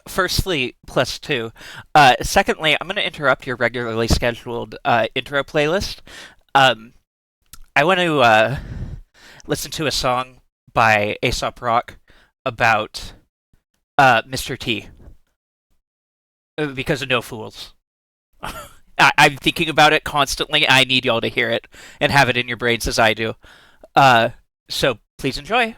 Firstly, plus two. Secondly, I'm going to interrupt your regularly scheduled intro playlist. Um, I want to listen to a song by Aesop Rock about Mr. T because of No Fools. I'm thinking about it constantly. I need y'all to hear it and have it in your brains as I do. Uh, so please enjoy.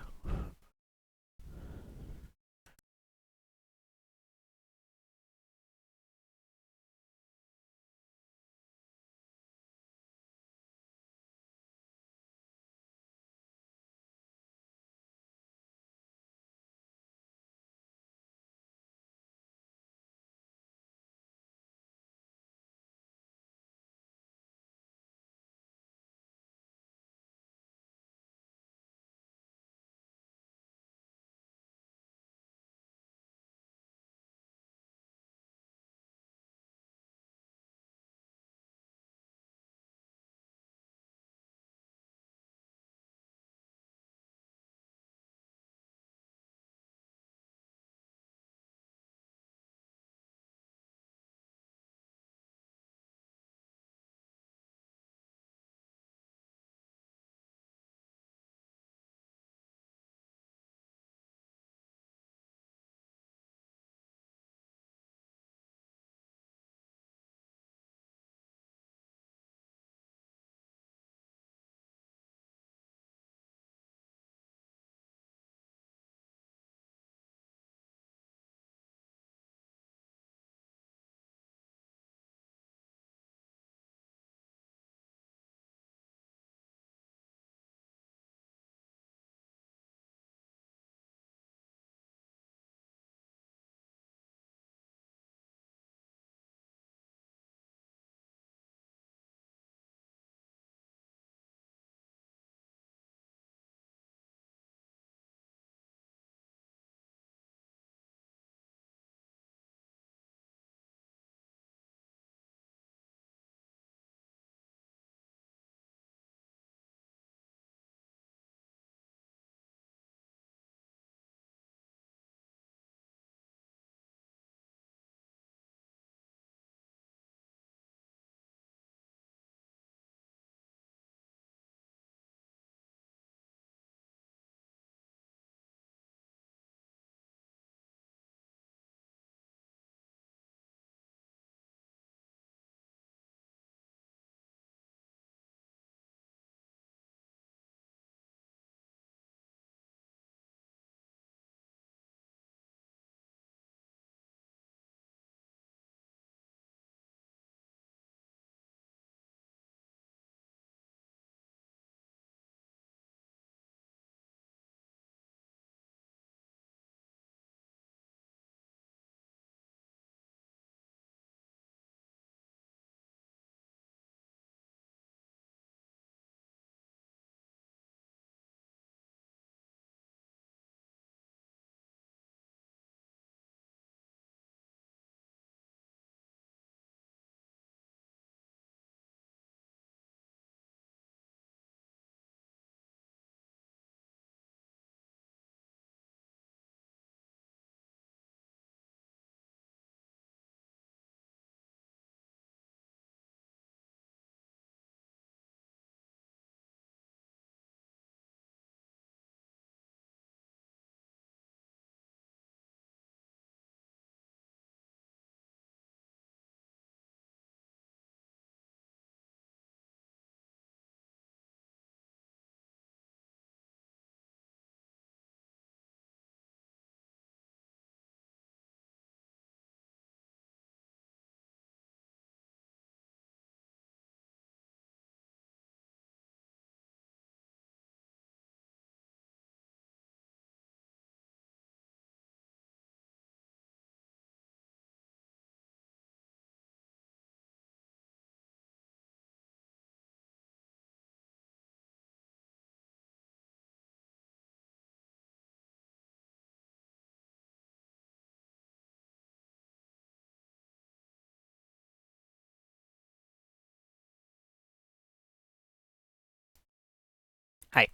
Hi.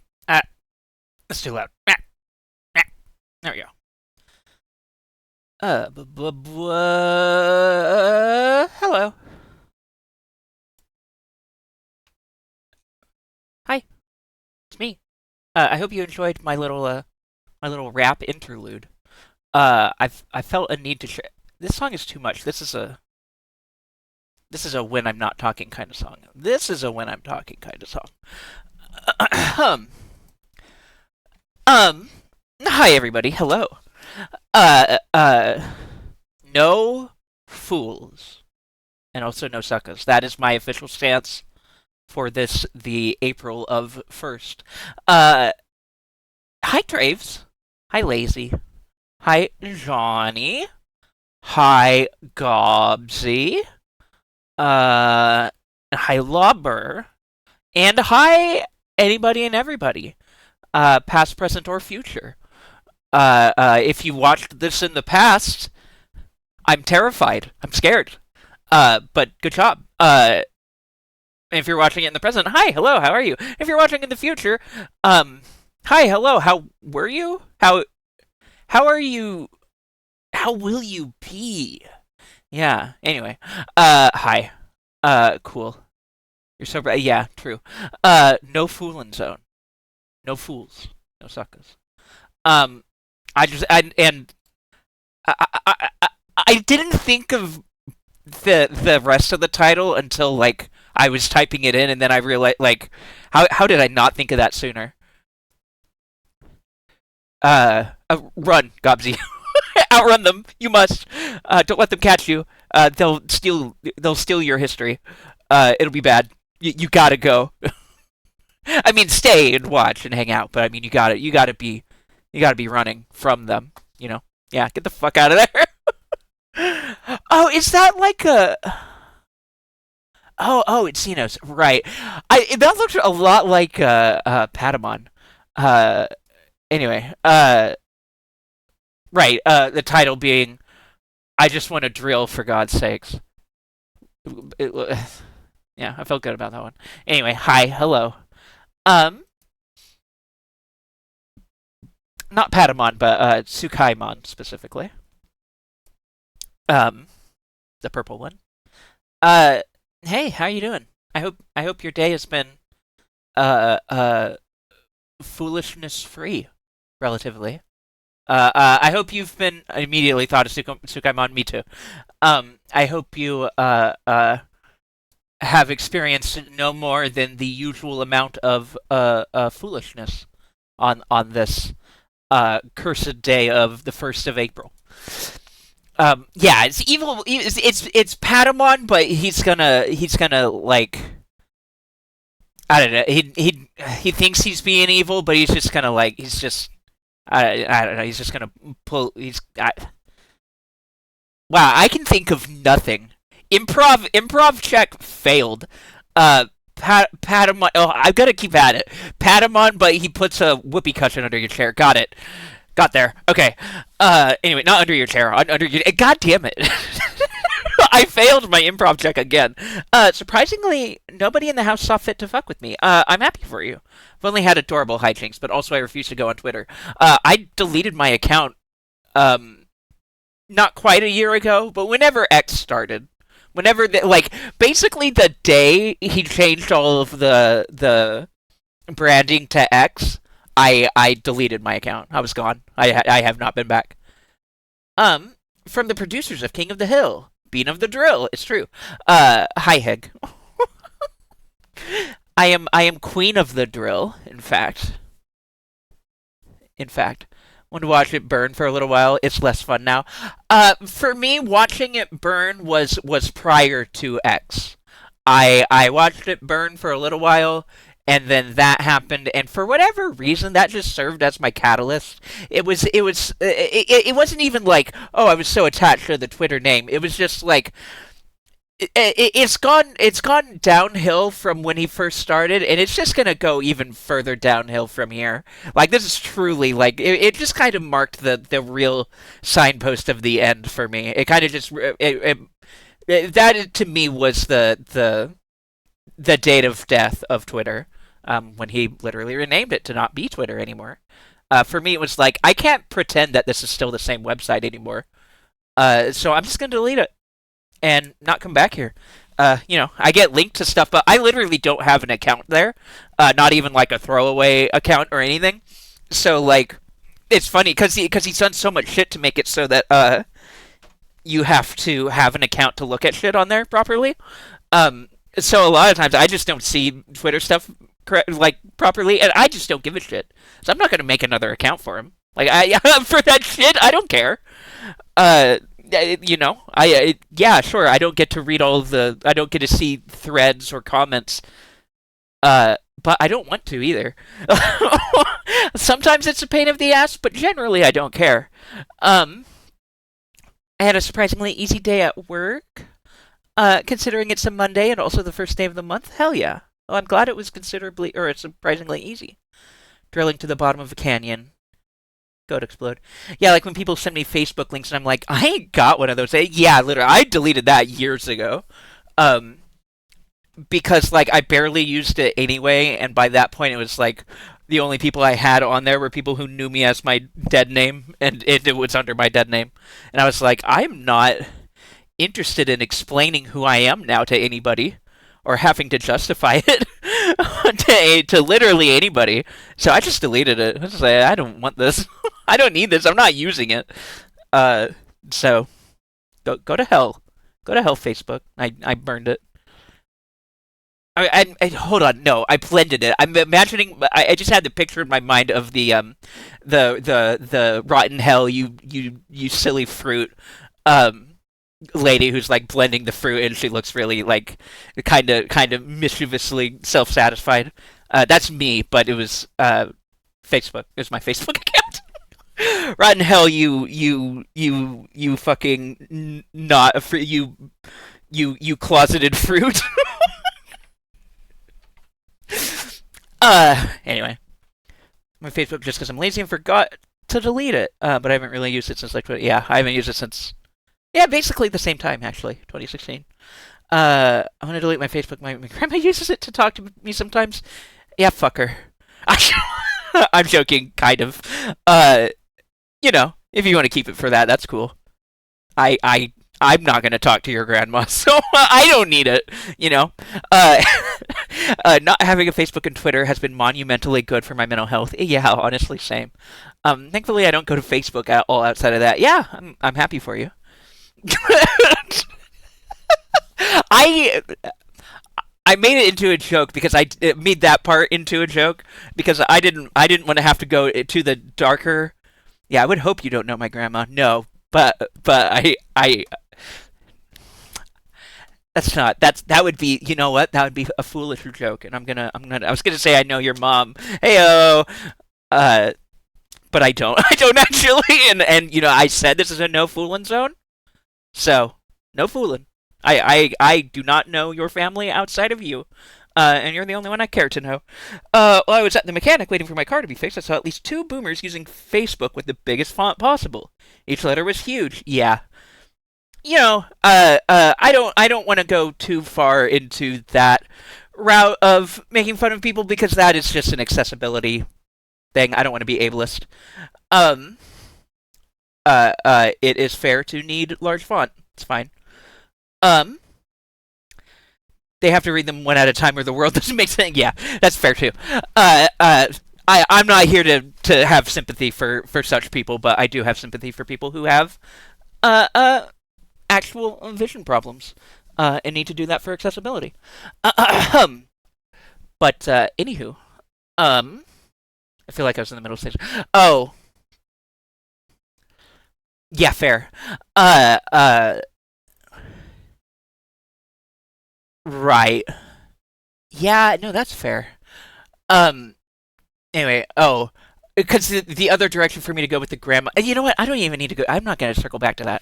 That's too loud. There we go. Hello. Hi, it's me. I hope you enjoyed my little rap interlude. I felt a need to share. This song is too much. This is a when I'm not talking kind of song. This is a when I'm talking kind of song. um, um, Hi everybody. Hello. Uh, uh, no fools, and also no suckers. That is my official stance for this, the April of 1st. Uh, Hi Traves. Hi Lazy. Hi Johnny. Hi Gobsy. Hi Lobber. And hi anybody and everybody, past, present, or future. If you watched this in the past, I'm terrified. I'm scared. But good job. If you're watching it in the present, hi, hello, how are you? If you're watching in the future, hi, hello, how were you? How are you? How will you be? Yeah. Anyway, hi. Cool. You're so bright. Yeah, true. No Foolin Zone. No fools. No suckers. Um, I just and I, I I didn't think of the rest of the title until like I was typing it in, and then I realized like how did I not think of that sooner? Run, Gobsy. Outrun them. You must. Don't let them catch you. They'll steal your history. It'll be bad. You gotta go. I mean, stay and watch and hang out, but I mean, you gotta be running from them. You know? Yeah, get the fuck out of there. Oh, is that like a? It's Xenos, right? That looks a lot like Patamon. Uh, anyway, right. The title being, "I just want to drill for God's sakes." It, yeah, I felt good about that one. Anyway, hi, hello. Um, Not Patamon, but Tsukaimon specifically. Um, the purple one. Uh, hey, how you doing? I hope your day has been uh uh foolishness free, relatively. I hope you've been. I immediately thought of Tsukaimon. Me too. I hope you have experienced no more than the usual amount of foolishness on this cursed day of the 1st of April. Yeah, it's evil. It's Patamon, but he's gonna like, I don't know. He thinks he's being evil, but he's just gonna like he's just I don't know. He's just gonna pull. Wow. I can think of nothing. Improv check failed. Patamon. Oh, I've got to keep at it. Patamon, but he puts a whoopee cushion under your chair. Got it. Got there. Okay. Anyway, not under your chair. Under your. God damn it. I failed my improv check again. Surprisingly, nobody in the house saw fit to fuck with me. I'm happy for you. I've only had adorable hijinks, but also I refuse to go on Twitter. I deleted my account, um, not quite a year ago, but whenever X started. Like, basically the day he changed all of the branding to X, I deleted my account. I was gone. I have not been back. From the producers of King of the Hill, Bean of the Drill. It's true. Hi Heg. I am Queen of the Drill. In fact, want to watch it burn for a little while. It's less fun now. For me, watching it burn was prior to X. I watched it burn for a little while, and then that happened, and for whatever reason, that just served as my catalyst. It wasn't even like, oh, I was so attached to the Twitter name. It was just like it's gone downhill from when he first started, and it's just gonna go even further downhill from here. Like, this is truly like it just kind of marked the real signpost of the end for me. It kind of just that to me was the date of death of Twitter, when he literally renamed it to not be Twitter anymore. For me, it was like, I can't pretend that this is still the same website anymore. So I'm just gonna delete it and not come back here. I get linked to stuff, but I literally don't have an account there. Not even like a throwaway account or anything. So like, it's funny because he's done so much shit to make it so that you have to have an account to look at shit on there properly. So a lot of times I just don't see Twitter stuff like properly, and I just don't give a shit. So I'm not gonna make another account for him. Like I for that shit, I don't care. Uh, yeah, sure. I don't get to read all of the. I don't get to see threads or comments. But I don't want to either. Sometimes it's a pain of the ass, but generally I don't care. Um, I had a surprisingly easy day at work. Considering it's a Monday and also the first day of the month, hell yeah. Well, I'm glad it was considerably or surprisingly easy. Drilling to the bottom of a canyon. Go to explode. Yeah, like when people send me Facebook links and I'm like, I ain't got one of those. Yeah, literally, I deleted that years ago. Um, because like I barely used it anyway, and by that point it was like the only people I had on there were people who knew me as my dead name, and it was under my dead name. And I was like, I'm not interested in explaining who I am now to anybody or having to justify it to literally anybody. So I just deleted it. I was just like, I don't want this. I don't need this. I'm not using it. Uh, so go to hell. Go to hell, Facebook. I burned it. Hold on, no, I blended it. I'm imagining. I just had the picture in my mind of the rotten hell, you silly fruit, um, lady who's like blending the fruit, and she looks really like kind of mischievously self-satisfied. That's me, but it was Facebook. It was my Facebook account. Rotten hell, you fucking not a fruit, you closeted fruit. Anyway, my Facebook just because I'm lazy and forgot to delete it. But I haven't really used it since like I haven't used it since basically the same time actually, 2016. I'm gonna delete my Facebook. My grandma uses it to talk to me sometimes. Yeah, fuck her. I'm joking, kind of. If you want to keep it for that, that's cool. I I I'm not gonna talk to your grandma, so I don't need it. You know, uh, not having a Facebook and Twitter has been monumentally good for my mental health. Yeah, honestly, same. Thankfully, I don't go to Facebook at all outside of that. Yeah, I'm happy for you. I I made it into a joke because it made that part into a joke because I didn't want to have to go to the darker. Yeah, I would hope you don't know my grandma. No, but I that's not that would be, you know what, that would be a foolish joke, and I was gonna say I know your mom. Heyo, uh, but I don't. I don't actually, and I said this is a no fooling zone, so no fooling. I do not know your family outside of you. And you're the only one I care to know. While I was at the mechanic waiting for my car to be fixed, I saw at least two boomers using Facebook with the biggest font possible. Each letter was huge. Yeah, I don't want to go too far into that route of making fun of people because that is just an accessibility thing. I don't want to be ableist. Um, it is fair to need large font. It's fine. Um, they have to read them one at a time, or the world doesn't make sense. Yeah, that's fair too. Uh, uh, I'm not here to have sympathy for such people, but I do have sympathy for people who have uh, uh, actual vision problems and need to do that for accessibility. But anywho, um, I feel like I was in the middle stage. Oh, yeah, fair. Uh, uh, right. Yeah, no, that's fair. Um, anyway, because the other direction for me to go with the grandma. You know what? I don't even need to go. I'm not going to circle back to that.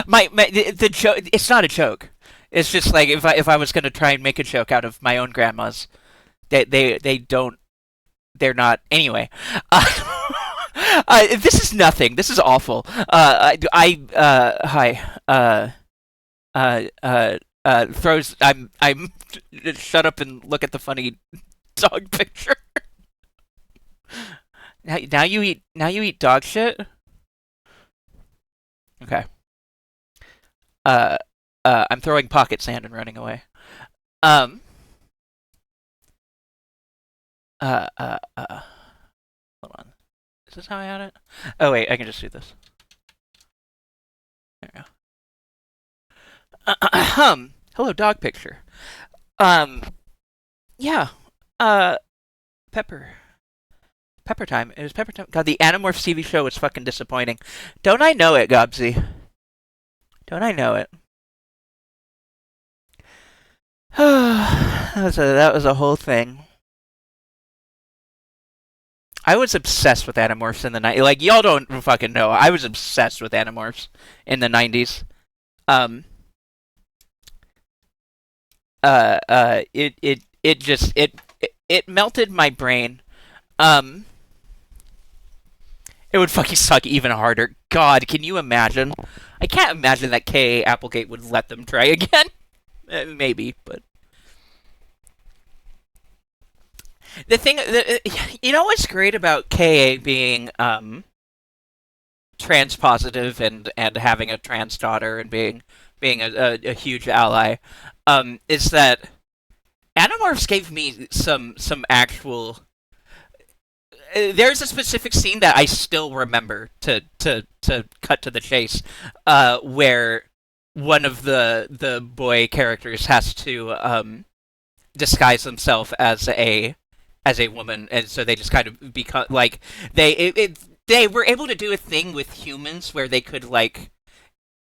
The joke. It's not a joke. It's just like if I was going to try and make a joke out of my own grandmas, they don't. They're not. Anyway, this is nothing. This is awful. Hi. Throws. I'm. Shut up and look at the funny dog picture. Now you eat dog shit. Okay. Uh, I'm throwing pocket sand and running away. Um, hold on. Is this how I had it? Oh wait, I can just do this. There we go. Hello, dog picture. Um, yeah. Uh, Pepper. Pepper time. It was Pepper time. God, the Animorphs TV show was fucking disappointing. Don't I know it, Gobsy? Don't I know it? That was a whole thing. I was obsessed with Animorphs in the 90s. Like, y'all don't fucking know. I was obsessed with Animorphs in the 90s. Um, it just, it melted my brain. Um, it would fucking suck even harder. God, can you imagine? I can't imagine that K.A. Applegate would let them try again. Maybe, but the thing, you know what's great about K.A. being trans positive and having a trans daughter and being a huge ally, is that Animorphs gave me some actual. There's a specific scene that I still remember to cut to the chase, where one of the boy characters has to disguise himself as a woman, and so they just kind of become like they were able to do a thing with humans where they could like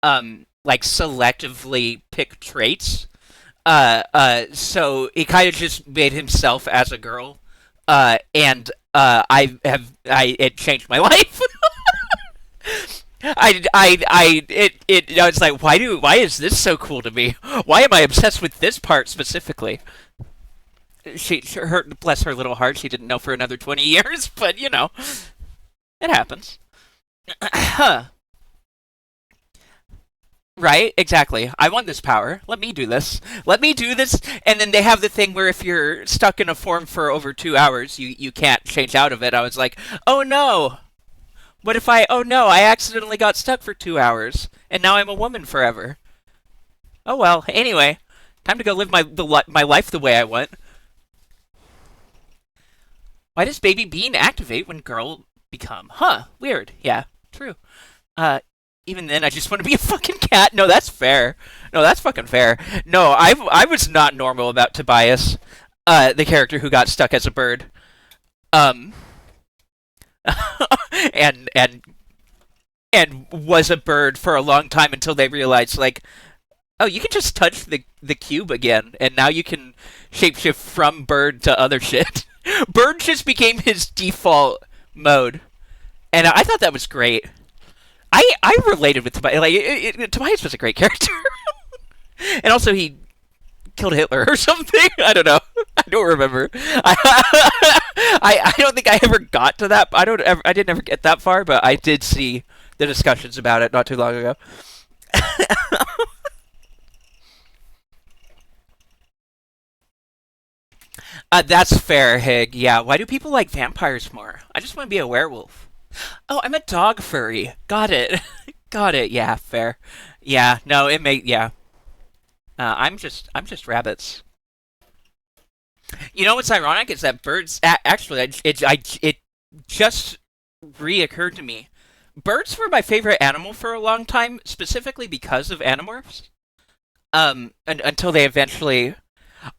selectively pick traits. So he kind of just made himself as a girl, and I it changed my life. I was like, why is this so cool to me? Why am I obsessed with this part specifically? Her, bless her little heart, she didn't know for another 20 years, but you know, it happens. Right? Exactly. I want this power. Let me do this. Let me do this. And then they have the thing where if you're stuck in a form for over 2 hours, you can't change out of it. I was like, oh no. What if oh no, I accidentally got stuck for 2 hours, and now I'm a woman forever. Oh well. Anyway, time to go live my life the way I want. Why does baby bean activate when girl become? Huh? Weird. Yeah. True. Uh, Even then, I just want to be a fucking cat. No, that's fair. No, that's fucking fair. No, I was not normal about Tobias, the character who got stuck as a bird. Um, and was a bird for a long time until they realized, like, oh, you can just touch the cube again, and now you can shapeshift from bird to other shit. Bird just became his default mode, and I thought that was great. I related with Tobias. Like, Tobias was a great character, and also he killed Hitler or something. I don't know. I don't remember. I don't think I ever got to that. I didn't ever get that far, but I did see the discussions about it not too long ago. That's fair, Hig. Yeah, why do people like vampires more? I just want to be a werewolf. Oh, I'm a dog furry. Got it. Got it. Yeah, fair. Yeah, no, yeah. I'm just rabbits. You know what's ironic is that birds actually it just reoccurred to me. Birds were my favorite animal for a long time, specifically because of Animorphs. Until they eventually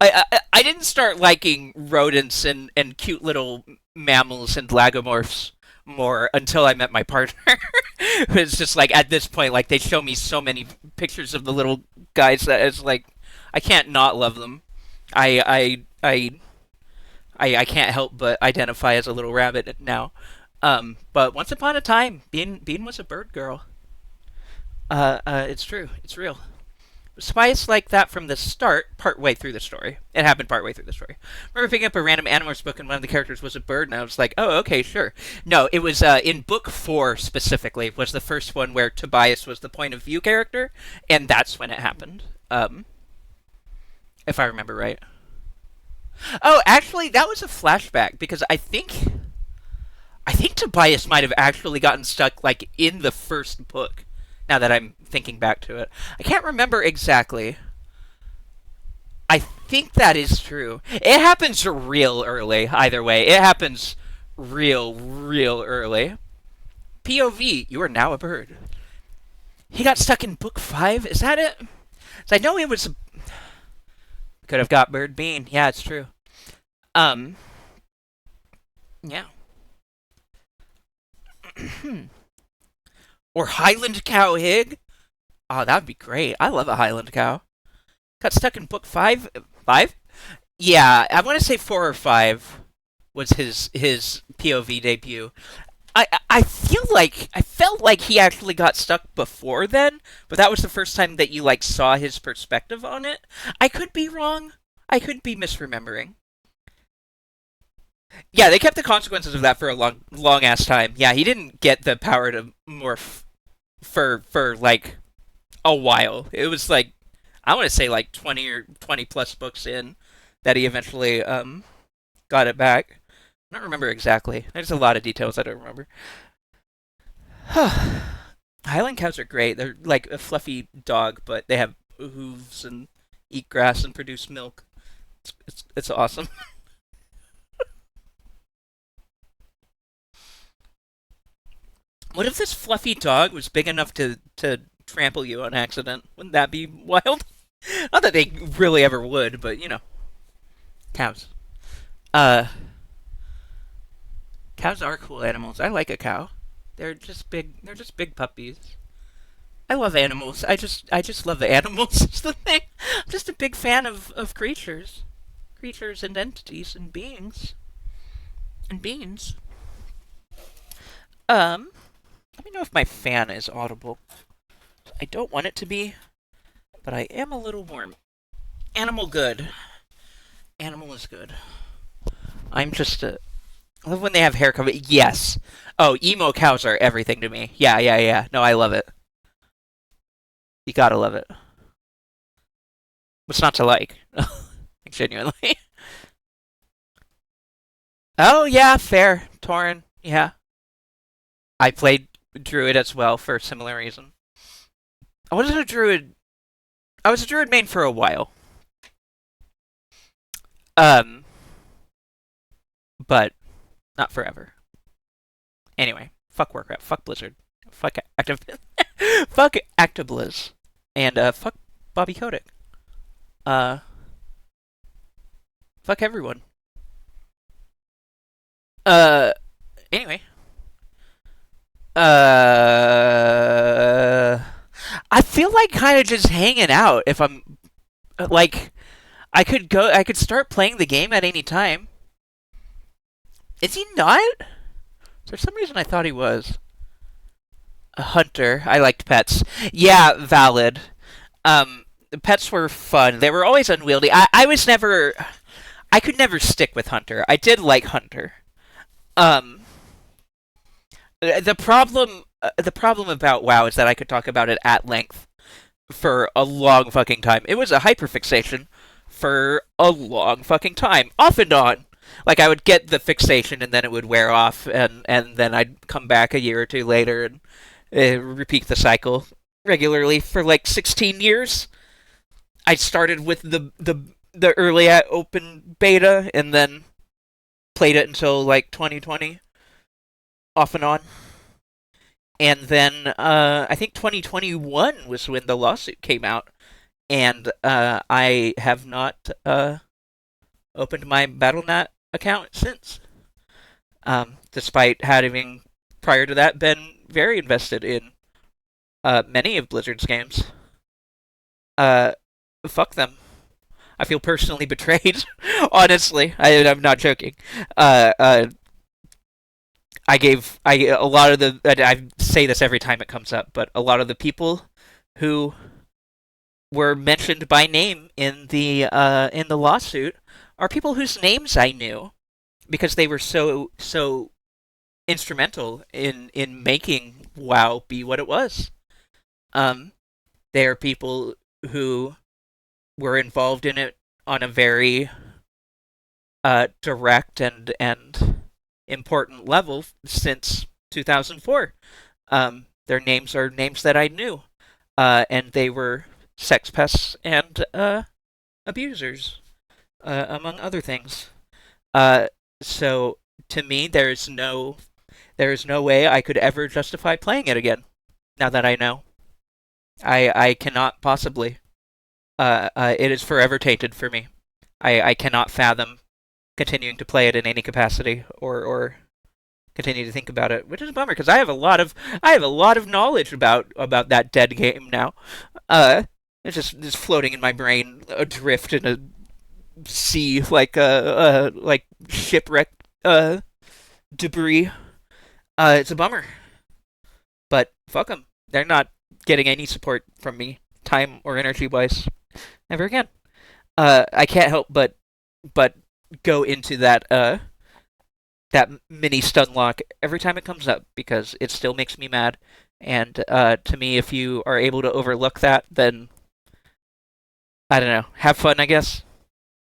I didn't start liking rodents and cute little mammals and lagomorphs more until I met my partner. It's just like at this point, like they show me so many pictures of the little guys that it's like I can't not love them. I can't help but identify as a little rabbit now. But once upon a time, Bean was a bird girl. It's true. It's real. Spice like that from the start, part way through the story. It happened part way through the story. I remember picking up a random Animorphs book and one of the characters was a bird, and I was like, oh, okay, sure. No, it was in book 4 specifically, was the first one where Tobias was the point of view character, and that's when it happened. If I remember right. Oh, actually, that was a flashback, because I think Tobias might have actually gotten stuck, like, in the first book. Now that I'm thinking back to it, I can't remember exactly. I think that is true. It happens real early, either way. It happens real early. POV, you are now a bird. He got stuck in book 5? Is that it? 'Cause I know he was. Could have got Bird Bean. Yeah, it's true. Um, yeah. Or Highland Cow Hig? Oh, that would be great. I love a Highland Cow. Got stuck in book 5? 5? Yeah, I want to say 4 or 5 was his POV debut. I feel like I felt like he actually got stuck before then, but that was the first time that you like saw his perspective on it. I could be wrong. I could be misremembering. Yeah, they kept the consequences of that for a long ass time. Yeah, he didn't get the power to morph for like a while. It was like I want to say like 20 or 20 plus books in that he eventually got it back. I don't remember exactly. There's a lot of details I don't remember. Highland cows are great. They're like a fluffy dog, but they have hooves and eat grass and produce milk. It's awesome. What if this fluffy dog was big enough to trample you on accident? Wouldn't that be wild? Not that they really ever would, but you know, cows. Uh, Cows are cool animals. I like a cow. They're just big. They're just big puppies. I love animals. I just love the animals. Is the thing. I'm just a big fan of creatures and entities and beings and beings. Um, Let me know if my fan is audible. I don't want it to be, but I am a little warm. Animal good. Animal is good. I'm just a. I love when they have hair cover. Yes. Oh, emo cows are everything to me. Yeah. No, I love it. You gotta love it. What's not to like? Genuinely. Oh yeah, fair. Torin. Yeah. I played druid as well for a similar reason. I wasn't a druid. I was a druid main for a while. Um, but not forever. Anyway, fuck Warcraft, fuck Blizzard, fuck Active, fuck ActiBliz, and fuck Bobby Kotick. Uh, Fuck everyone. Uh, anyway. Uh, I feel like kind of just hanging out. If I'm like, I could start playing the game at any time. Is he not? For some reason, I thought he was a hunter. I liked pets. Yeah, valid. The pets were fun. They were always unwieldy. I was never. I could never stick with hunter. I did like hunter. Um, the problem about WoW is that I could talk about it at length for a long fucking time. It was a hyperfixation for a long fucking time, off and on. Like I would get the fixation and then it would wear off, and then I'd come back a year or two later and repeat the cycle regularly for like 16 years. I started with the early open beta and then played it until like 2020, off and on. And then I think 2021 was when the lawsuit came out, and I have not opened my Battle.net account since. Despite having prior to that been very invested in many of Blizzard's games. Uh, Fuck them. I feel personally betrayed. Honestly, I'm not joking. Uh, uh, I a lot of the I say this every time it comes up, but a lot of the people who were mentioned by name in the lawsuit are people whose names I knew because they were so instrumental in making WoW be what it was. Um, they are people who were involved in it on a very direct and important level since 2004. Their names are names that I knew, and they were sex pests and abusers, among other things. Uh, so to me, there is no way I could ever justify playing it again. Now that I know, I cannot possibly. It is forever tainted for me. I cannot fathom continuing to play it in any capacity or continue to think about it, which is a bummer because I have a lot of knowledge about that dead game now. Uh, it's just floating in my brain, adrift in a sea like shipwreck debris. It's a bummer, but fuck them. They're not getting any support from me, time or energy wise, ever again. I can't help but go into that mini stun lock every time it comes up because it still makes me mad. And to me, if you are able to overlook that, then I don't know, have fun, I guess.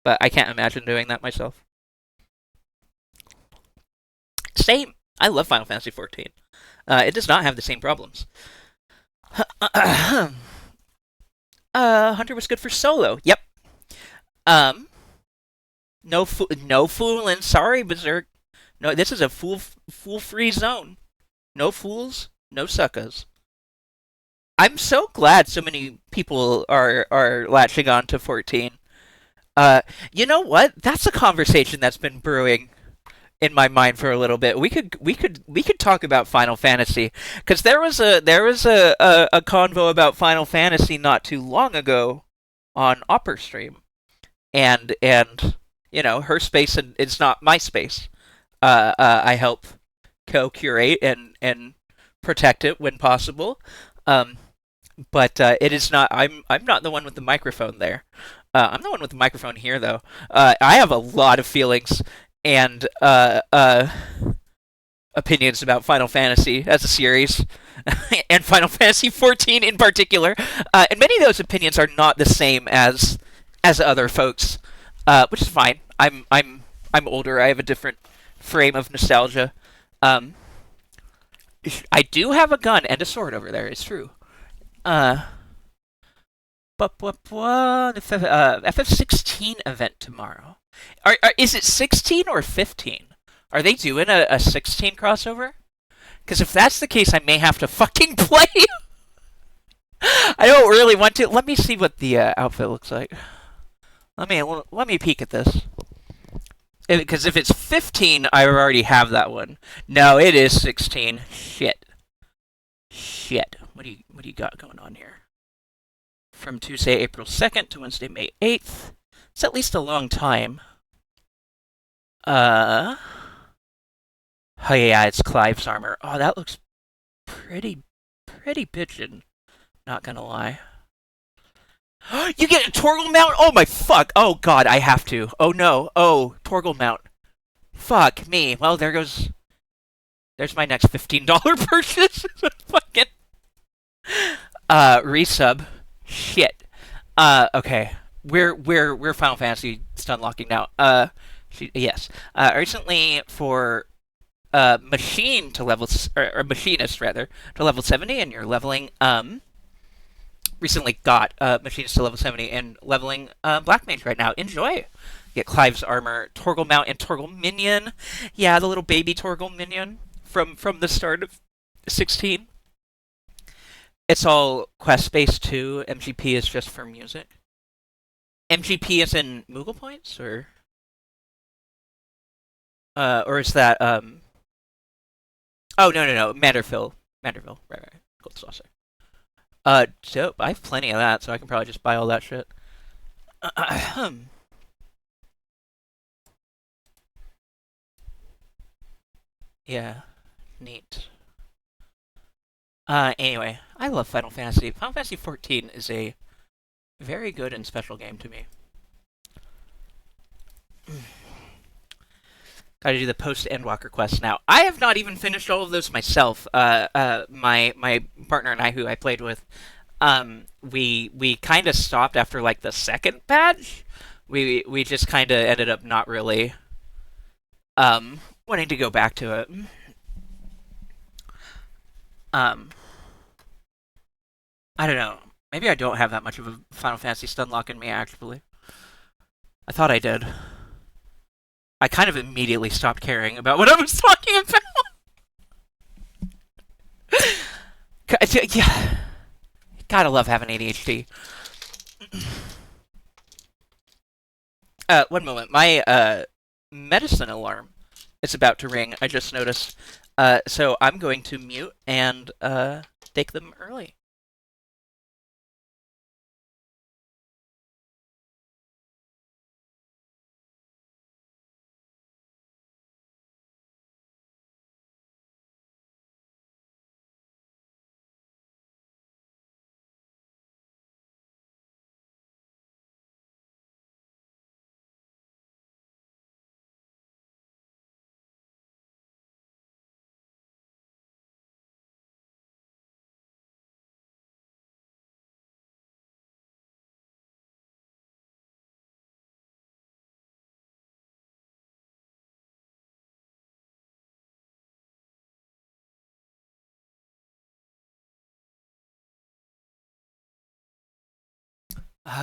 But I can't imagine doing that myself. Same. I love Final Fantasy XIV. It does not have the same problems. Hunter was good for solo. Yep. Um, no fooling. Sorry, Berserk. No, this is a fool-free zone. No fools, no suckers. I'm so glad so many people are latching on to 14. Uh, you know what? That's a conversation that's been brewing in my mind for a little bit. We could talk about Final Fantasy because there was a convo about Final Fantasy not too long ago on Opera Stream, and her space and it's not my space. I help co-curate and protect it when possible. Um, but it is not. I'm not the one with the microphone there. I'm the one with the microphone here, though. I have a lot of feelings and opinions about Final Fantasy as a series, and Final Fantasy 14 in particular. And many of those opinions are not the same as other folks, which is fine. I'm older. I have a different frame of nostalgia. Um, I do have a gun and a sword over there. It's true. Uh, the FF16 event tomorrow. Is it 16 or 15? Are they doing a 16 crossover? Because if that's the case, I may have to fucking play. I don't really want to. Let me see what the outfit looks like. Let me peek at this. Because if it's 15, I already have that one. No, it is 16. Shit. Shit. What do you got going on here? From Tuesday, April 2nd to Wednesday, May 8th. It's at least a long time. Uh. Oh yeah, it's Clive's armor. Oh, that looks pretty bitchin'. Not gonna lie. You get a Torgal mount? Oh my fuck! Oh god, I have to. Oh no. Oh, Torgal mount. Fuck me. Well, there's my next $15 purchase. Fucking resub. Shit. Okay. We're Final Fantasy stun locking now. Yes. Recently for machine to level or machinist rather to level 70, and you're leveling recently got machinist to level 70 and leveling black mage right now. Enjoy. Get Clive's armor, Torgal mount, and Torgal minion. Yeah, the little baby Torgal minion from the start of 16. It's all quest based too. MGP is just for music. MGP is in Moogle points, or is that Oh no, Manderville, right, Gold Saucer. Dope. I have plenty of that, so I can probably just buy all that shit. Yeah, neat. Anyway, I love Final Fantasy. Final Fantasy 14 is a very good and special game to me. Gotta do the post Endwalker quest now. I have not even finished all of those myself. My partner and I, who I played with, we kind of stopped after like the second patch. We just kind of ended up not really wanting to go back to it. Um, I don't know. Maybe I don't have that much of a Final Fantasy stunlock in me, actually. I thought I did. I kind of immediately stopped caring about what I was talking about. Yeah. Gotta love having ADHD. One moment. My medicine alarm is about to ring. I just noticed. So I'm going to mute and take them early.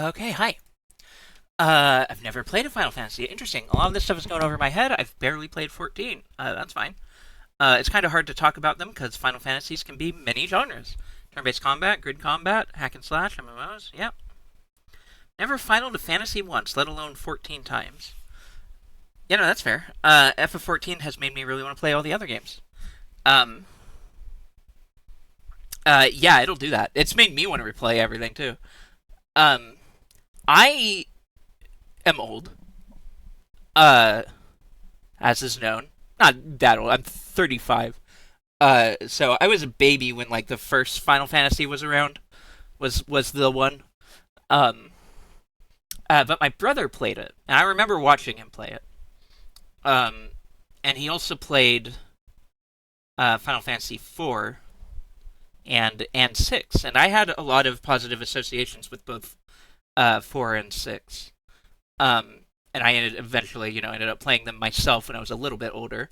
Okay, hi. I've never played a Final Fantasy. Interesting. A lot of this stuff is going over my head. I've barely played 14. That's fine. It's kind of hard to talk about them because Final Fantasies can be many genres. Turn-based combat, grid combat, hack and slash, MMOs. Yep. Never finaled a fantasy once, let alone 14 times. Yeah, no, that's fair. FF14 has made me really want to play all the other games. Um, yeah, it'll do that. It's made me want to replay everything too. Um, I am old. Uh, as is known. Not that old. I'm 35. So I was a baby when like the first Final Fantasy was around. Was the one. Um, but my brother played it, and I remember watching him play it. Um, and he also played Final Fantasy 4 and 6, and I had a lot of positive associations with both 4 and 6. And I eventually, ended up playing them myself when I was a little bit older.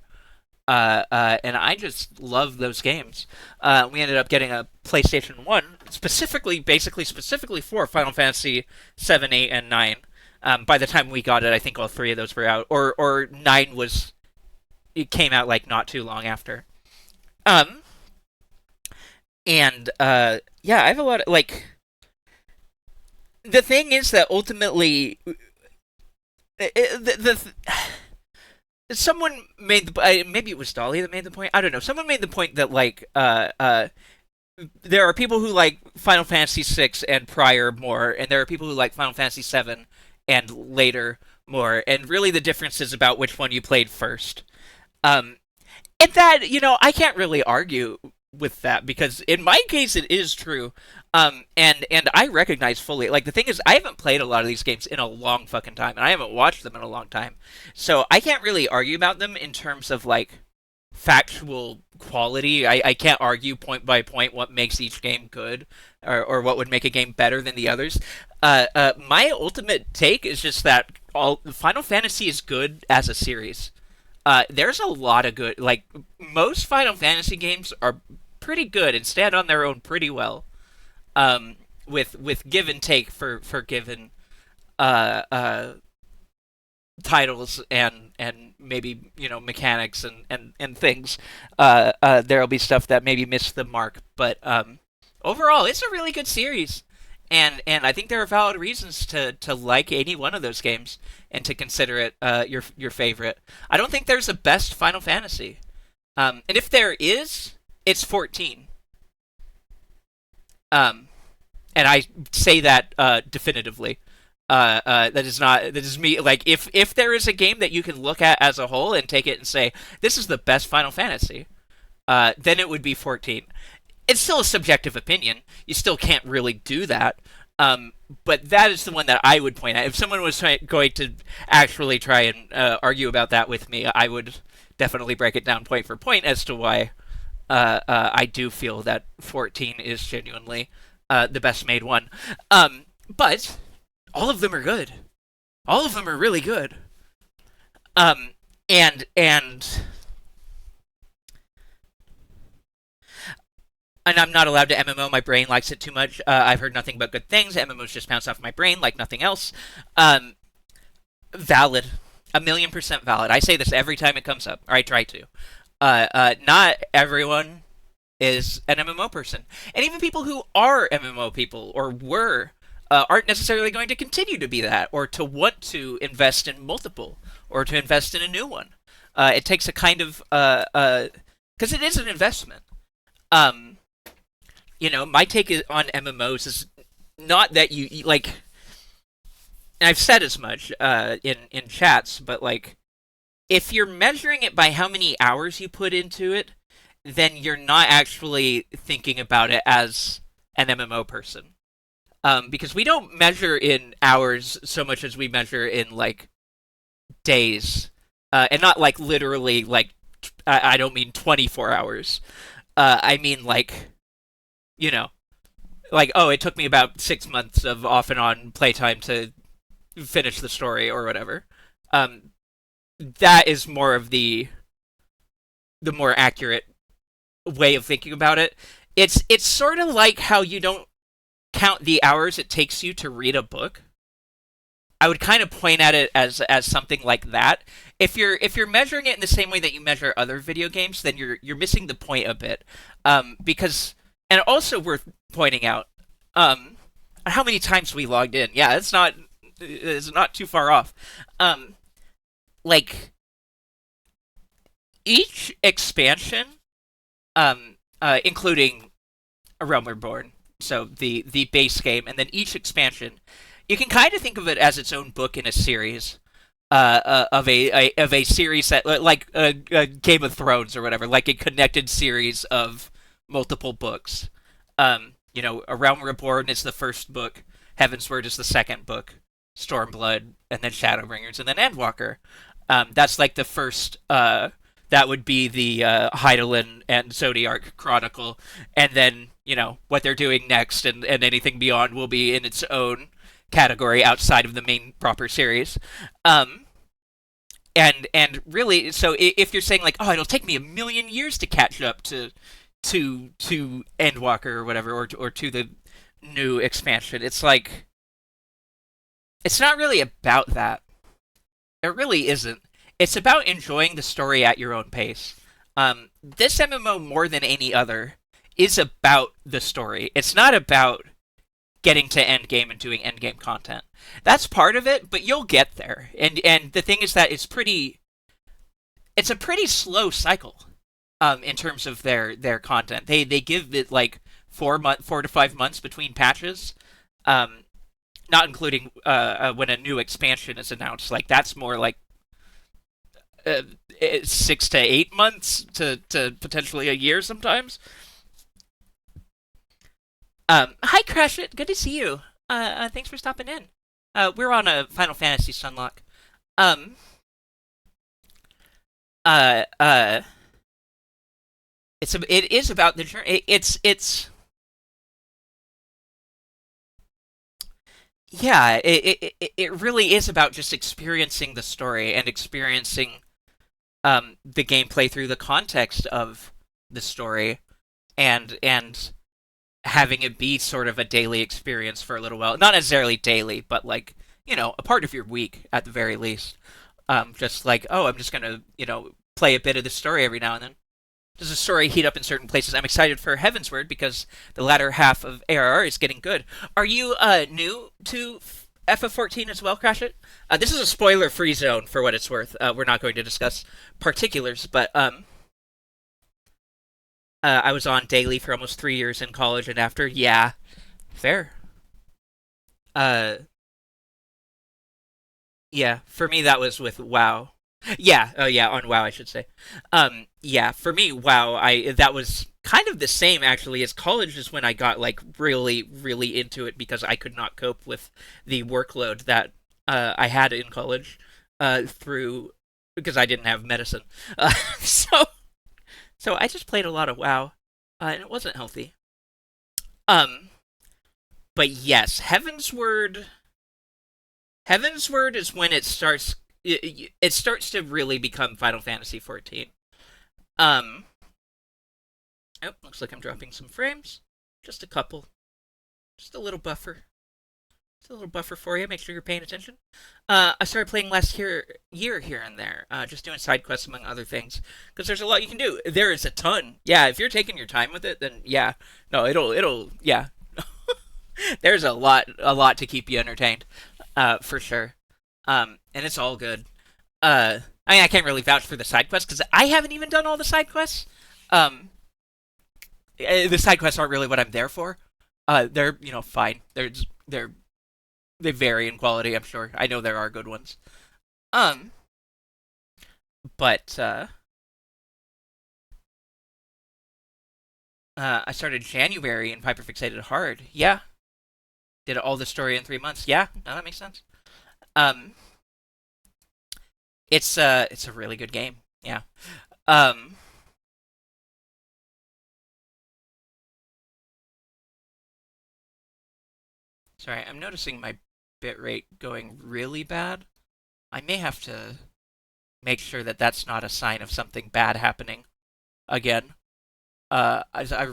And I just love those games. We ended up getting a PlayStation 1, basically specifically for Final Fantasy 7, 8, and 9. By the time we got it, I think all three of those were out. Or 9 it came out like not too long after. Um, and yeah, I have a lot of, like, the thing is that ultimately, someone made maybe it was Dolly that made the point. I don't know. Someone made the point that like there are people who like Final Fantasy 6 and prior more, and there are people who like Final Fantasy 7 and later more, and really the difference is about which one you played first. Um, and that, I can't really argue with that because in my case it is true. And I recognize fully. Like the thing is, I haven't played a lot of these games in a long fucking time, and I haven't watched them in a long time, so I can't really argue about them in terms of like factual quality. I can't argue point by point what makes each game good or what would make a game better than the others. My ultimate take is just that all Final Fantasy is good as a series. There's a lot of good, like most Final Fantasy games are pretty good and stand on their own pretty well. With give and take for given uh, uh, titles and maybe mechanics and things. There'll be stuff that maybe missed the mark, but overall, it's a really good series. And I think there are valid reasons to like any one of those games and to consider it your favorite. I don't think there's a best Final Fantasy, and if there is, it's 14. Um, and I say that definitively. That is not that is me. Like if there is a game that you can look at as a whole and take it and say this is the best Final Fantasy, then it would be 14. It's still a subjective opinion. You still can't really do that. Um, but that is the one that I would point at. If someone was going to actually try and argue about that with me, I would definitely break it down point for point as to why I do feel that 14 is genuinely the best made one. But all of them are good. All of them are really good. Um, and and I'm not allowed to MMO. My brain likes it too much. I've heard nothing but good things. MMOs just bounce off my brain like nothing else. Um, Valid, 1,000,000% valid. I say this every time it comes up, or I try to. Not everyone is an MMO person, and even people who are MMO people or were aren't necessarily going to continue to be that, or to want to invest in multiple, or to invest in a new one. It takes a kind of because it is an investment. Um, my take on MMOs is not that like. And I've said as much in chats, but like if you're measuring it by how many hours you put into it, then you're not actually thinking about it as an MMO person. Because we don't measure in hours so much as we measure in like days, and not like literally like I don't mean 24 hours. I mean like you know like oh it took me about 6 months of off and on playtime to finish the story or whatever. Um, that is more of the more accurate way of thinking about it. It's sort of like how you don't count the hours it takes you to read a book. I would kind of point at it as something like that. If you're measuring it in the same way that you measure other video games, then you're missing the point a bit. Because and also worth pointing out, how many times we logged in. Yeah, it's not too far off. Um, like each expansion, including A Realm Reborn, so the base game, and then each expansion, you can kind of think of it as its own book in a series. Of a series that like a Game of Thrones or whatever, like a connected series of multiple books. A Realm Reborn is the first book, Heavensward is the second book, Stormblood, and then Shadowbringers, and then Endwalker. That's like the first. That would be the Hydaelyn and Zodiark Chronicle, and then what they're doing next, and anything beyond will be in its own category outside of the main proper series. Um, and really, so if you're saying like, oh, it'll take me 1,000,000 years to catch up to Endwalker or whatever, or to the new expansion, it's like it's not really about that. It really isn't. It's about enjoying the story at your own pace. This MMO, more than any other, is about the story. It's not about getting to endgame and doing endgame content. That's part of it, but you'll get there. And the thing is that it's a pretty slow cycle in terms of their content. They give it like 4 to 5 months between patches. Um, Not including when a new expansion is announced. Like that's more like uh, 6 to 8 months to potentially a year sometimes. Hi, Crash It. Good to see you. Thanks for stopping in. We're on a Final Fantasy Sunlock. Um, uh, uh, it is about the journey. It's yeah. It really is about just experiencing the story and experiencing the gameplay through the context of the story, and having it be sort of a daily experience for a little while. Not necessarily daily, but like, a part of your week at the very least. Just like, oh, I'm just gonna, play a bit of the story every now and then. Does the story heat up in certain places? I'm excited for Heavensward because the latter half of ARR is getting good. Are you new to FF14 as well, Crash It? This is a spoiler-free zone for what it's worth. We're not going to discuss particulars, but I was on daily for almost 3 years in college and after. Yeah, fair. Uh, yeah, for me that was with WoW. Yeah, oh yeah, on WoW I should say. Yeah, for me WoW, I that was kind of the same actually as college is when I got like really, really into it because I could not cope with the workload that I had in college through because I didn't have medicine. So I just played a lot of WoW, and it wasn't healthy. Um, but yes, Heavensward is when it starts to really become Final Fantasy 14. Um, Oh, looks like I'm dropping some frames. Just a couple. Just a little buffer. Just a little buffer for you. Make sure you're paying attention. I started playing last year here and there, just doing side quests among other things, because there's a lot you can do. There is a ton. Yeah, if you're taking your time with it, then yeah, no, yeah. There's a lot to keep you entertained, for sure. And it's all good. I mean, I can't really vouch for the side quests because I haven't even done all the side quests. Um, the side quests aren't really what I'm there for. They're fine. They vary in quality. I'm sure. I know there are good ones. Um, but I started January in Hyperfixated Hard. Yeah, did all the story in 3 months. Yeah, no, that makes sense. Um, it's a really good game. Yeah. Um, Sorry, I'm noticing my bitrate going really bad. I may have to make sure that that's not a sign of something bad happening again. I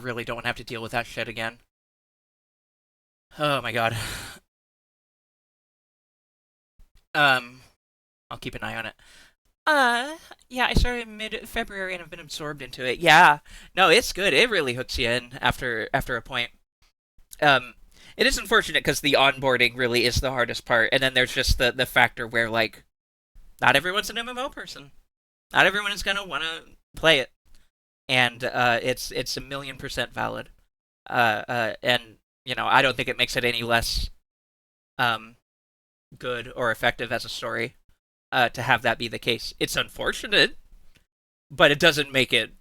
really don't want to have to deal with that shit again. Oh my god. Um, I'll keep an eye on it. Uh, yeah, I started mid-February and I've been absorbed into it. Yeah, no, it's good. It really hooks you in after a point. Um, it is unfortunate because the onboarding really is the hardest part, and then there's just the factor where like not everyone's an MMO person. Not everyone is gonna want to play it, and it's 1,000,000% valid. And I don't think it makes it any less um good or effective as a story to have that be the case. It's unfortunate, but it doesn't make it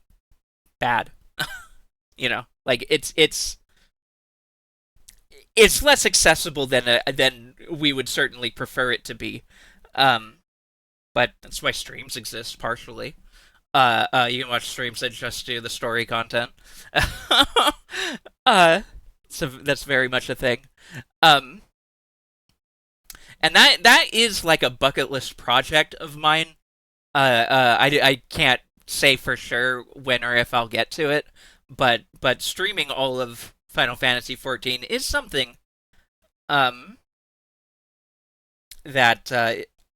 bad. Like it's less accessible than we would certainly prefer it to be. Um, but that's why streams exist partially. You can watch streams that just do the story content. uh, so that's very much a thing. Um, and that is like a bucket list project of mine. I can't say for sure when or if I'll get to it, but streaming all of Final Fantasy 14 is something um that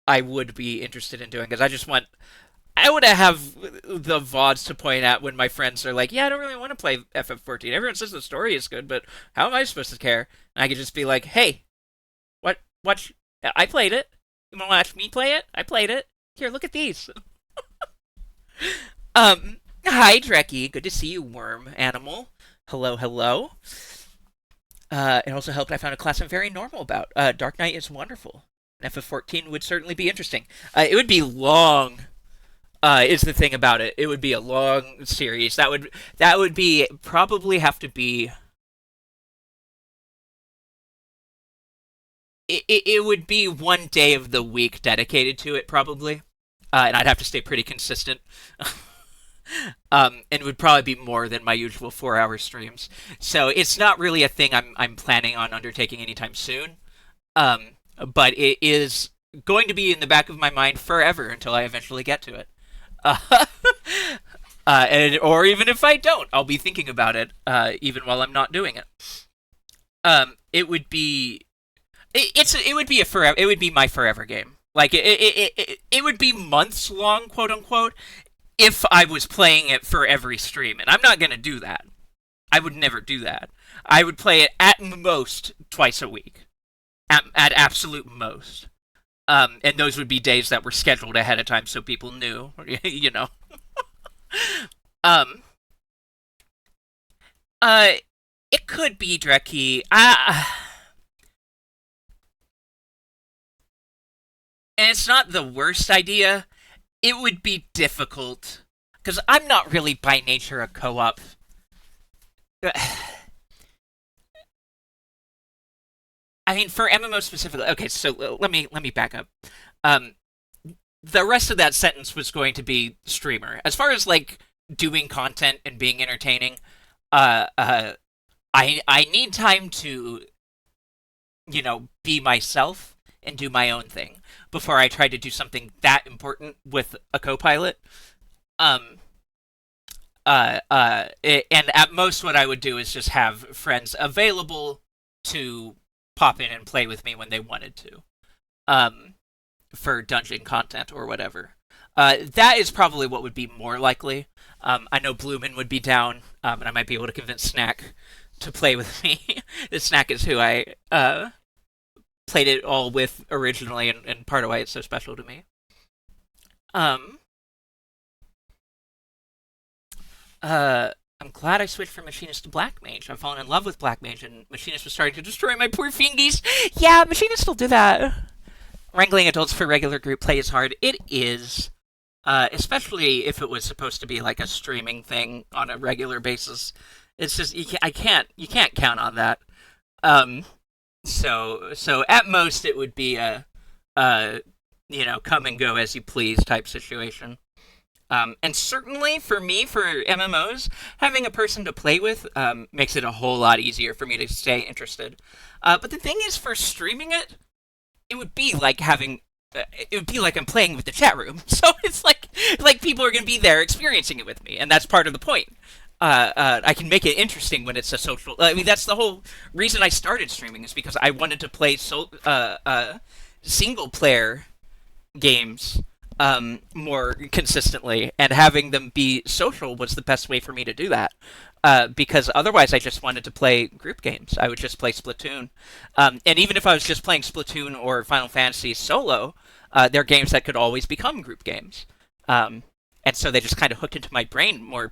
I would be interested in doing because I want to have the VODs to point at when my friends are like, "Yeah, I don't really want to play FF14. Everyone says the story is good, but how am I supposed to care?" And I could just be like, "Hey, what? Watch? I played it. You want to watch me play it? I played it. Here, look at these." Hi, Dreki. Good to see you, worm animal. Hello, hello. It also helped I found a class I'm very normal about. Dark Knight is wonderful. FF14 would certainly be interesting. It would be long. Is the thing about it. It would be a long series. That would be probably have to be. It would be one day of the week dedicated to it, probably, and I'd have to stay pretty consistent. And it would probably be more than my usual 4-hour streams. So it's not really a thing I'm planning on undertaking anytime soon. But it is going to be in the back of my mind forever until I eventually get to it. Uh, or even if I don't, I'll be thinking about it even while I'm not doing it. It would be it would be a forever it would be my forever game. Like it would be months long, quote unquote, if I was playing it for every stream, and I'm not gonna do that. I would never do that. I would play it at most twice a week, at absolute most. And those would be days that were scheduled ahead of time, so people knew, you know. Um, uh, it could be Dreki. And it's not the worst idea. It would be difficult because I'm not really by nature a co-op. I mean, for MMO specifically. Okay, so let me back up. Um, the rest of that sentence was going to be streamer. As far as like doing content and being entertaining, uh, uh, I need time to be myself and do my own thing before I try to do something that important with a co-pilot. Um, And at most, what I would do is just have friends available to pop in and play with me when they wanted to, um, for dungeon content or whatever. That is probably what would be more likely. I know Bloomin would be down, and I might be able to convince Snack to play with me. Snack is who I played it all with originally, and part of why it's so special to me. Um, uh, I'm glad I switched from Machinist to Black Mage. I've fallen in love with Black Mage, and Machinist was starting to destroy my poor fingies. Yeah, Machinists still do that. Wrangling adults for regular group play is hard. It is. Especially if it was supposed to be like a streaming thing on a regular basis. It's just you can't count on that. Um, so at most it would be a come and go as you please type situation. And certainly for me, for MMOs, having a person to play with makes it a whole lot easier for me to stay interested. But the thing is, for streaming it, it would be like having. It would be like I'm playing with the chat room, so it's like people are going to be there experiencing it with me, and that's part of the point. I can make it interesting when it's a social. I mean, that's the whole reason I started streaming is because I wanted to play single player games more consistently, and having them be social was the best way for me to do that. Because otherwise, I just wanted to play group games. I would just play Splatoon, and even if I was just playing Splatoon or Final Fantasy solo, they're games that could always become group games. And so they just kind of hooked into my brain more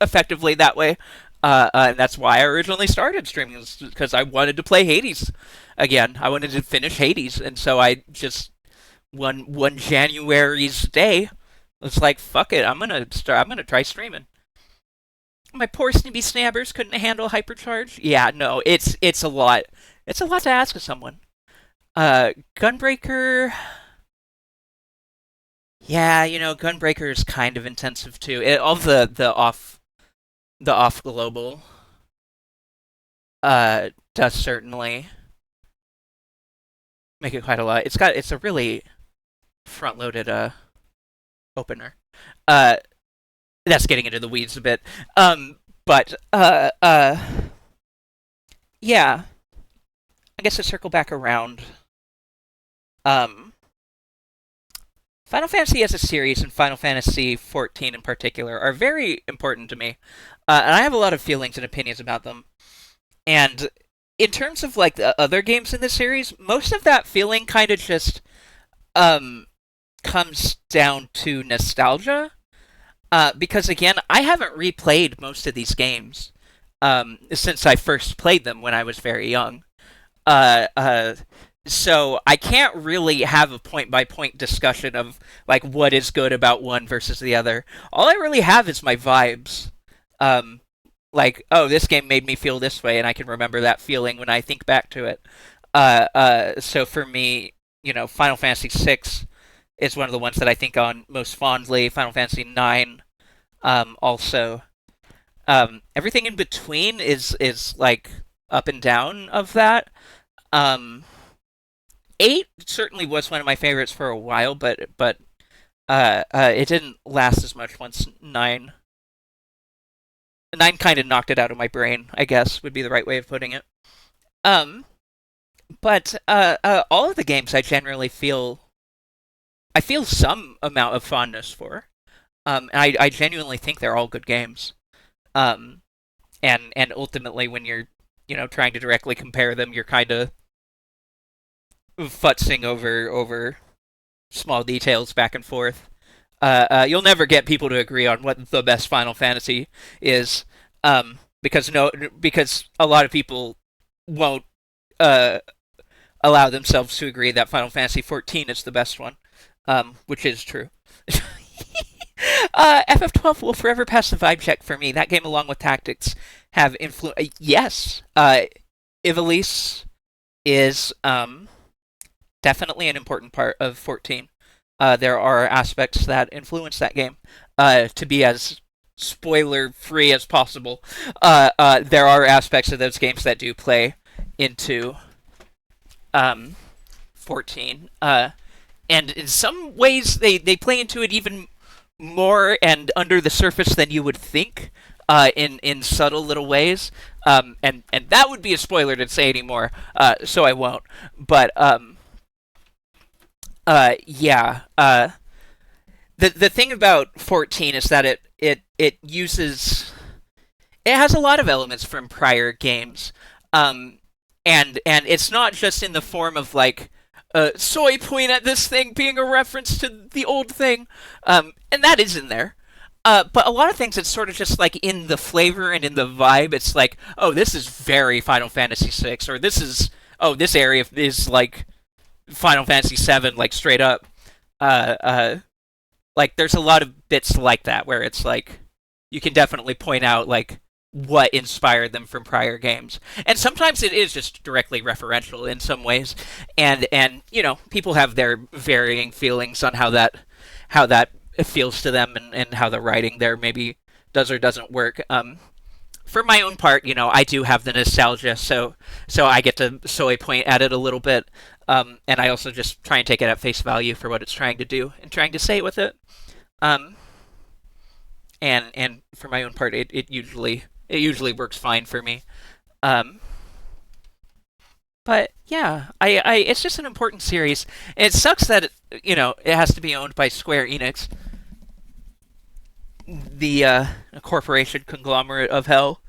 effectively that way. And that's why I originally started streaming, because I wanted to play Hades again. I wanted to finish Hades, and so I just one January's day was like, fuck it, I'm gonna try streaming. My poor Snibby Snabbers couldn't handle hypercharge. Yeah, no, it's a lot. It's a lot to ask of someone. Gunbreaker. Yeah, Gunbreaker is kind of intensive too. All the off global does certainly make it quite a lot. It's a really front loaded opener. Uh that's getting into the weeds a bit. But yeah, I guess to circle back around. Um Final Fantasy as a series and Final Fantasy 14 in particular are very important to me. And I have a lot of feelings and opinions about them. And in terms of like the other games in the series, most of that feeling kind of just um comes down to nostalgia. Because again, I haven't replayed most of these games since I first played them when I was very young. Uh, uh, so I can't really have a point by point discussion of like what is good about one versus the other. All I really have is my vibes. Um, like, oh, this game made me feel this way, and I can remember that feeling when I think back to it. So for me, Final Fantasy VI is one of the ones that I think on most fondly. Final Fantasy IX, also. Everything in between is like up and down of that. Um, 8 certainly was one of my favorites for a while, but it didn't last as much once 9 kind of knocked it out of my brain, I guess would be the right way of putting it. Um, but all of the games I feel some amount of fondness for. And I genuinely think they're all good games. Um, and ultimately, when you're trying to directly compare them, you're kind of futzing over small details back and forth. You'll never get people to agree on what the best Final Fantasy is, because a lot of people won't uh, allow themselves to agree that Final Fantasy 14 is the best one, which is true. FF12 will forever pass the vibe check for me. That game, along with Tactics, have influence. Yes, Ivalice is definitely an important part of 14. There are aspects that influence that game. To be as spoiler free as possible, there are aspects of those games that do play into 14. And in some ways, they play into it even more and under the surface than you would think, in subtle little ways. And that would be a spoiler to say anymore, so I won't. But yeah. The thing about 14 is that it uses it has a lot of elements from prior games, um, and it's not just in the form of like. So I point at this thing being a reference to the old thing, and that is in there. But a lot of things, it's sort of just like in the flavor and in the vibe. It's like, oh, this is very Final Fantasy VI, or this is, oh, this area is like Final Fantasy VII, like straight up. Uh, uh, like there's a lot of bits like that where it's like you can definitely point out like what inspired them from prior games, and sometimes it is just directly referential in some ways, and people have their varying feelings on how that feels to them, and how the writing there maybe does or doesn't work. For my own part, I do have the nostalgia, so I get to solely point at it a little bit, and I also just try and take it at face value for what it's trying to do and trying to say with it. Um, and for my own part, it usually works fine for me. Um, but yeah, it's just an important series. It sucks that it has to be owned by Square Enix, the corporation conglomerate of hell.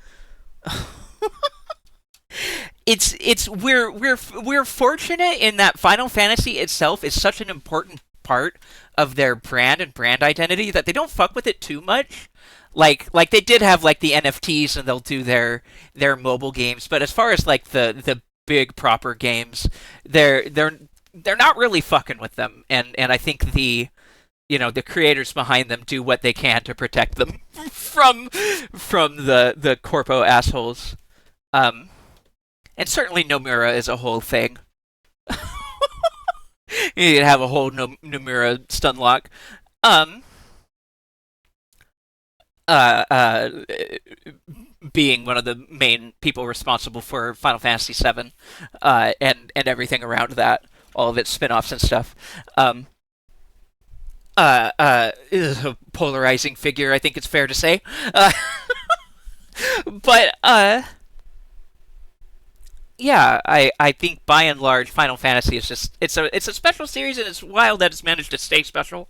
We're fortunate in that Final Fantasy itself is such an important part of their brand and brand identity that they don't fuck with it too much. Like they did have like the NFTs, and they'll do their mobile games, but as far as like the big proper games, they're not really fucking with them, and I think the creators behind them do what they can to protect them from the corpo assholes. Um, and certainly Nomura is a whole thing. You have a whole Nomura stun lock. Um, uh, uh, Being one of the main people responsible for Final Fantasy VII, and everything around that, all of its spin-offs and stuff. Um, is a polarizing figure, I think it's fair to say. Uh, but yeah, I think by and large, Final Fantasy is just it's a special series, and it's wild that it's managed to stay special.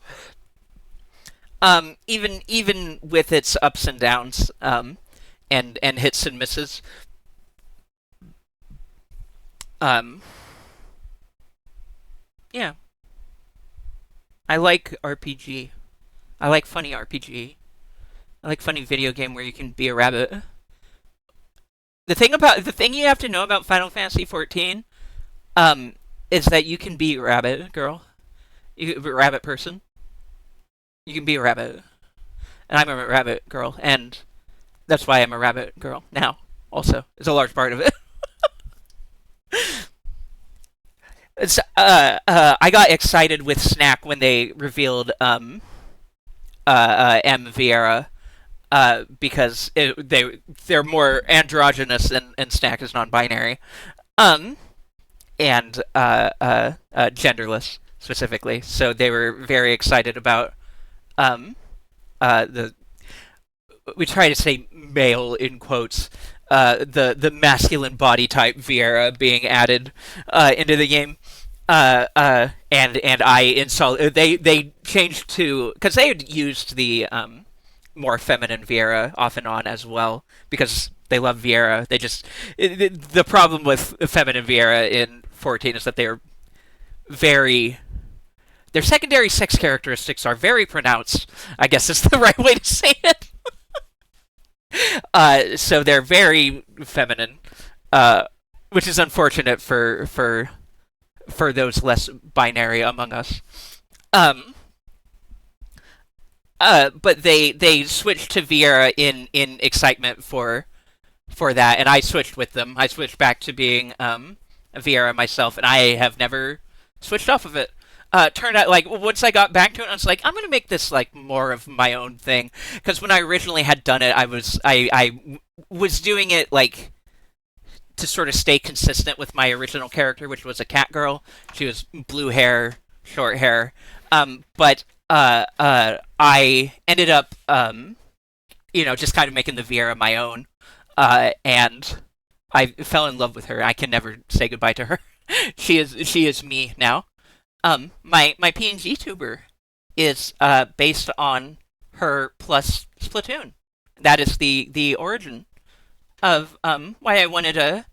Even with its ups and downs, and hits and misses. Um, yeah, I like RPG. I like funny RPG. I like funny video game where you can be a rabbit. The thing you have to know about Final Fantasy 14, is that you can be a rabbit girl, a rabbit person. You can be a rabbit, and I'm a rabbit girl, and that's why I'm a rabbit girl now. Also, is a large part of it. I got excited with Snack when they revealed M Vieira, because they're more androgynous, and Snack is non-binary, um, and genderless specifically. So they were very excited about the we try to say male in quotes, the masculine body type Vieira being added into the game. And I installed they changed to, because they had used the more feminine Vieira off and on as well, because they love Vieira. The problem with feminine Vieira in 14 is that they are very their secondary sex characteristics are very pronounced, I guess is the right way to say it. So they're very feminine, which is unfortunate for those less binary among us. Um, but they switched to Vieira in excitement for that, and I switched with them. I switched back to being a Vieira myself, and I have never switched off of it. Turned out, like, once I got back to it, I was like, I'm gonna make this like more of my own thing. Because when I originally had done it, I was doing it like to sort of stay consistent with my original character, which was a cat girl. She was blue hair, short hair. But I ended up, just kind of making the Viera my own, and I fell in love with her. I can never say goodbye to her. She is me now. My PNG tuber is based on her plus Splatoon. That is the origin of why I wanted a.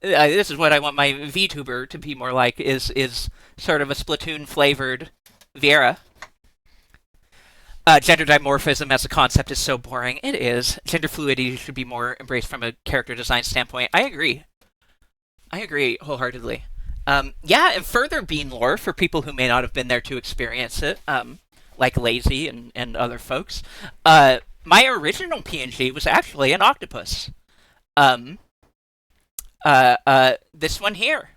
This is what I want my VTuber to be more like. Is sort of a Splatoon flavored Viera. Gender dimorphism as a concept is so boring. It is. Gender fluidity should be more embraced from a character design standpoint. I agree. I agree wholeheartedly. Yeah, and further bean lore for people who may not have been there to experience it, like Lazy and other folks. My original PNG was actually an octopus. Um, this one here,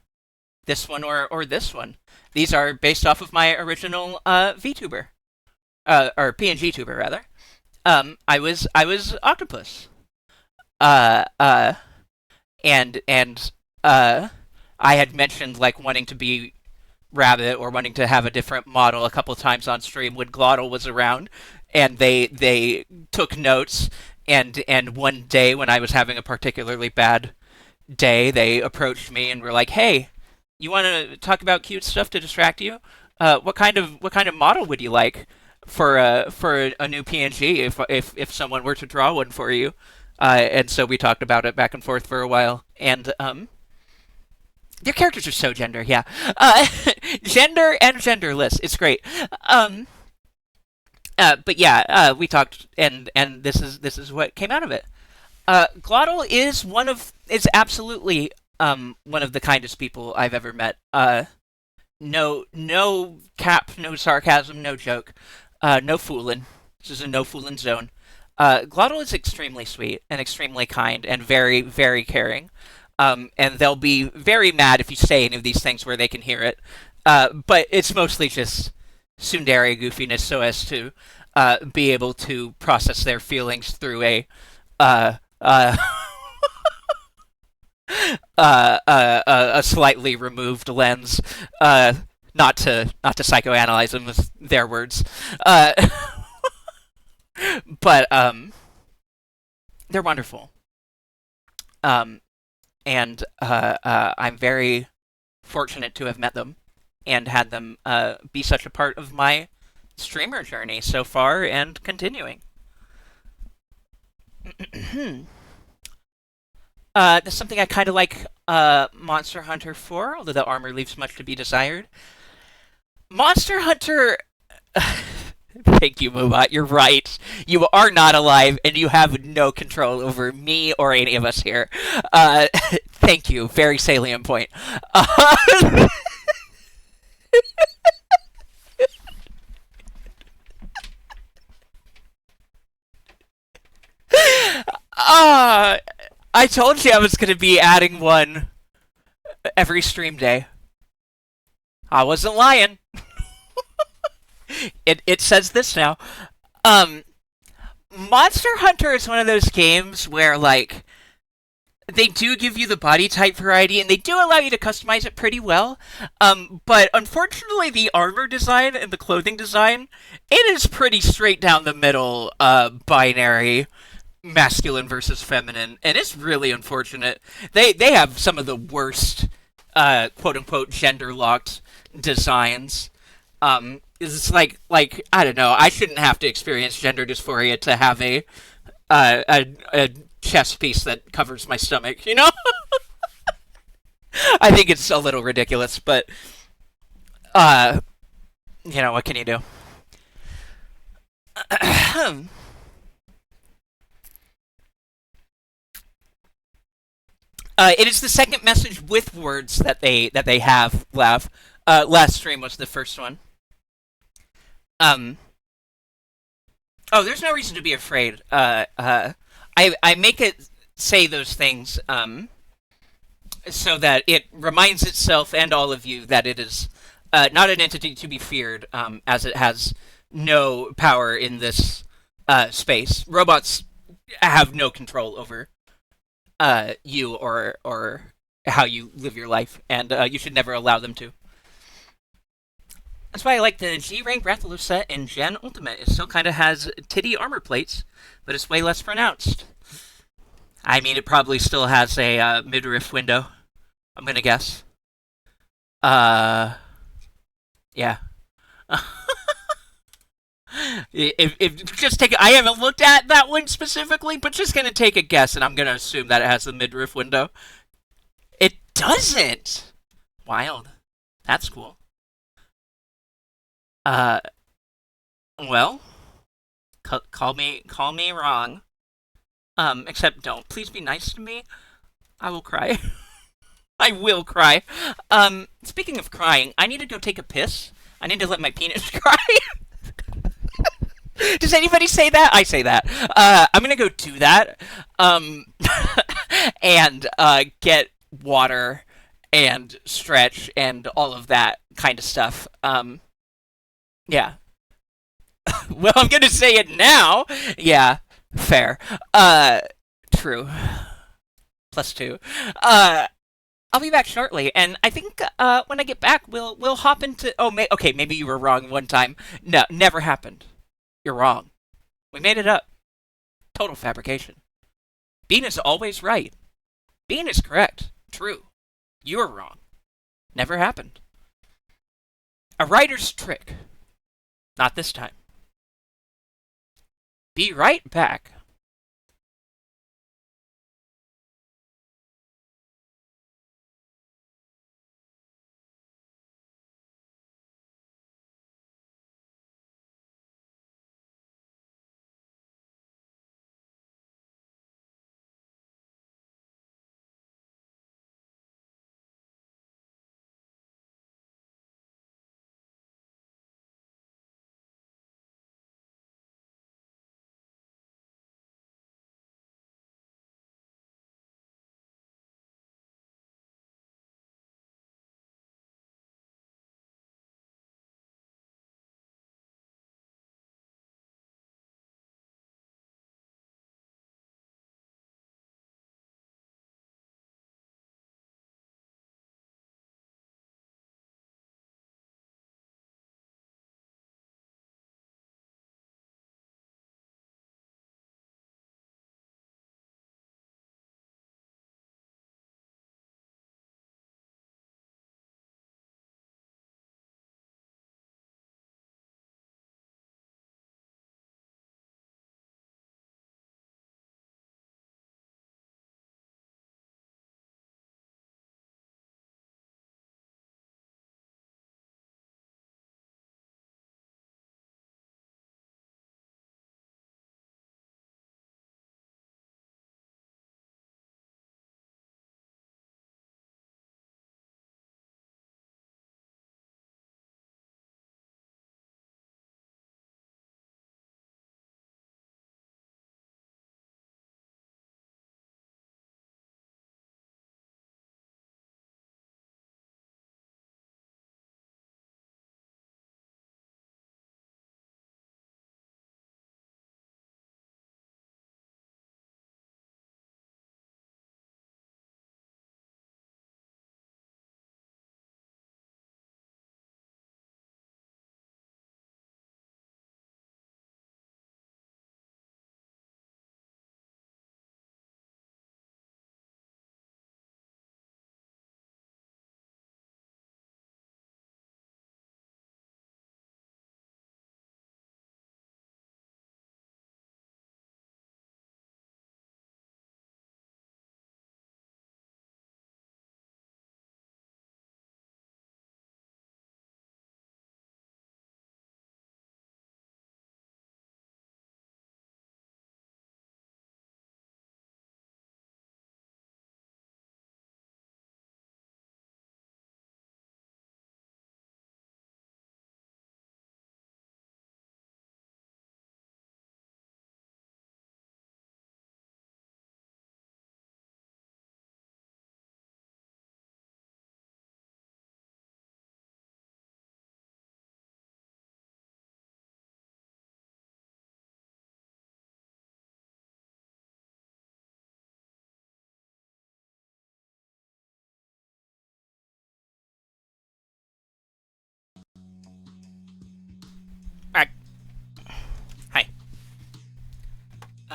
this one or this one. These are based off of my original VTuber, or PNG tuber rather. I was octopus. Uh, uh, and I had mentioned like wanting to be rabbit or wanting to have a different model a couple times on stream when Glottal was around, and they took notes. And one day when I was having a particularly bad day, they approached me and were like, "Hey, you want to talk about cute stuff to distract you? What kind of model would you like for a new PNG if someone were to draw one for you?" And so we talked about it back and forth for a while, and their characters are so gender, yeah. Uh, gender and genderless. It's great. Um, but yeah, we talked, and this is what came out of it. Glottal is absolutely one of the kindest people I've ever met. No cap, no sarcasm, no joke, no fooling. This is a no fooling zone. Glottal is extremely sweet and extremely kind and very very caring. And they'll be very mad if you say any of these things where they can hear it. But it's mostly just tsundere goofiness so as to be able to process their feelings through uh, uh, a slightly removed lens. Not to psychoanalyze them with their words. Uh, but they're wonderful. Um, and I'm very fortunate to have met them and had them be such a part of my streamer journey so far and continuing. That's something I kind of like Monster Hunter for, although the armor leaves much to be desired. Monster Hunter. Thank you, Mubot. You're right. You are not alive, and you have no control over me or any of us here. Thank you. Very salient point. Uh, uh, I told you I was going to be adding one every stream day. I wasn't lying. It says this now. Um, Monster Hunter is one of those games where like they do give you the body type variety and they do allow you to customize it pretty well. But unfortunately, the armor design and the clothing design, it is pretty straight down the middle, binary, masculine versus feminine, and it's really unfortunate. They have some of the worst, quote unquote, gender locked designs. It's like I don't know. I shouldn't have to experience gender dysphoria to have a chest piece that covers my stomach. You know, I think it's a little ridiculous, but uh, what can you do? It is the second message with words that they have. Last stream was the first one. Um. Oh, there's no reason to be afraid. I make it say those things so that it reminds itself and all of you that it is not an entity to be feared, as it has no power in this space. Robots have no control over you or how you live your life, and you should never allow them to. That's why I like the G rank Rathalos set in Gen Ultimate. It still kind of has titty armor plates, but it's way less pronounced. I mean, it probably still has a midriff window. I'm gonna guess. Uh, yeah. If just take, I haven't looked at that one specifically, but just gonna take a guess, and I'm gonna assume that it has the midriff window. It doesn't. Wild. That's cool. Uh, well, call me wrong. Except don't. Please be nice to me. I will cry. I will cry. Speaking of crying, I need to go take a piss. I need to let my penis cry. Does anybody say that? I say that. I'm gonna go do that. Um, and get water and stretch and all of that kind of stuff. Yeah. Well, I'm gonna say it now. Yeah, fair. True. +2. Uh, I'll be back shortly, and I think when I get back, we'll hop into. Oh, okay, maybe you were wrong one time. No, never happened. You're wrong. We made it up. Total fabrication. Bean is always right. Bean is correct. True. You're wrong. Never happened. A writer's trick. Not this time. Be right back.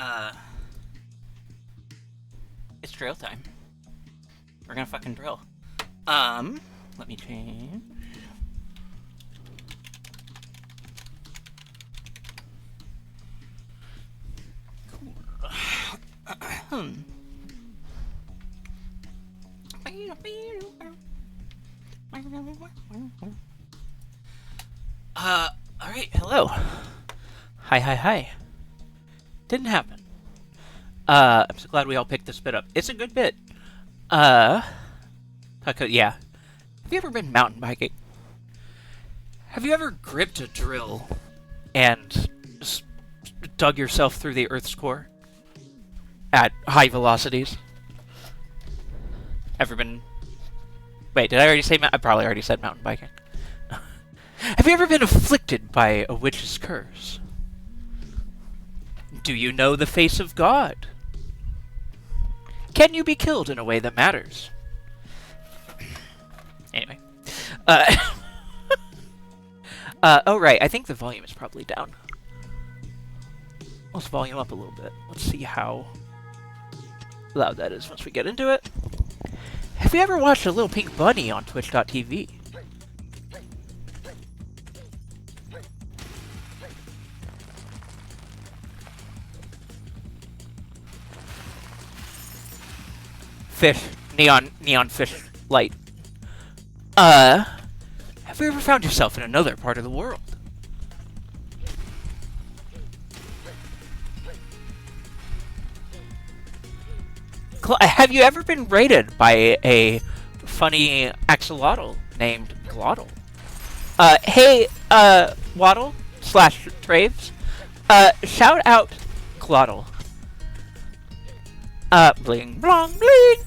Uh, it's drill time. We're gonna fucking drill. Let me change. Cool. Alright, hello. Hi. Didn't happen. I'm so glad we all picked this bit up. It's a good bit. Yeah. Have you ever been mountain biking? Have you ever gripped a drill and dug yourself through the Earth's core at high velocities? Ever been... Wait, did I already say... I probably already said mountain biking. Have you ever been afflicted by a witch's curse? Do you know the face of God? Can you be killed in a way that matters? Anyway. Oh right, I think the volume is probably down. Let's volume up a little bit. Let's see how loud that is once we get into it. Have you ever watched a little pink bunny on twitch.tv? Fish. Neon fish light. Have you ever found yourself in another part of the world? Have you ever been raided by a funny axolotl named Glottal? Hey, Waddle / Traves. Shout out Glottal. Bling blong bling.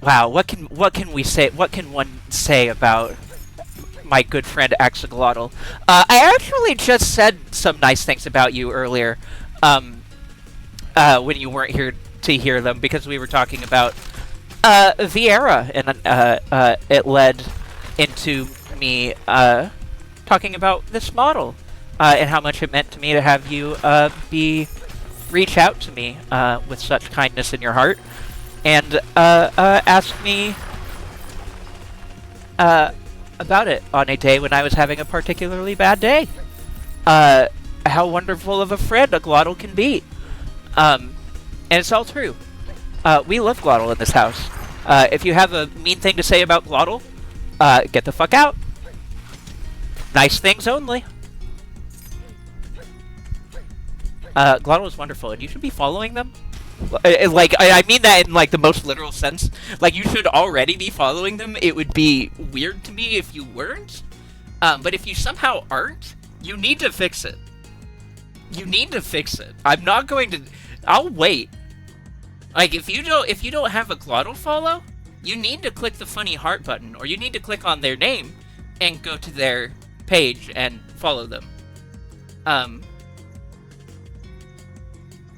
Wow, what can we say? What can one say about my good friend Axolotl? I actually just said some nice things about you earlier, when you weren't here to hear them, because we were talking about Vieira, and it led into me talking about this model and how much it meant to me to have you reach out to me with such kindness in your heart and ask me about it on a day when I was having a particularly bad day. How wonderful of a friend a Glottal can be. And it's all true. We love Glottal in this house. If you have a mean thing to say about Glottal, get the fuck out. Nice things only. Glottal is wonderful, and you should be following them. Like, I mean that in, like, the most literal sense. Like, you should already be following them. It would be weird to me if you weren't. But if you somehow aren't, you need to fix it. You need to fix it. I'm not going to... I'll wait. Like, if you don't have a Glottal follow, you need to click the funny heart button, or you need to click on their name and go to their page and follow them.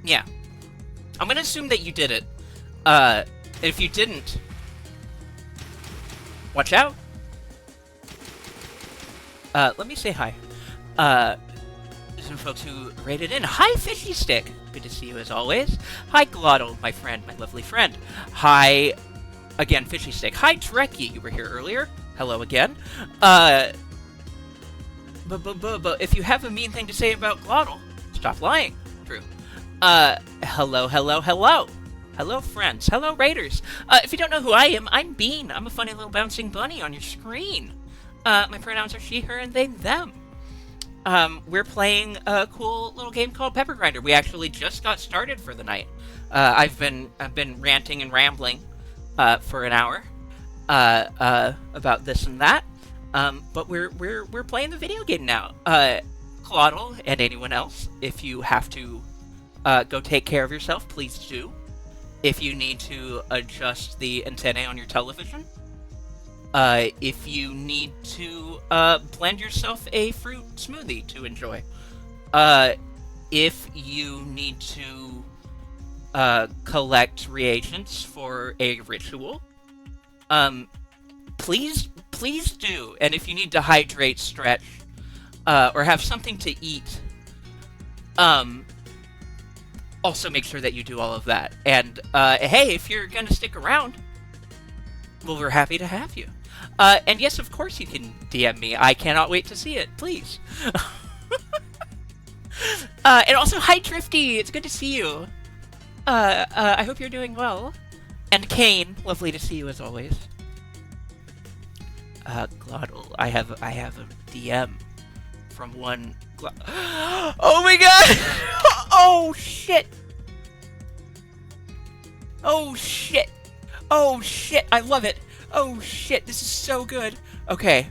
Yeah. I'm gonna assume that you did it. If you didn't, watch out. Let me say hi. Some folks who rated in. Hi, Fishy Stick. Good to see you as always. Hi, Glottal, my friend, my lovely friend. Hi, again, Fishy Stick. Hi, Trekkie. You were here earlier. Hello again. But if you have a mean thing to say about Glottal, stop lying. True. Hello. Hello, friends. Hello, Raiders. If you don't know who I am, I'm Bean. I'm a funny little bouncing bunny on your screen. My pronouns are she, her, and they, them. We're playing a cool little game called Pepper Grinder. We actually just got started for the night. I've been ranting and rambling, for an hour, about this and that. But we're playing the video game now. Claudel and anyone else, if you have to go take care of yourself, please do. If you need to adjust the antennae on your television, if you need to blend yourself a fruit smoothie to enjoy, if you need to collect reagents for a ritual, please do. And if you need to hydrate, stretch, or have something to eat, also make sure that you do all of that. And hey, if you're gonna stick around, well, we're happy to have you. And yes, of course you can DM me. I cannot wait to see it. Please. And also, hi Drifty. It's good to see you. I hope you're doing well. And Kane, lovely to see you as always. Glottal, I have a DM from one. Oh my god! Oh shit! Oh shit! Oh shit! I love it! Oh shit! This is so good. Okay.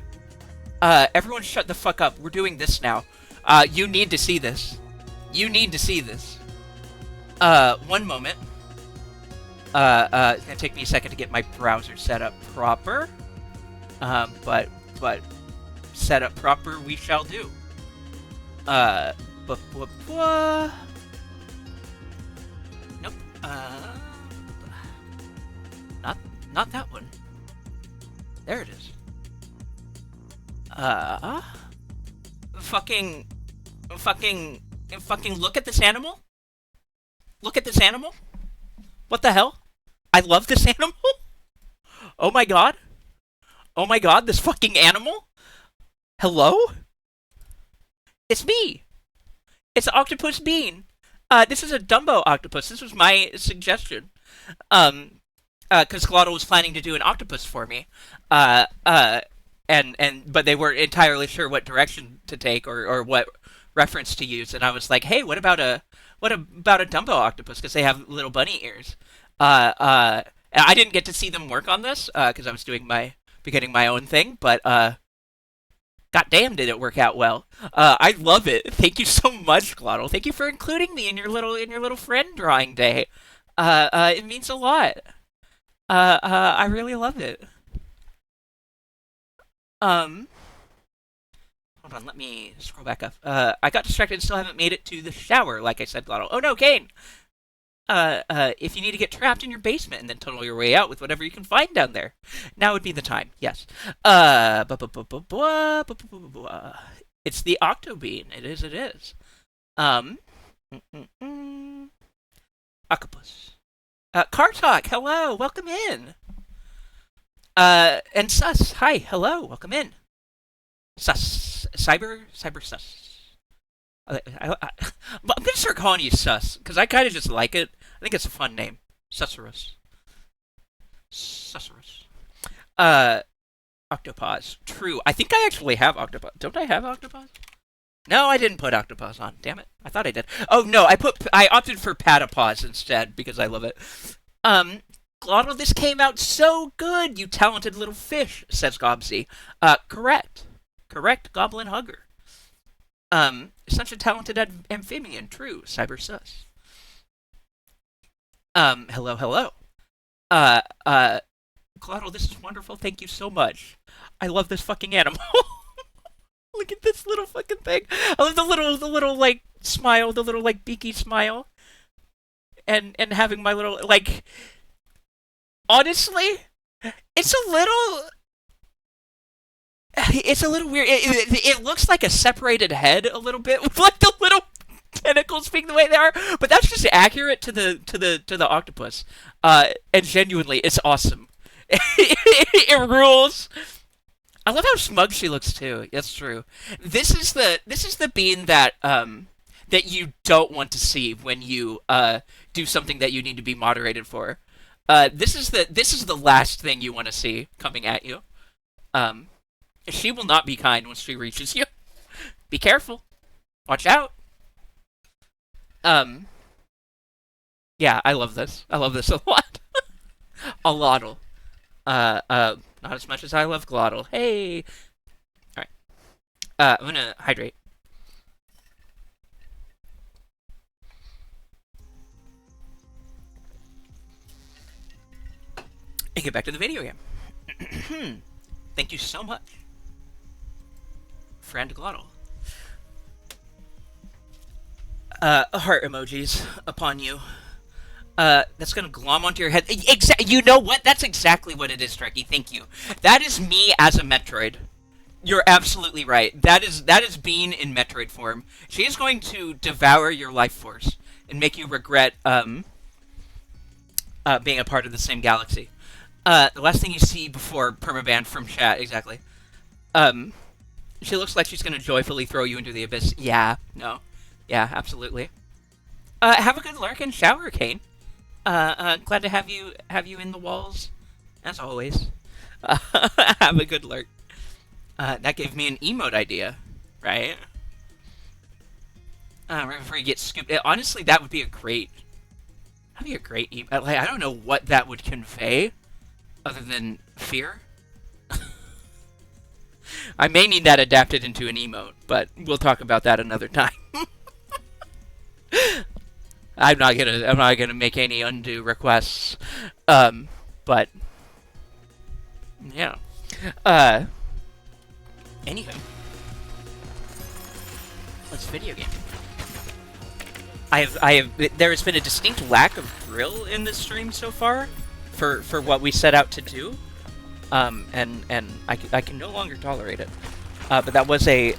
Everyone, shut the fuck up. We're doing this now. You need to see this. You need to see this. One moment. It's gonna take me a second to get my browser set up proper. But set up proper we shall do. Nope. Not that one. There it is. Fucking look at this animal. Look at this animal. What the hell? I love this animal. Oh my god. Oh my god, this fucking animal? Hello? It's me. It's Octopus Bean. This is a Dumbo octopus. This was my suggestion. Because Glottal was planning to do an octopus for me. But they weren't entirely sure what direction to take or what reference to use, and I was like, hey, what about a Dumbo octopus? Because they have little bunny ears. And I didn't get to see them work on this, because I was beginning my own thing, but goddamn, did it work out well. I love it. Thank you so much, Glottal. Thank you for including me in your little friend drawing day. It means a lot. I really love it. Hold on, let me scroll back up. I got distracted and still haven't made it to the shower, like I said, Glottal. Oh no, Kane! If you need to get trapped in your basement and then tunnel your way out with whatever you can find down there, now would be the time. Yes. It's the Octobean. It is. Octopus. Car Talk, hello, welcome in. And Sus, hi, hello, welcome in. Sus, Cyber Sus. I'm gonna start calling you Sus, because I kind of just like it. I think it's a fun name. Susurrus. Octopause. True. I think I actually have Octopause. Don't I have Octopause? No, I didn't put Octopause on. Damn it. I thought I did. Oh, no, I opted for Patapause instead, because I love it. Glottal, this came out so good, you talented little fish, says Gobsy. Correct. Correct, Goblin Hugger. Such a talented amphibian, true, Cyber Sus. Hello. Glottal, this is wonderful, thank you so much. I love this fucking animal. Look at this little fucking thing. I love the little, like, smile, the little, like, beaky smile. And having my little, like... Honestly, it's a little weird. It looks like a separated head a little bit, with like the little tentacles being the way they are. But that's just accurate to the octopus. And genuinely, it's awesome. It rules. I love how smug she looks too. That's true. This is the bean that you don't want to see when you do something that you need to be moderated for. This is the last thing you want to see coming at you. She will not be kind once she reaches you. Be careful. Watch out. Yeah, I love this. I love this a lot. A lottle. Not as much as I love Glottal. Hey. All right. I'm gonna hydrate. And get back to the video game. Thank you so much, friend Glottal. Heart emojis upon you. That's gonna glom onto your head. You know what? That's exactly what it is, Trekkie. Thank you. That is me as a Metroid. You're absolutely right. That is Bean in Metroid form. She is going to devour your life force. and make you regret being a part of the same galaxy. The last thing you see before permaban from chat, exactly. She looks like she's gonna joyfully throw you into the abyss. Yeah, no. Yeah, absolutely. Have a good lurk and shower, Kane. Glad to have you in the walls, as always. Have a good lurk. That gave me an emote idea, right? Right before you get scooped. Honestly, that would be a great... That'd be a great emote. Like, I don't know what that would convey, other than fear. I may need that adapted into an emote, but we'll talk about that another time. I'm not gonna make any undue requests. But yeah. Anywho, let's video game. There has been a distinct lack of thrill in this stream so far, for what we set out to do. And I can no longer tolerate it. But that was a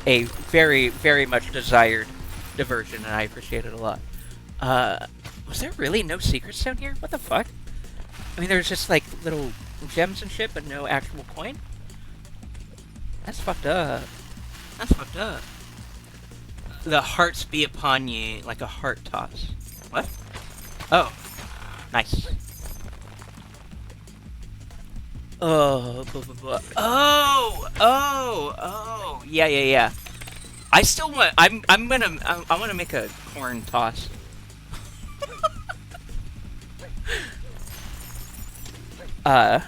very, very much desired diversion, and I appreciate it a lot. Was there really no secrets down here? What the fuck? I mean, there's just, like, little gems and shit, but no actual coin? That's fucked up. That's fucked up. The hearts be upon ye like a heart toss. What? Oh. Nice. Oh, blah, blah, blah. Oh, yeah. I still want, I want to make a corn toss. Once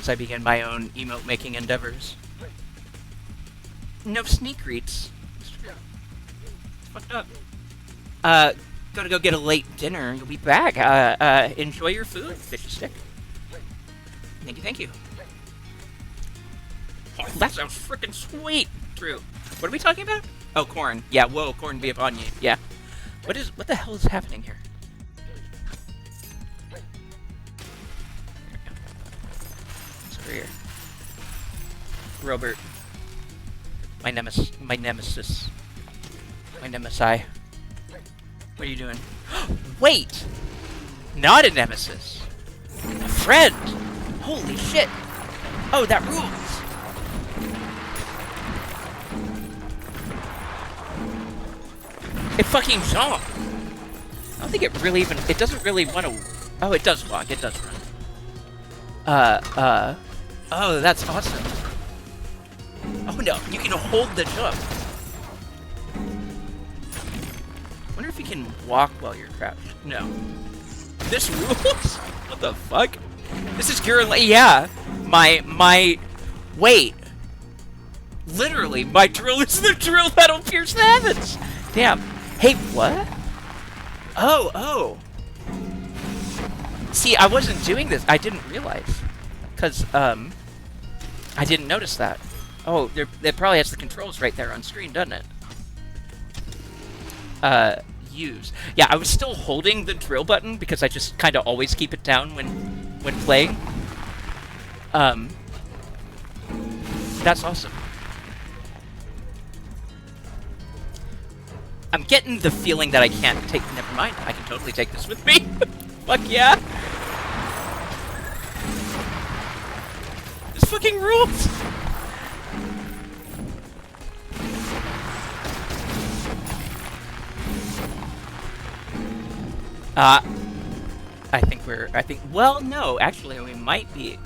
I begin my own emote making endeavors. No sneak reads. It's fucked up. Gotta go get a late dinner. You'll be back. Enjoy your food, fishy stick. Thank you. Oh, that sounds freaking sweet, Drew. What are we talking about? Oh, corn. Yeah, whoa, corn be upon you. Yeah. What the hell is happening here? What's over here? Robert. My nemesis. My nemesi. What are you doing? Wait! Not a nemesis. A friend! Holy shit! Oh, that rules! It fucking zonked! I don't think it really even... It doesn't really want to... Oh, it does walk. It does run. Oh, that's awesome. Oh no, you can hold the jump. Wonder if you can walk while you're crouched. No. This rules? What the fuck? This is yeah. Wait. Literally, my drill is the drill that'll pierce the heavens. Damn. Hey, what? Oh. See, I wasn't doing this. I didn't realize. Because, I didn't notice that. Oh, it probably has the controls right there on screen, doesn't it? Use. Yeah, I was still holding the drill button because I just kind of always keep it down when playing. That's awesome. I'm getting the feeling that I can't take... Never mind, I can totally take this with me. Fuck yeah. This fucking rules. Well, no, actually, we might be able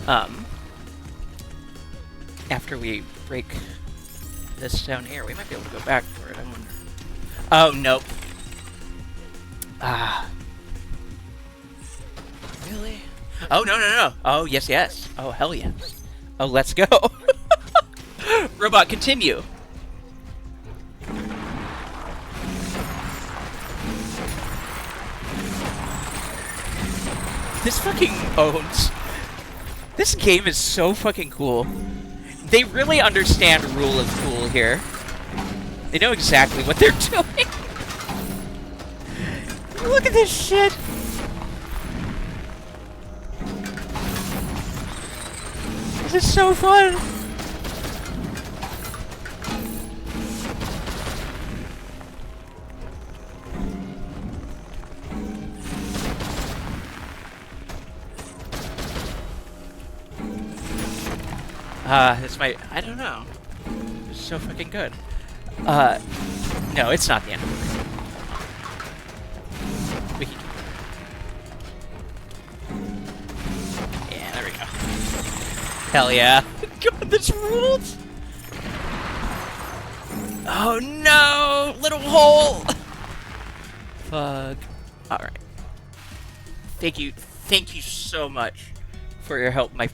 to, after we break this down here, we might be able to go back for it, I wonder. Oh, nope. Really? Oh, no. Oh, yes. Oh, hell yes. Oh, let's go. Robot, continue. This fucking owns. This game is so fucking cool. They really understand rule of cool here. They know exactly what they're doing. Look at this shit. This is so fun. This might... I don't know. It's so fucking good. No, it's not the end of the world. We can... Yeah, there we go. Hell yeah. God, this rules! Oh no! Little hole! Fuck. Alright. Thank you so much for your help, my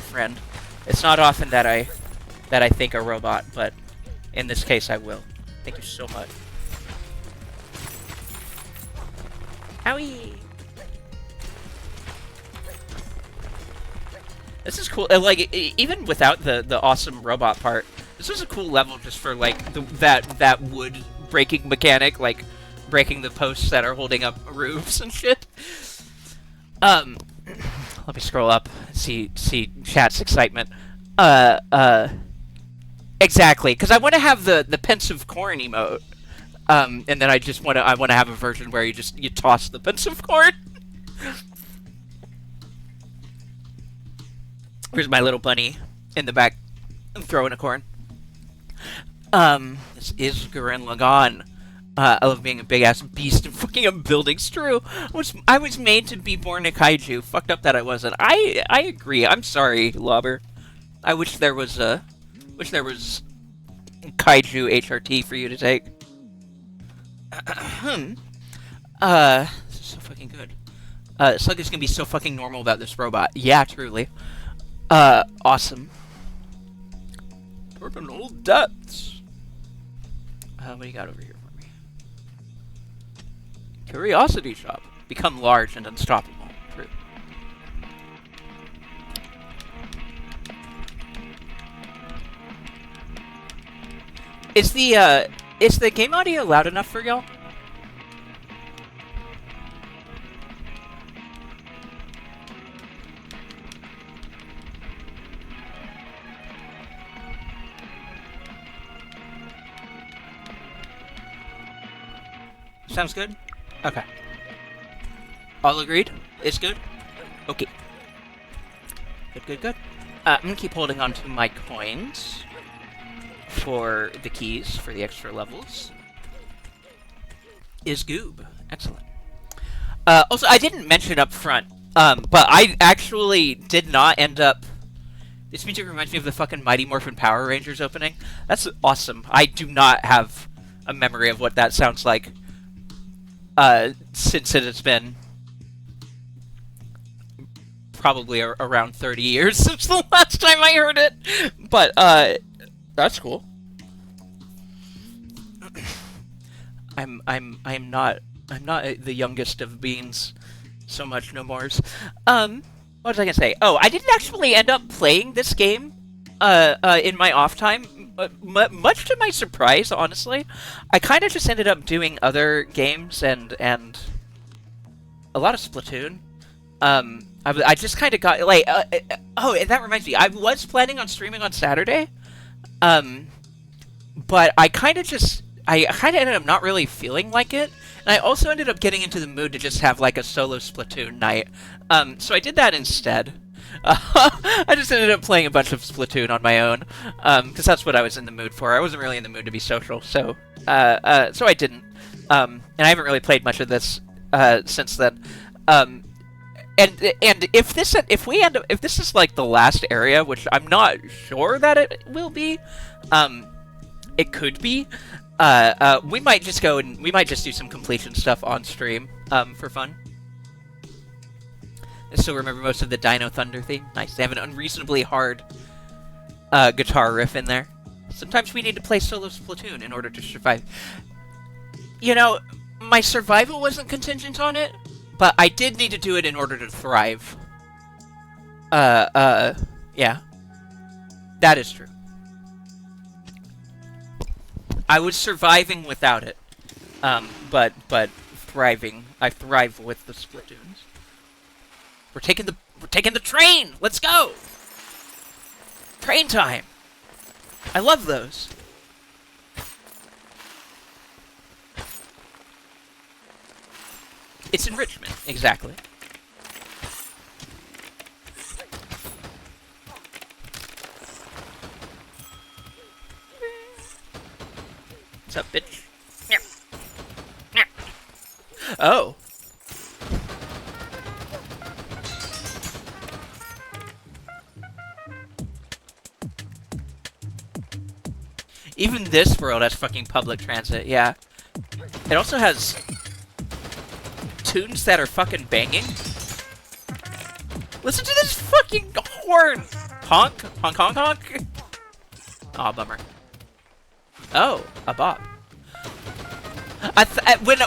friend. It's not often that I think a robot, but in this case I will. Thank you so much. Owie! This is cool. Like, even without the awesome robot part, this was a cool level just for like that wood breaking mechanic, like breaking the posts that are holding up roofs and shit. Let me scroll up, see chat's excitement. Exactly, because I want to have the pensive corn emote, and then I want to have a version where you toss the pensive corn. Here's my little bunny in the back throwing a corn. This is Gurren Lagann. I love being a big-ass beast and fucking up buildings. True. I was made to be born a kaiju. Fucked up that I wasn't. I agree. I'm sorry, Lobber. I wish there was kaiju HRT for you to take. This is so fucking good. Slug is gonna be so fucking normal about this robot. Yeah, truly. Awesome. Terminal depths. What do you got over here for me? Curiosity shop. Become large and unstoppable. True. Is the game audio loud enough for y'all? Sounds good? Okay. All agreed? It's good? Okay. Good. I'm gonna keep holding on to my coins for the keys for the extra levels. Is goob. Excellent. Also, I didn't mention up front, but I actually did not end up... This music reminds me of the fucking Mighty Morphin Power Rangers opening. That's awesome. I do not have a memory of what that sounds like. Since it has been probably around 30 years since the last time I heard it, but that's cool. I'm not the youngest of beings, so much no mores. What was I gonna say? Oh, I didn't actually end up playing this game in my off time. Much to my surprise, honestly, I kind of just ended up doing other games and a lot of Splatoon. I just kind of got like, oh, and that reminds me, I was planning on streaming on Saturday, but I kind of ended up not really feeling like it, and I also ended up getting into the mood to just have like a solo Splatoon night. So I did that instead. I just ended up playing a bunch of Splatoon on my own, because that's what I was in the mood for. I wasn't really in the mood to be social, so I didn't. And I haven't really played much of this since then. And if this is like the last area, which I'm not sure that it will be, it could be. We might just go and we might just do some completion stuff on stream for fun. I still remember most of the Dino Thunder theme. Nice. They have an unreasonably hard guitar riff in there. Sometimes we need to play solo Splatoon in order to survive. You know, my survival wasn't contingent on it, but I did need to do it in order to thrive. Yeah. That is true. I was surviving without it. But thriving. I thrive with the Splatoons. We're taking the train! Let's go! Train time! I love those. It's enrichment, exactly. Oh. Even this world has fucking public transit, yeah. It also has tunes that are fucking banging. Listen to this fucking horn! Honk? Honk, honk, honk? Aw, bummer. Oh, a bop.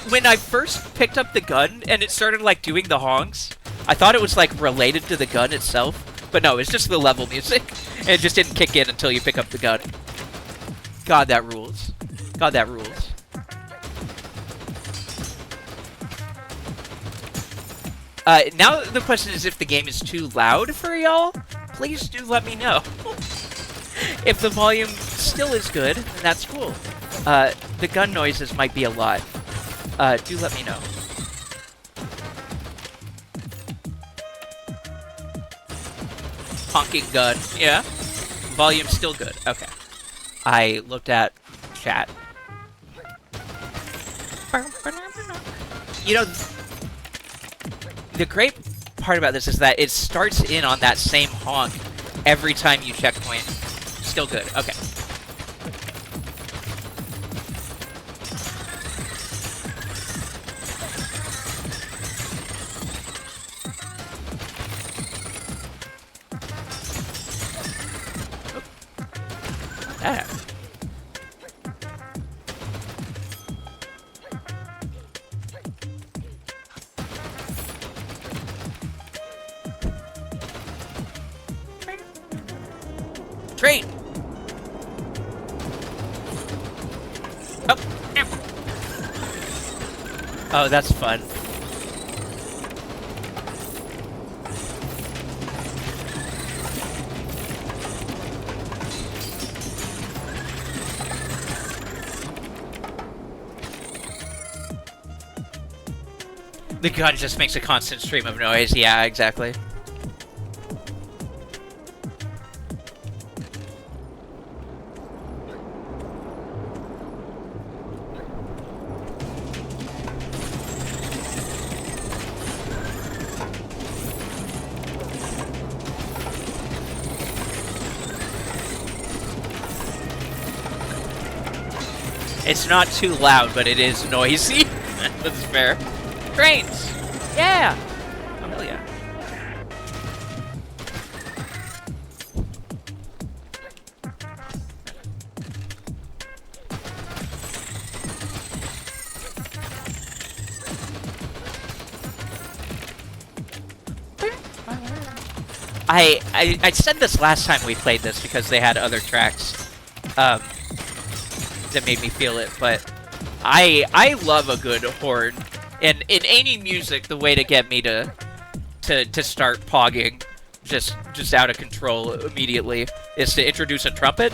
When I first picked up the gun and it started, like, doing the honks, I thought it was, like, related to the gun itself. But no, it's just the level music. And it just didn't kick in until you pick up the gun. God, that rules. God, that rules. Now the question is if the game is too loud for y'all, please do let me know. If the volume still is good, then that's cool. The gun noises might be a lot. Do let me know. Honking gun, yeah. Volume still good, okay. I looked at chat. You know, the great part about this is that it starts in on that same honk every time you checkpoint. Still good, okay. Ah. Train! Oh! Oh, that's fun. The gun just makes a constant stream of noise. Yeah, exactly. It's not too loud, but it is noisy. That's fair. Trains! Yeah! Oh, hell yeah. I said this last time we played this because they had other tracks that made me feel it, but I love a good horn. And in any music, the way to get me to start pogging just out of control immediately is to introduce a trumpet.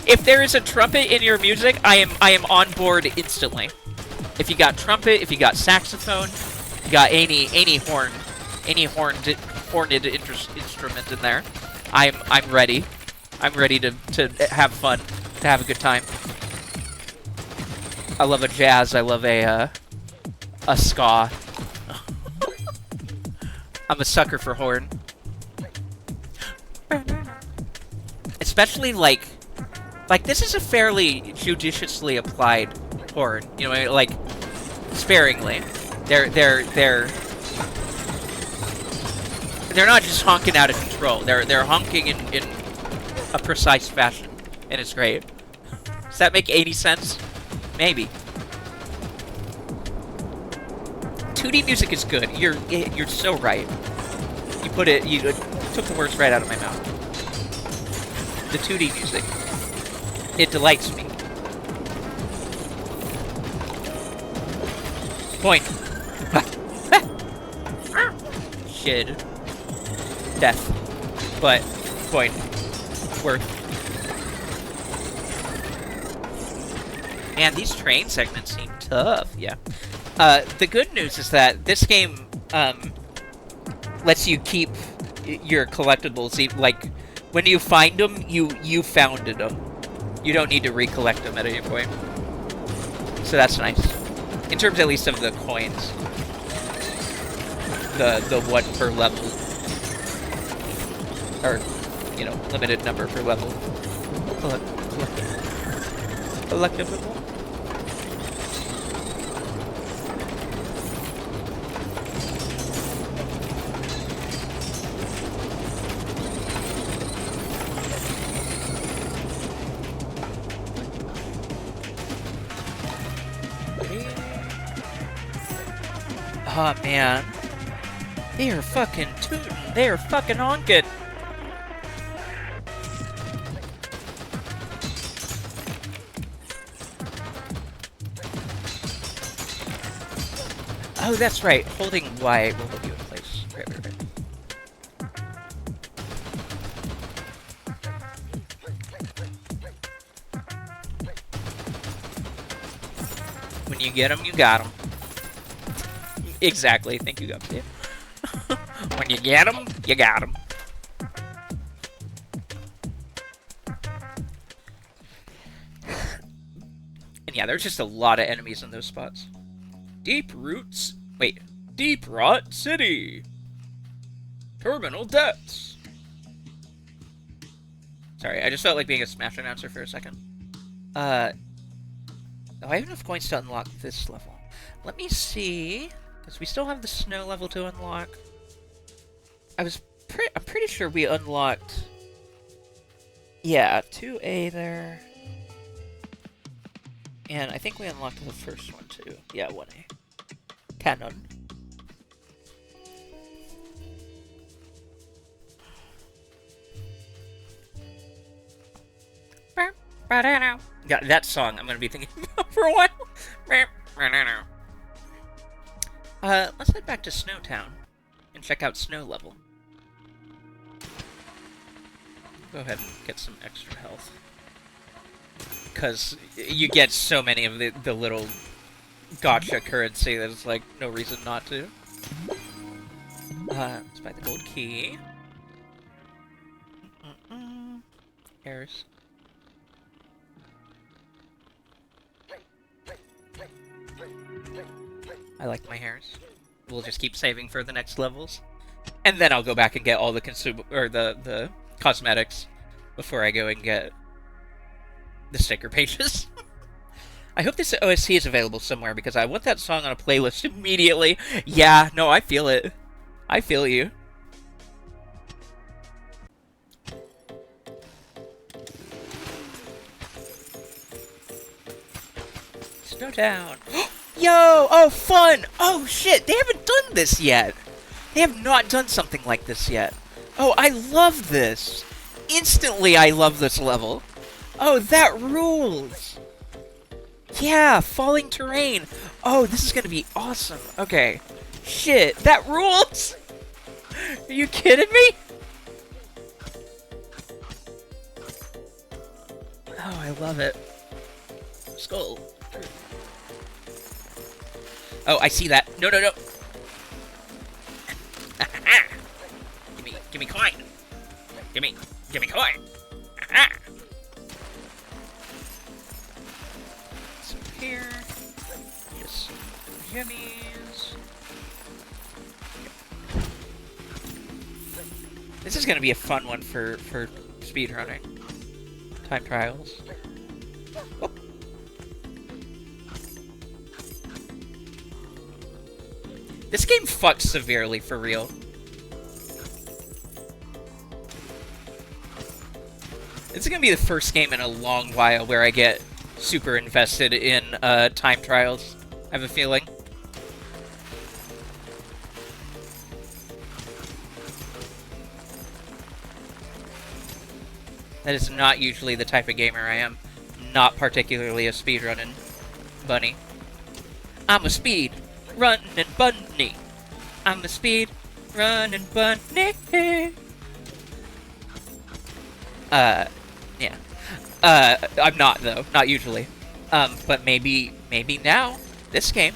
If there is a trumpet in your music, I am on board instantly. If you got trumpet, if you got saxophone, if you got any horned instrument in there, I'm ready. I'm ready to have fun, to have a good time. I love a jazz. I love a ska. I'm a sucker for horn. Especially like this is a fairly judiciously applied horn. You know, like sparingly. They're not just honking out of control. They're honking in a precise fashion, and it's great. Does that make any sense? Maybe. 2D music is good. You're so right. You took the words right out of my mouth. The 2D music. It delights me. Point. Shit. Death. But point. Worth. Man, these train segments seem tough. Yeah. The good news is that this game lets you keep your collectibles. Like, when you find them, you founded them. You don't need to recollect them at any point. So that's nice. In terms, at least, of the coins. The one per level. Or, you know, limited number per level. Collectible. Oh man. They are fucking tootin'. They are fucking honkin'. Oh, that's right. Holding Y will hold you in place. Right. When you get them, you got them. Exactly. Thank you, Gupsy. When you get them, you got them. And yeah, there's just a lot of enemies in those spots. Deep Rot City. Terminal depths. Sorry, I just felt like being a Smash announcer for a second. Oh, I have enough coins to unlock this level. Let me see, because we still have the snow level to unlock. I'm pretty sure we unlocked. Yeah, 2A there. And I think we unlocked the first one too. Yeah, 1A. Cannon. Yeah, that song I'm gonna be thinking about for a while. Let's head back to Snowtown and check out Snow Level. Go ahead and get some extra health. Because you get so many of the little gotcha currency that it's like no reason not to. Let's buy the gold key. Hairs. I like my hairs. We'll just keep saving for the next levels. And then I'll go back and get all the the cosmetics before I go and get the sticker pages. I hope this OST is available somewhere because I want that song on a playlist immediately. Yeah, no, I feel it. I feel you. Snowtown. Yo! Oh, fun! Oh, shit! They haven't done this yet! They have not done something like this yet. Oh, I love this! Instantly, I love this level. Oh, that rules! Yeah, falling terrain. Oh, this is gonna be awesome. Okay. Shit, that rules! Are you kidding me? Oh, I love it. Skull. Oh, I see that. No, no, no. Give me coin. Give me coin. So here, just jimmies. This is gonna be a fun one for speedrunning. Time trials. Oh. This game fucks severely, for real. This is gonna be the first game in a long while where I get super invested in time trials, I have a feeling. That is not usually the type of gamer I am. Not particularly a speedrunning bunny. I'm a speed running bunny. I'm a speed running bunny. Yeah. I'm not though. Not usually. But maybe now. This game.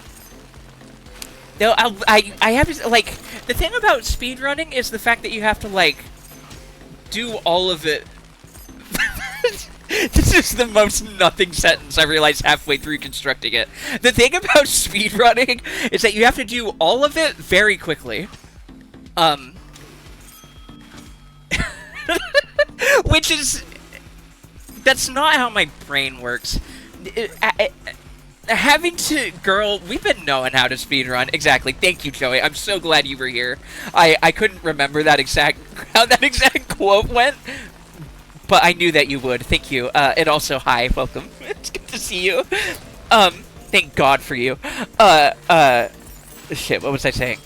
Though I have to, like, the thing about speedrunning is the fact that you have to, like, do all of it. This is the most nothing sentence I realized halfway through constructing it. The thing about speedrunning is that you have to do all of it very quickly. Which is... That's not how my brain works. Having to... Girl, we've been knowing how to speedrun. Exactly. Thank you, Joey. I'm so glad you were here. I couldn't remember that how that exact quote went, but I knew that you would. Thank you. And also, hi. Welcome. It's good to see you. Thank God for you. Shit, what was I saying?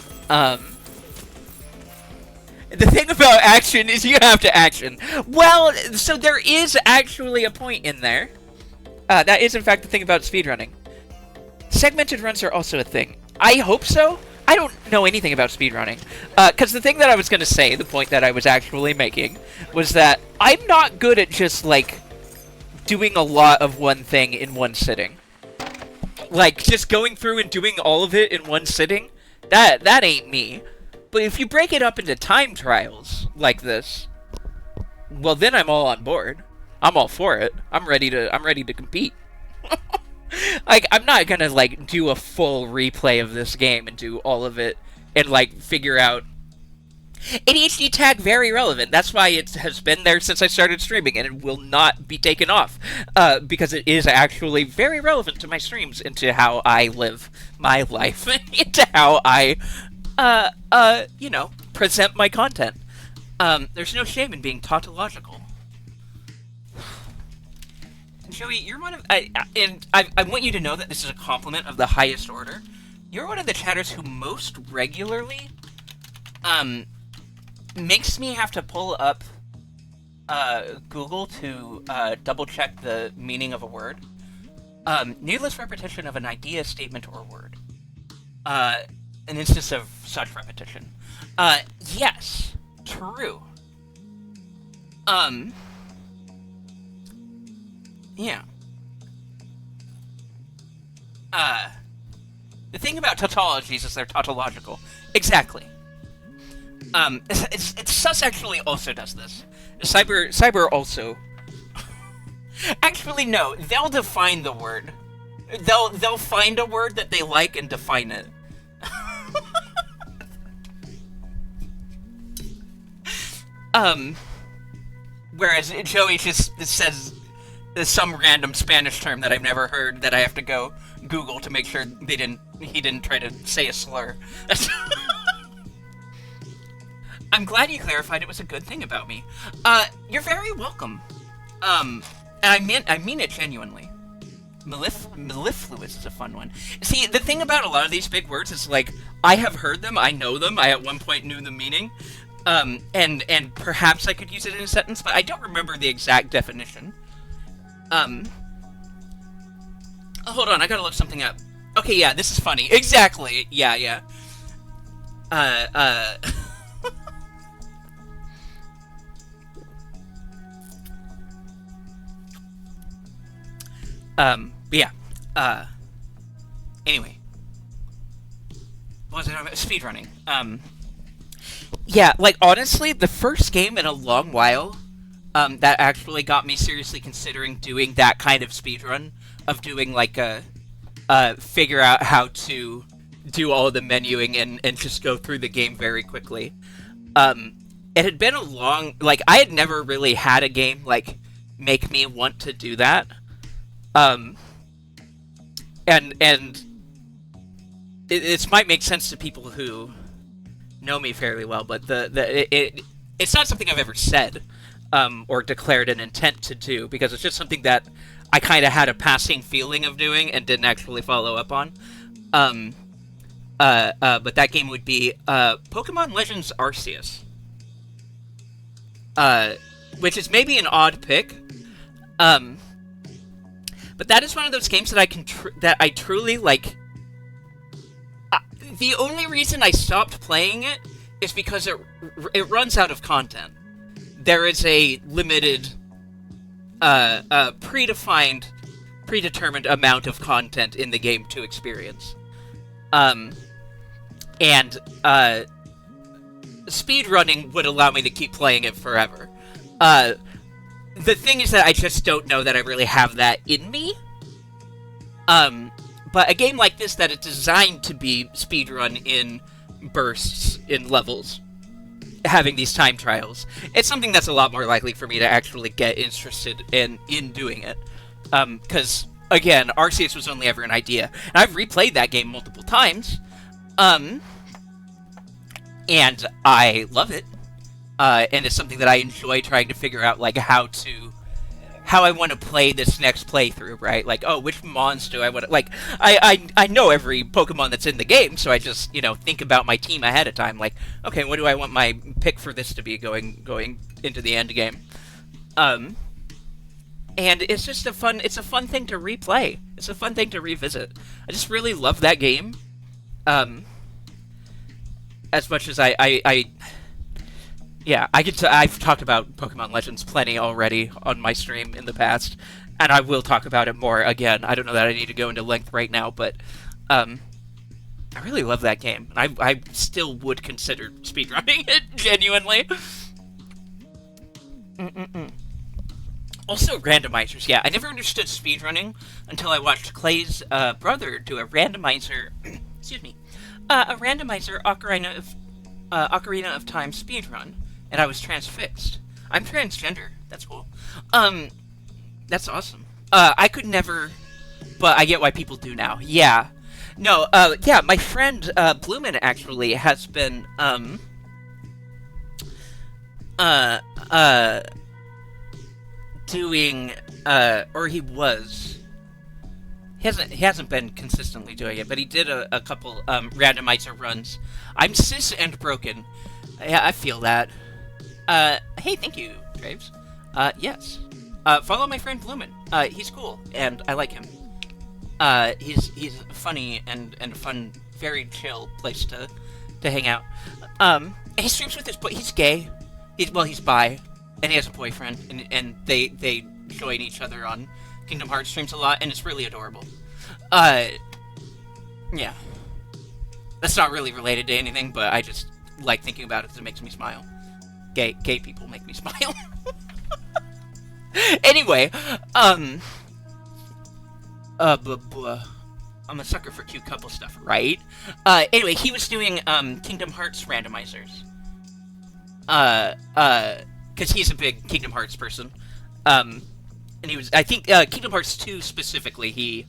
The thing about action is you have to action. Well, so there is actually a point in there. That is, in fact, the thing about speedrunning. Segmented runs are also a thing. I hope so. I don't know anything about speedrunning. Because the thing that I was going to say, the point that I was actually making, was that I'm not good at just, like, doing a lot of one thing in one sitting. Like, just going through and doing all of it in one sitting, that ain't me. But if you break it up into time trials like this, well, then I'm all on board. I'm all for it. I'm ready to compete. Like, I'm not gonna, like, do a full replay of this game and do all of it and, like, figure out... ADHD tag, very relevant. That's why it has been there since I started streaming, and it will not be taken off. Because it is actually very relevant to my streams, into how I live my life, into how I... you know, present my content. There's no shame in being tautological. Joey, you're one of... I want you to know that this is a compliment of the highest order. You're one of the chatters who most regularly, makes me have to pull up, Google to, double-check the meaning of a word. Needless repetition of an idea, statement, or word. An instance of such repetition. Yes. True. Yeah. The thing about tautologies is they're tautological. Exactly. It's Sus actually also does this. Cyber also... Actually, no. They'll define the word. They'll find a word that they like and define it. Whereas Joey just says some random Spanish term that I've never heard that I have to go Google to make sure he didn't try to say a slur. I'm glad you clarified it was a good thing about me. You're very welcome. And I mean it genuinely. Mellifluous is a fun one. See, the thing about a lot of these big words is, like, I have heard them, I know them, I at one point knew the meaning, and perhaps I could use it in a sentence, but I don't remember the exact definition. Hold on, I gotta look something up. Okay, yeah, this is funny. Exactly, yeah. Yeah. Anyway. What was it about? Speedrunning. Yeah, like, honestly, the first game in a long while, that actually got me seriously considering doing that kind of speedrun, of doing, like, figure out how to do all the menuing and just go through the game very quickly. It had been a long... Like, I had never really had a game, like, make me want to do that. And it might make sense to people who know me fairly well, but it's not something I've ever said, or declared an intent to do, because it's just something that I kind of had a passing feeling of doing and didn't actually follow up on. But that game would be, Pokemon Legends Arceus. Which is maybe an odd pick. But that is one of those games that I truly, like... the only reason I stopped playing it is because it runs out of content. There is a limited, predetermined amount of content in the game to experience. Speedrunning would allow me to keep playing it forever. The thing is that I just don't know that I really have that in me. But a game like this that is designed to be speedrun in bursts, in levels, having these time trials, it's something that's a lot more likely for me to actually get interested in doing it. Because, again, Arceus was only ever an idea. And I've replayed that game multiple times. And I love it. And it's something that I enjoy trying to figure out, like, how I want to play this next playthrough, right? Like, oh, which Mons do I want to... Like, I know every Pokemon that's in the game, so I just, think about my team ahead of time. Like, okay, what do I want my pick for this to be going into the end game? And it's just a fun thing to replay. It's a fun thing to revisit. I just really love that game. As much as I've talked about Pokemon Legends plenty already on my stream in the past, and I will talk about it more again. I don't know that I need to go into length right now, but I really love that game. I still would consider speedrunning it, genuinely. Also, randomizers. Yeah, I never understood speedrunning until I watched Clay's brother do a randomizer... excuse me. A randomizer Ocarina of Time speedrun. And I was transfixed. I'm transgender. That's cool. That's awesome. I could never, but I get why people do now. Yeah. No, yeah, my friend, Bloomin actually has been, doing, or he was. He hasn't been consistently doing it, but he did a couple, randomizer runs. I'm cis and broken. Yeah, I feel that. Hey, thank you, Traves. Yes. Follow my friend Bloomin. He's cool, and I like him. He's funny and a fun, very chill place to hang out. He streams with he's gay. He's bi, and he has a boyfriend, and they join each other on Kingdom Hearts streams a lot, and it's really adorable. Yeah. That's not really related to anything, but I just like thinking about it because it makes me smile. Gay people make me smile. Anyway, I'm a sucker for cute couple stuff, right? Anyway, he was doing, Kingdom Hearts randomizers. Cause he's a big Kingdom Hearts person. And he was, I think, Kingdom Hearts 2 specifically, he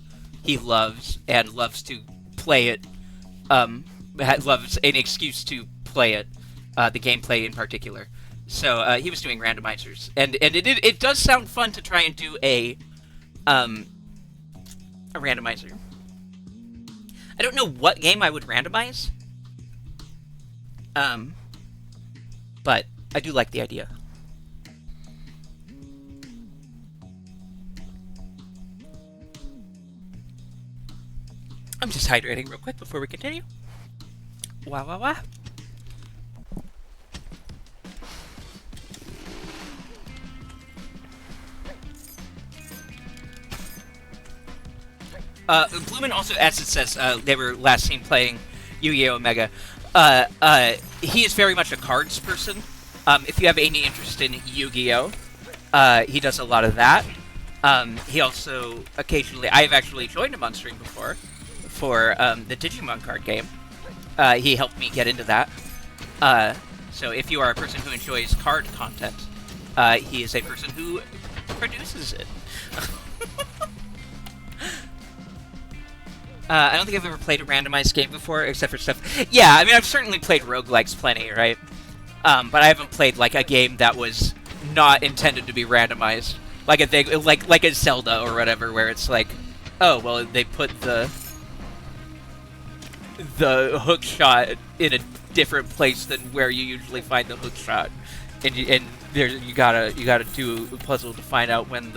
loves to play it, loves an excuse to play it, the gameplay in particular. So, he was doing randomizers, and it does sound fun to try and do a randomizer. I don't know what game I would randomize, but I do like the idea. I'm just hydrating real quick before we continue. Wow. Bloomin also, as it says, they were last seen playing Yu-Gi-Oh! Omega. He is very much a cards person. If you have any interest in Yu-Gi-Oh! He does a lot of that. He also occasionally, I have actually joined him on stream before for the Digimon card game. He helped me get into that. So if you are a person who enjoys card content, he is a person who produces it. I don't think I've ever played a randomized game before, except for stuff... Yeah, I mean, I've certainly played roguelikes plenty, right? But I haven't played, like, a game that was not intended to be randomized. Like a thing, like a Zelda or whatever, where it's like, oh, well, they put the hook shot in a different place than where you usually find the hook shot. And you gotta do a puzzle to find out when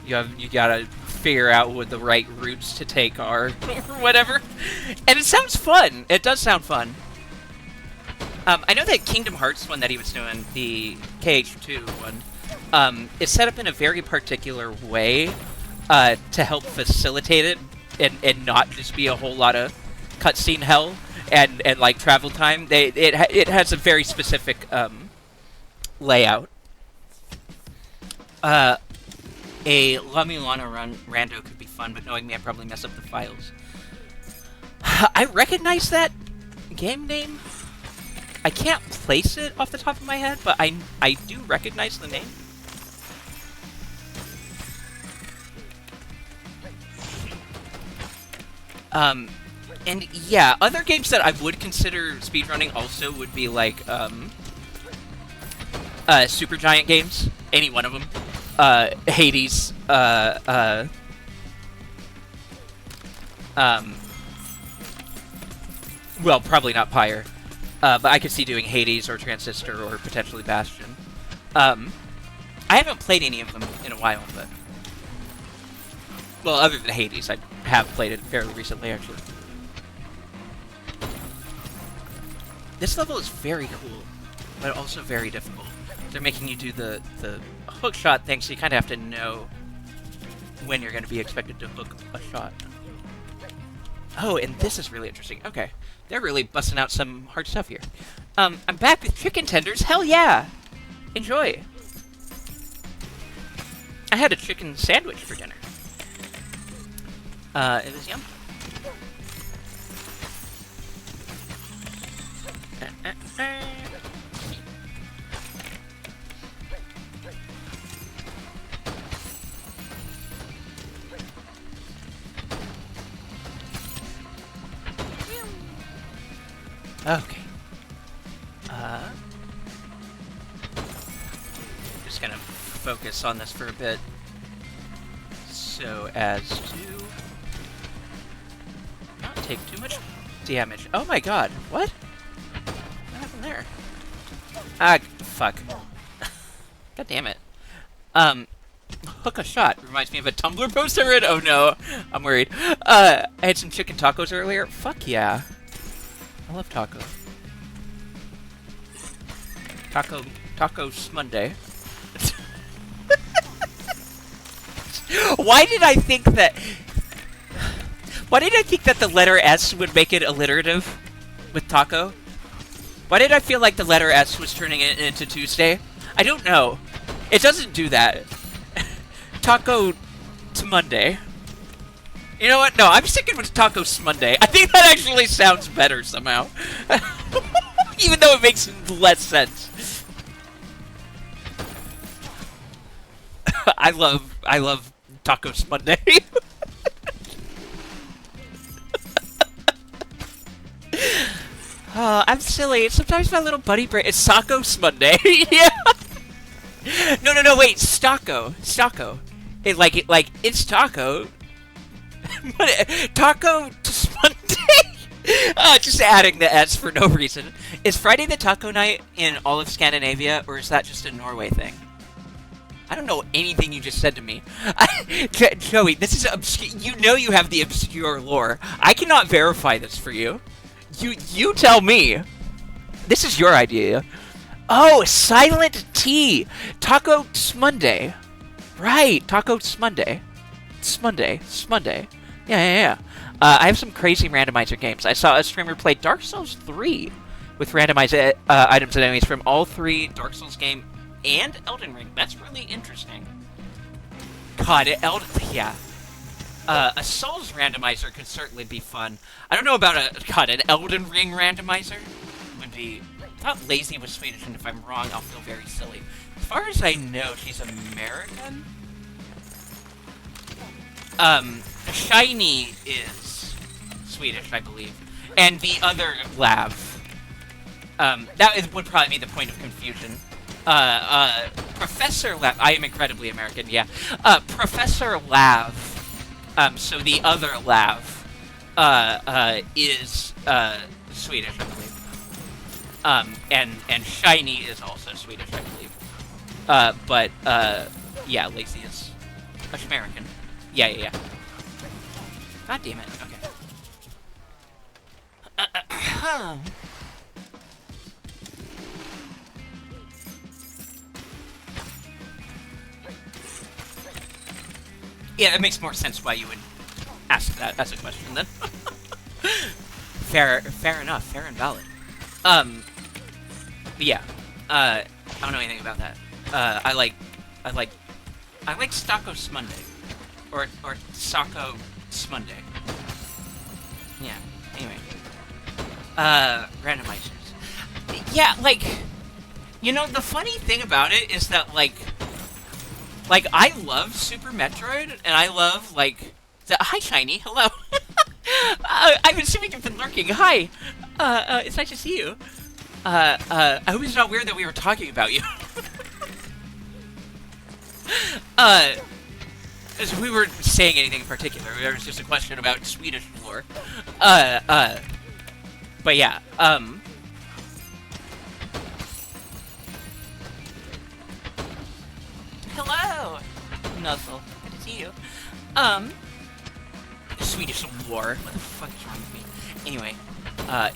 you gotta figure out what the right routes to take are, or whatever. And it sounds fun. It does sound fun. I know that Kingdom Hearts one that he was doing, the KH2 one, is set up in a very particular way to help facilitate it and not just be a whole lot of cutscene hell and like travel time. It has a very specific layout. Uh, a La Milana rando could be fun, but knowing me, I'd probably mess up the files. I recognize that game name. I can't place it off the top of my head, but I do recognize the name. And yeah, other games that I would consider speedrunning also would be like, Super Giant games. Any one of them. Hades, well, probably not Pyre. But I could see doing Hades or Transistor or potentially Bastion. I haven't played any of them in a while, but... Well, other than Hades, I have played it fairly recently, actually. This level is very cool, but also very difficult. They're making you do the hook shot thing, so you kind of have to know when you're going to be expected to hook a shot. Oh, and this is really interesting. Okay. They're really busting out some hard stuff here. I'm back with chicken tenders. Hell yeah! Enjoy. I had a chicken sandwich for dinner. It was yum. Okay. Just gonna focus on this for a bit, so as to not take too much damage. Oh my god, what? What happened there? Ah, fuck. God damn it. Hook a shot. Reminds me of a Tumblr post I read. Oh no, I'm worried. I had some chicken tacos earlier. Fuck yeah. I love taco. Tacos Monday. Why did I think that the letter S would make it alliterative with taco? Why did I feel like the letter S was turning it into Tuesday? I don't know. It doesn't do that. Taco to Monday. You know what? No, I'm sticking with Tacos Monday. I think that actually sounds better somehow. Even though it makes less sense. I love Tacos Monday. I'm silly. Sometimes my little buddy brain... It's Tacos Monday. Yeah. No, wait. Stocko. It's taco. Taco Monday? Just adding the S for no reason. Is Friday the taco night in all of Scandinavia, or is that just a Norway thing? I don't know anything you just said to me. Joey, this is obscure. You know you have the obscure lore. I cannot verify this for you. You tell me. This is your idea. Oh, Silent T. Taco Monday. Right, Taco Monday. Monday. Yeah. I have some crazy randomizer games. I saw a streamer play Dark Souls 3 with randomized items and enemies from all three Dark Souls game and Elden Ring. That's really interesting. God, yeah. A Souls randomizer could certainly be fun. I don't know about an Elden Ring randomizer would be... I thought Lazy was Swedish, and if I'm wrong, I'll feel very silly. As far as I know, she's American? Shiny is Swedish, I believe. And the other Lav. Would probably be the point of confusion. Professor Lav. I am incredibly American, yeah. Professor Lav. So the other Lav, is, Swedish, I believe. And Shiny is also Swedish, I believe. Yeah, Lacey is American. Yeah. God damn it. Okay. Yeah, it makes more sense why you would ask that as a question then. Fair enough. Fair and valid. Yeah. I don't know anything about that. I like I like Stocko Smunday. Or Socko Smunday. Yeah, anyway. Randomizers. Yeah, like, you know, the funny thing about it is that, like, I love Super Metroid, and I love, like, hi, Shiny, hello. I'm assuming you've been lurking. Hi. It's nice to see you. I hope it's not weird that we were talking about you. As we weren't saying anything in particular, there was just a question about Swedish lore. But yeah, hello! Nuzzle. Good to see you. Swedish lore. What the fuck is wrong with me? Anyway,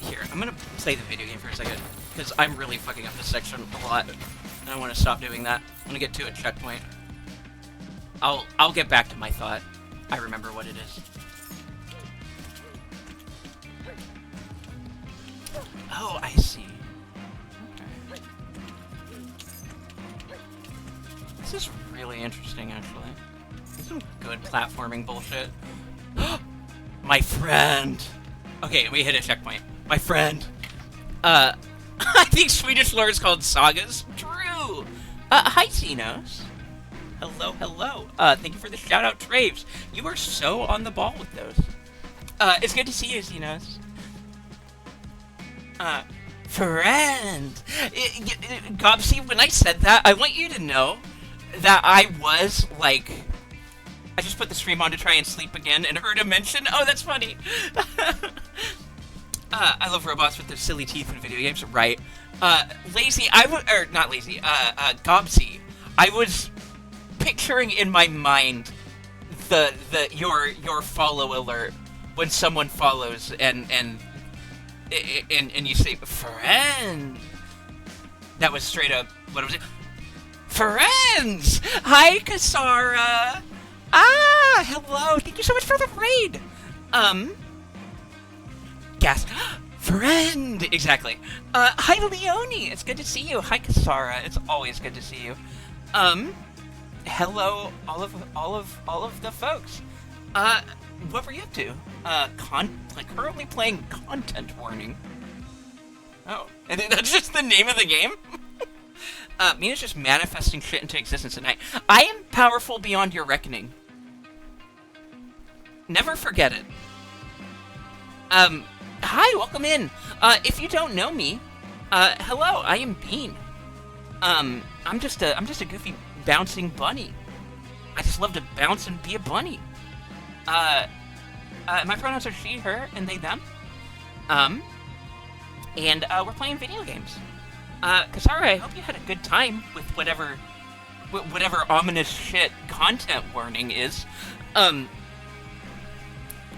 here, I'm gonna play the video game for a second, because I'm really fucking up this section a lot, and I want to stop doing that. I'm gonna get to a checkpoint. I'll get back to my thought. I remember what it is. Oh, I see. Okay. This is really interesting, actually. This is some good platforming bullshit. My friend! Okay, we hit a checkpoint. My friend! I think Swedish lore is called sagas. True! Hi, Xenos. Hello, hello. Thank you for the shout-out, Traves. You are so on the ball with those. It's good to see you, Xenos. Friend! Gobsy, when I said that, I want you to know that I was, like... I just put the stream on to try and sleep again and heard a mention. Oh, that's funny. I love robots with their silly teeth in video games, right? Lazy, not lazy, Gobsy. I was picturing in my mind your follow alert when someone follows and you say friend. That was straight up what was it? Friends! Hi, Kasara! Ah, hello! Thank you so much for the raid! Gas. Friend! Exactly. Hi, Leonie! It's good to see you. Hi, Kasara. It's always good to see you. Hello, all of the folks. What were you up to? Currently playing Content Warning. Oh, and that's just the name of the game? Mina's just manifesting shit into existence tonight. I am powerful beyond your reckoning. Never forget it. Hi, welcome in. If you don't know me, hello, I am Bean. I'm just a goofy bouncing bunny. I just love to bounce and be a bunny. My pronouns are she, her, and they, them. And we're playing video games. Kasara, I hope you had a good time with whatever ominous shit Content Warning is.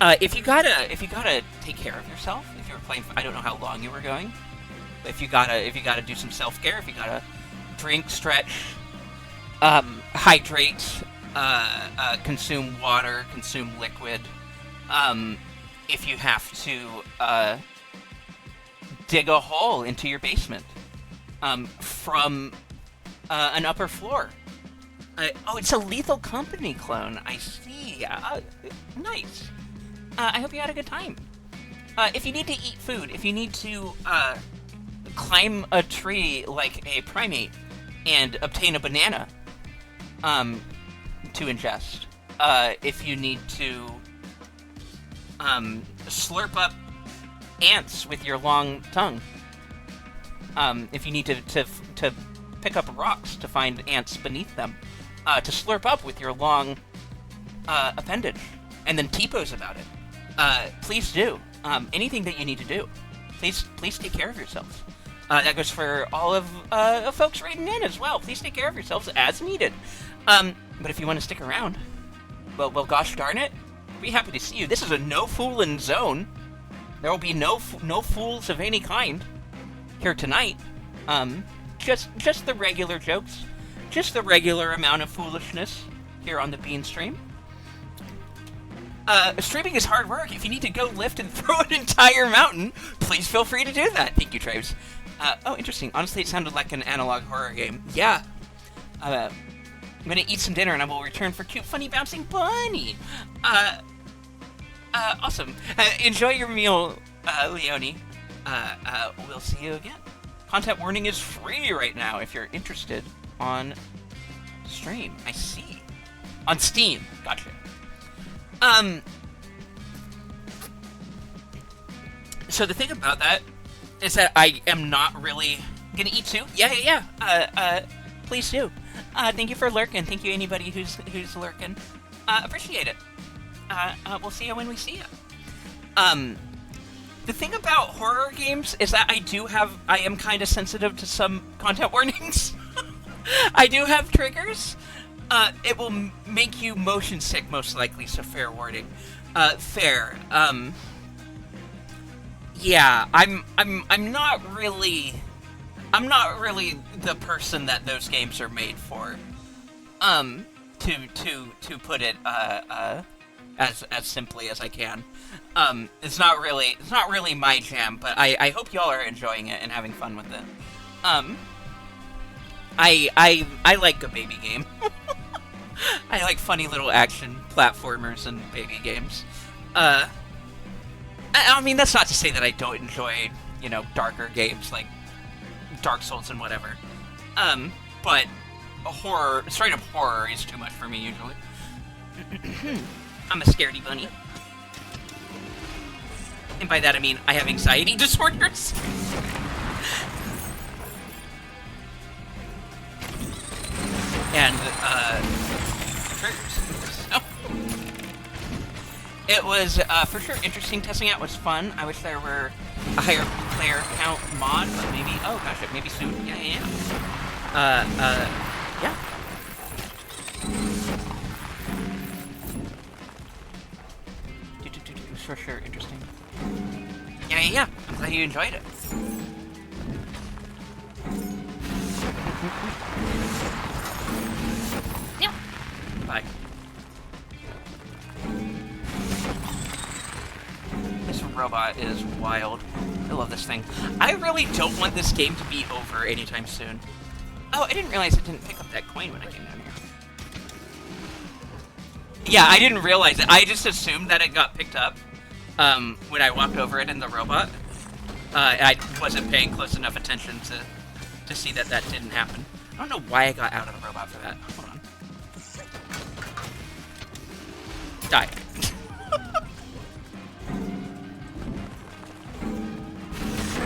If you gotta take care of yourself, if you're playing, I don't know how long you were going, but if you gotta do some self-care, if you gotta drink, stretch, hydrate, consume water, consume liquid, if you have to, dig a hole into your basement, from, an upper floor. Oh, it's a Lethal Company clone, I see, nice. I hope you had a good time. If you need to eat food, if you need to, climb a tree like a primate and obtain a banana, to ingest, if you need to, slurp up ants with your long tongue, if you need to pick up rocks to find ants beneath them, to slurp up with your long, appendage, and then T-pose about it. Please do. Anything that you need to do. Please take care of yourselves. That goes for all of folks writing in as well. Please take care of yourselves as needed. But if you want to stick around, well, gosh darn it, be happy to see you. This is a no foolin' zone. There will be no fools of any kind here tonight. Just the regular jokes, just the regular amount of foolishness here on the Bean stream. Streaming is hard work. If you need to go lift and throw an entire mountain, please feel free to do that. Thank you, Traves. Oh, interesting. Honestly, it sounded like an analog horror game. Yeah. I'm gonna eat some dinner and I will return for cute, funny, bouncing bunny. Awesome. Enjoy your meal, Leonie. We'll see you again. Content warning is free right now if you're interested on stream. I see. On Steam. Gotcha. So the thing about that is that I am not really gonna eat too. Yeah. Please do. Thank you for lurking. Thank you anybody who's lurking. Appreciate it. We'll see you when we see you. The thing about horror games is that I am kind of sensitive to some content warnings. I do have triggers. It will make you motion sick most likely, so fair warning. Fair. Yeah, I'm not really the person that those games are made for. To put it as simply as I can. It's not really my jam, but I hope y'all are enjoying it and having fun with it. I like a baby game. I like funny little action platformers and baby games. I mean, that's not to say that I don't enjoy, darker games like Dark Souls and whatever. But straight up horror is too much for me usually. I'm a scaredy bunny. And by that I mean I have anxiety disorders. And, triggers. So, it was, for sure interesting. Testing out was fun. I wish there were a higher player count mod, but maybe, oh gosh, maybe soon. Yeah. Yeah. For sure interesting. Yeah. I'm glad you enjoyed it. Yeah. Bye. This robot is wild. I love this thing. I really don't want this game to be over anytime soon. Oh, I didn't realize it didn't pick up that coin when I came down here. Yeah, I didn't realize it. I just assumed that it got picked up when I walked over it in the robot. I wasn't paying close enough attention to see that didn't happen. I don't know why I got out of the robot for that. Hold on. Die.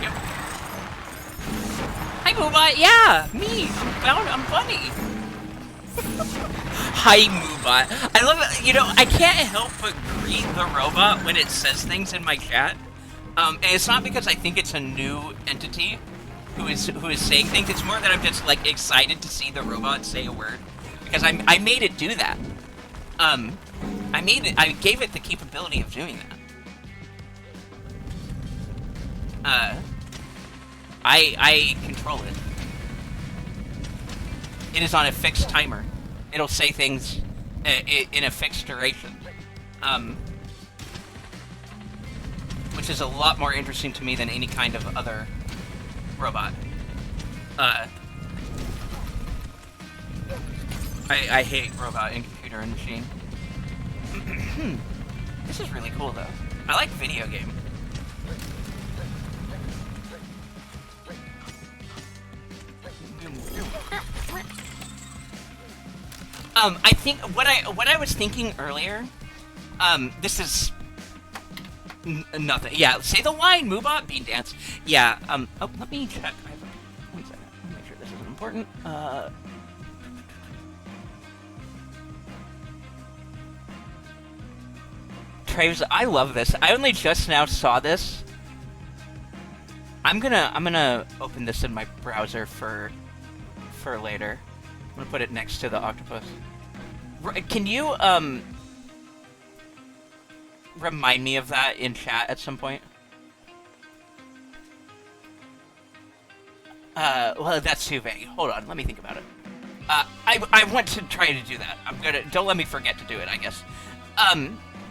Yep. Hi, Moobot. Yeah, me. I'm funny. Hi, Moobot. I love it. I can't help but greet the robot when it says things in my chat. And it's not because I think it's a new entity who is saying things. It's more that I'm just like excited to see the robot say a word because I made it do that. I gave it the capability of doing that. I control it. It is on a fixed timer. It'll say things in a fixed duration. Which is a lot more interesting to me than any kind of other robot. I hate robot and computer and machine. This is really cool, though. I like video game. I think what I was thinking earlier, this is nothing. Yeah, say the line, Moobot, Bean Dance. Yeah, oh, let me check. One second. Let me make sure this isn't important. Traves, I love this. I only just now saw this. I'm gonna open this in my browser for later. I'm gonna put it next to the octopus. Can you remind me of that in chat at some point? Well, that's too vague. Hold on, let me think about it. I want to try to do that. Don't let me forget to do it, I guess.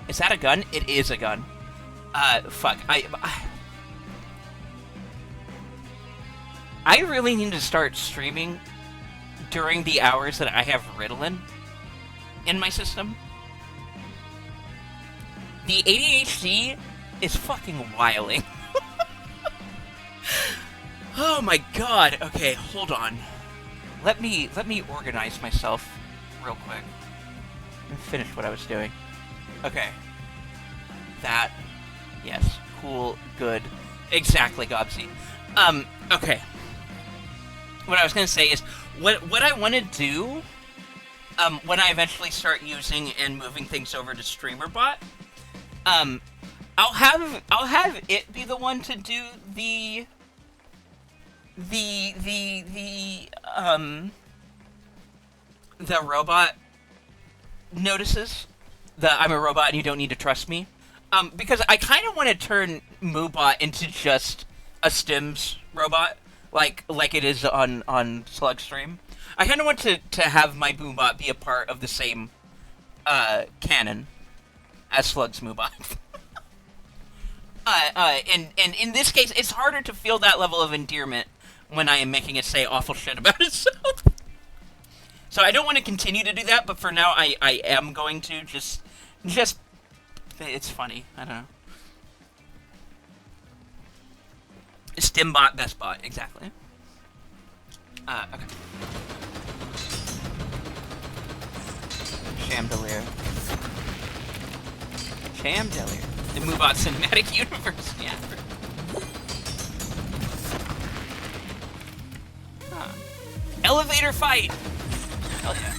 Is that a gun? It is a gun. Fuck. I really need to start streaming during the hours that I have Ritalin in my system. The ADHD is fucking wiling. Oh my god. Okay, hold on. Let me organize myself real quick and finish what I was doing. Okay. That. Yes. Cool. Good. Exactly, Gobsy. Okay. What I was gonna say is, what I want to do, when I eventually start using and moving things over to StreamerBot, I'll have it be the one to do the robot notices that I'm a robot and you don't need to trust me. Because I kind of want to turn Moobot into just a Stims robot, like it is on Slugstream. I kind of want to have my Moobot be a part of the same canon as Slug's Moobot. And in this case, it's harder to feel that level of endearment when I am making it say awful shit about itself. So I don't want to continue to do that, but for now I am going to just it's funny. I don't know. Stimbot, best bot, exactly. Okay. Chandelier. The Moobot Cinematic Universe, yeah. Huh. Elevator fight! Hell yeah.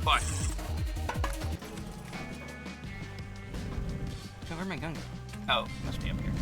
What? So where am I going? Oh, must be up here.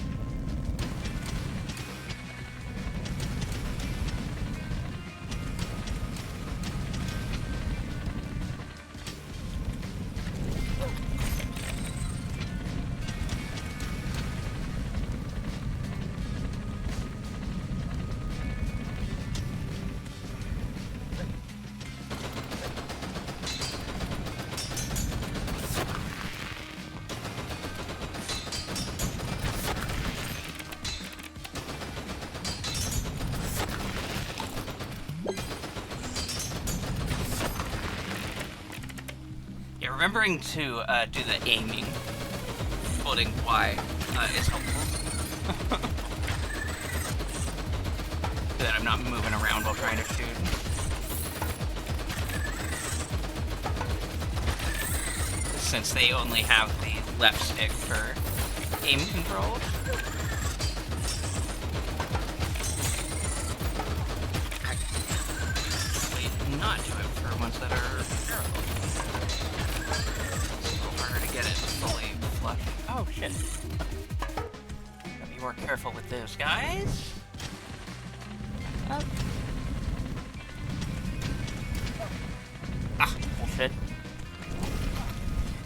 Remembering to do the aiming, holding Y, is helpful. So that I'm not moving around while trying to shoot. Since they only have the left stick for aim control. Actually, not do it for ones that are terrible. Get it fully flush. Oh shit. Gotta be more careful with those guys. Up. Ah, bullshit.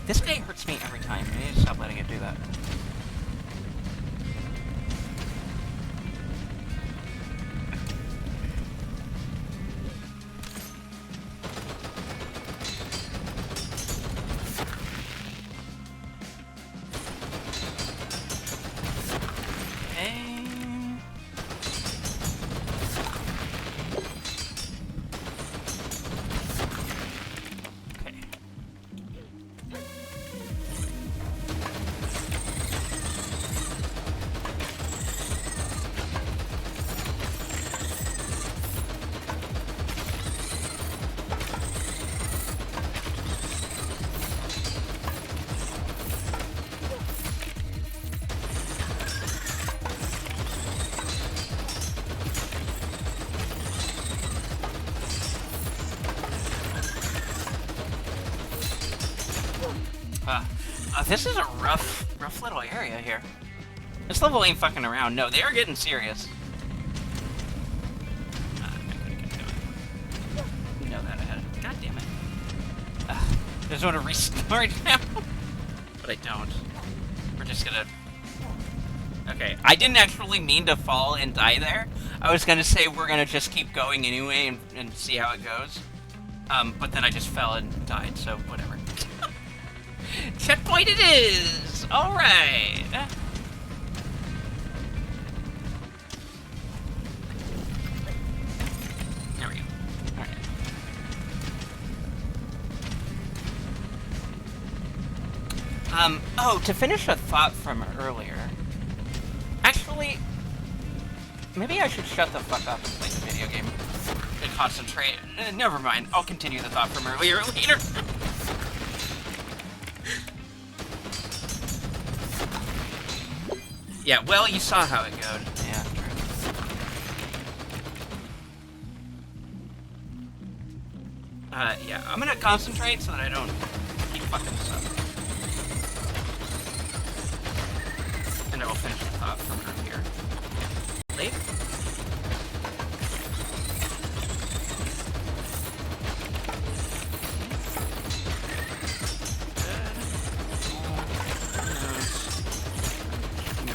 This guy hurts me every time. I need to stop letting it do that. This is a rough little area here. This level ain't fucking around. No, they are getting serious. I'm not gonna get to it. You know that ahead. God damn it. I just want to restart now. But I don't. We're just gonna... Okay, I didn't actually mean to fall and die there. I was gonna say we're gonna just keep going anyway and see how it goes. But then I just fell and died, so whatever. Checkpoint it is! Alright! There we go. Alright. Oh, to finish a thought from earlier. Actually, maybe I should shut the fuck up and play the video game and concentrate. Never mind, I'll continue the thought from earlier later. Yeah, well, you saw how it goes. Yeah, true. Yeah, I'm gonna concentrate so that I don't keep fucking this up. And I will finish the thought from around here. Late?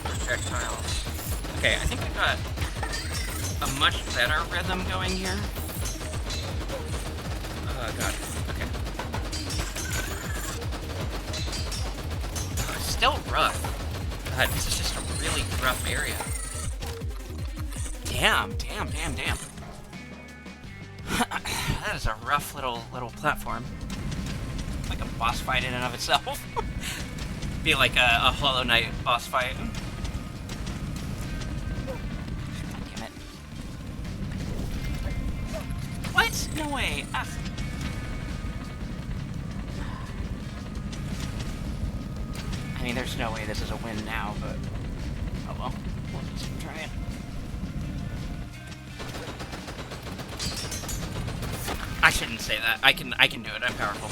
Projectiles. Okay, I think I got a much better rhythm going here. Oh, God. Okay. Oh, it's still rough. God, this is just a really rough area. Damn. That is a rough little platform. Like a boss fight in and of itself. Be like a Hollow Knight boss fight. God damn it. What? No way. Ah. I mean, there's no way this is a win now, but... Oh well. We'll just try it. I shouldn't say that. I can do it. I'm powerful.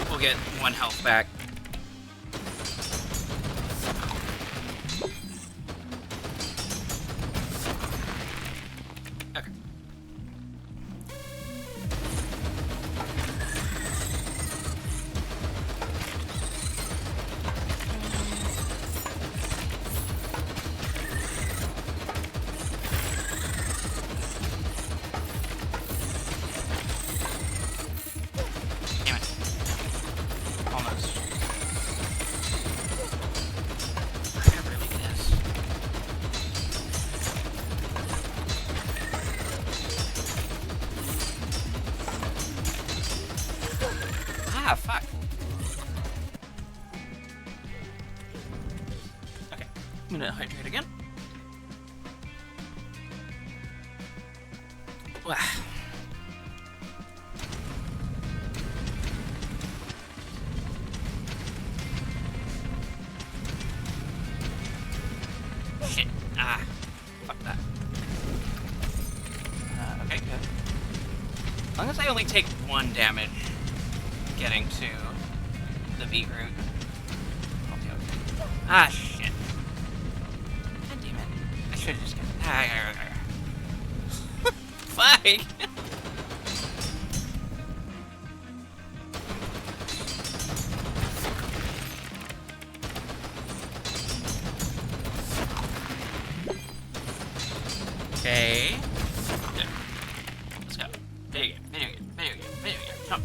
We'll get 1 health back. Okay. Damn it. Almost. I really miss. Ah, fuck. Okay, I'm gonna hydrate again. Wow. Shit. Ah. Fuck that. Okay, good. As long as I only take 1 damage getting to the beetroot. I'll be okay. Ah, shit. God damn it. I should've just got... Fuck! Okay. Yeah. Let's go. Video game. Jump.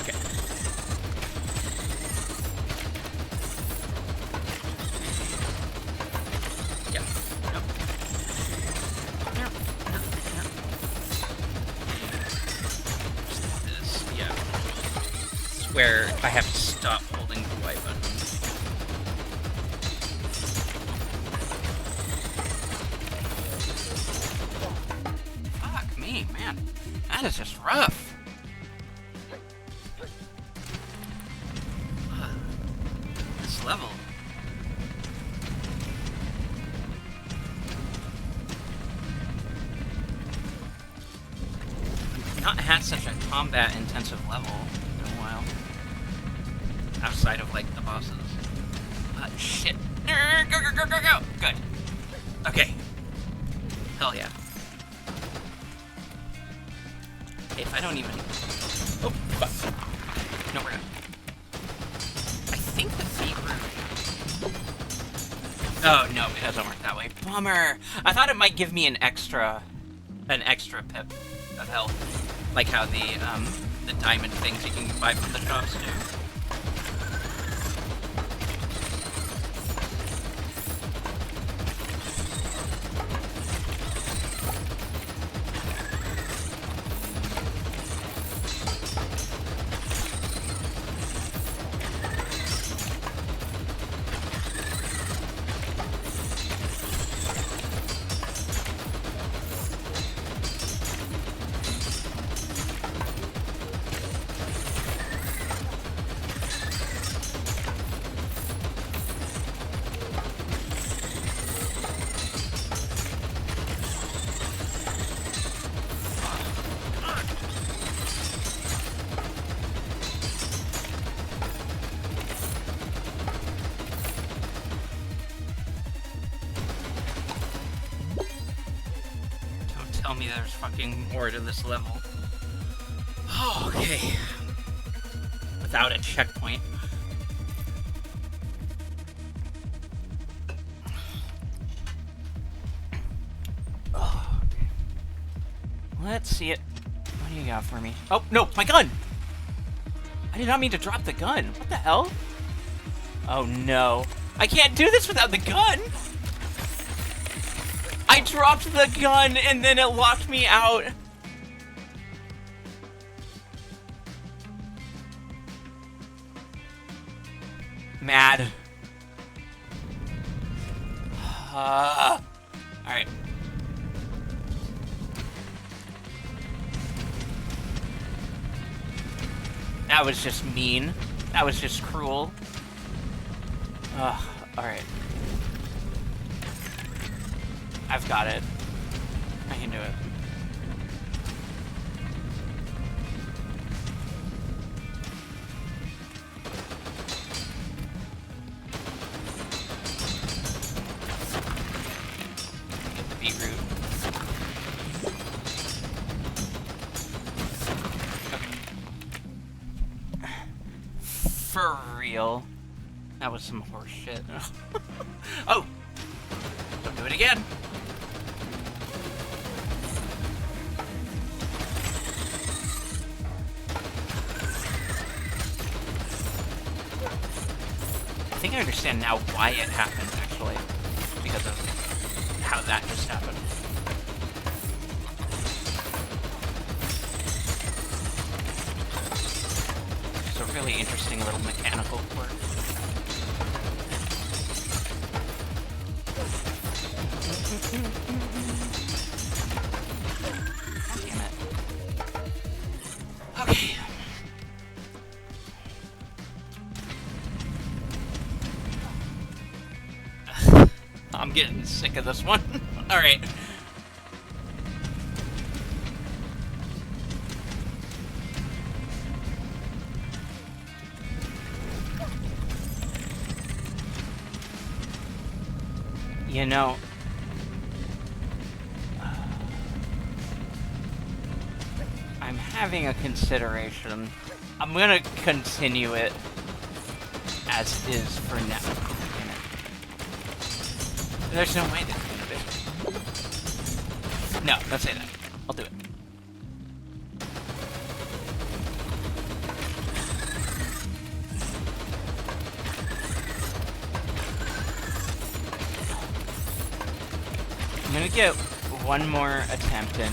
Okay. Yeah. Nope. This, yeah. This is where I have to stop holding the Y button. Man, that is just rough. This level. I've not had such a combat-intensive level in a while. Outside of, like, the bosses. Shit. Go! Good. Okay. Hell yeah. If I don't even... Oh, fuck. No, we're good. I think the beetroot Oh, no, it doesn't work that way. Bummer! I thought it might give me an extra pip of health. Like how the diamond things you can buy from the shops do. Tell me there's fucking more to this level. Oh, okay. Without a checkpoint. Oh, okay. Let's see it. What do you got for me? Oh, no, my gun! I did not mean to drop the gun. What the hell? Oh, no. I can't do this without the gun! I dropped the gun and then it locked me out. Mad. Alright. That was just mean. That was just cruel. Alright. I've got it. I can do it. Get the beetroot. Okay. For real. That was some horse shit. Oh! Don't do it again! I think I understand now why it happened, actually. Because of how that just happened. It's a really interesting little mechanical quirk. Damn it. Okay. I'm getting sick of this one. Alright. You know, I'm having a consideration. I'm gonna continue it as is for now. There's no way that's gonna be. No, don't say that. I'll do it. I'm gonna get one more attempt in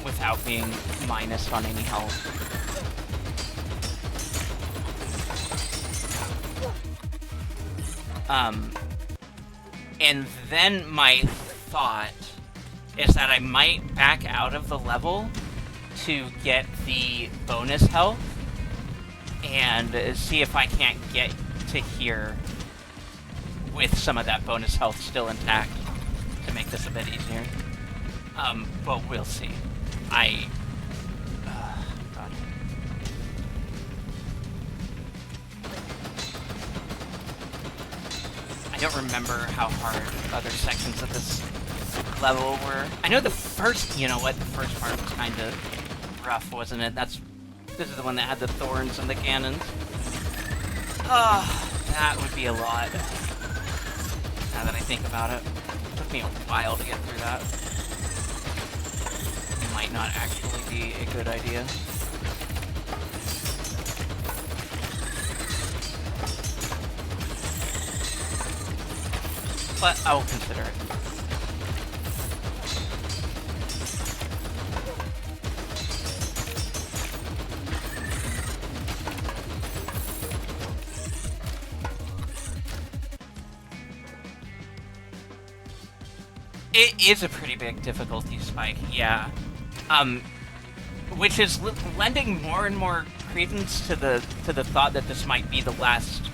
without being minus on any health. And then my thought is that I might back out of the level to get the bonus health and see if I can't get to here with some of that bonus health still intact to make this a bit easier. But we'll see. God. I don't remember how hard other sections of this level were. I know the first, you know what, the first part was kind of rough, wasn't it? This is the one that had the thorns and the cannons. Oh, that would be a lot. Now that I think about it. It took me a while to get through that. Might not actually be a good idea. But I will consider it. It is a pretty big difficulty spike, yeah. Which is lending more and more credence to the thought that this might be the last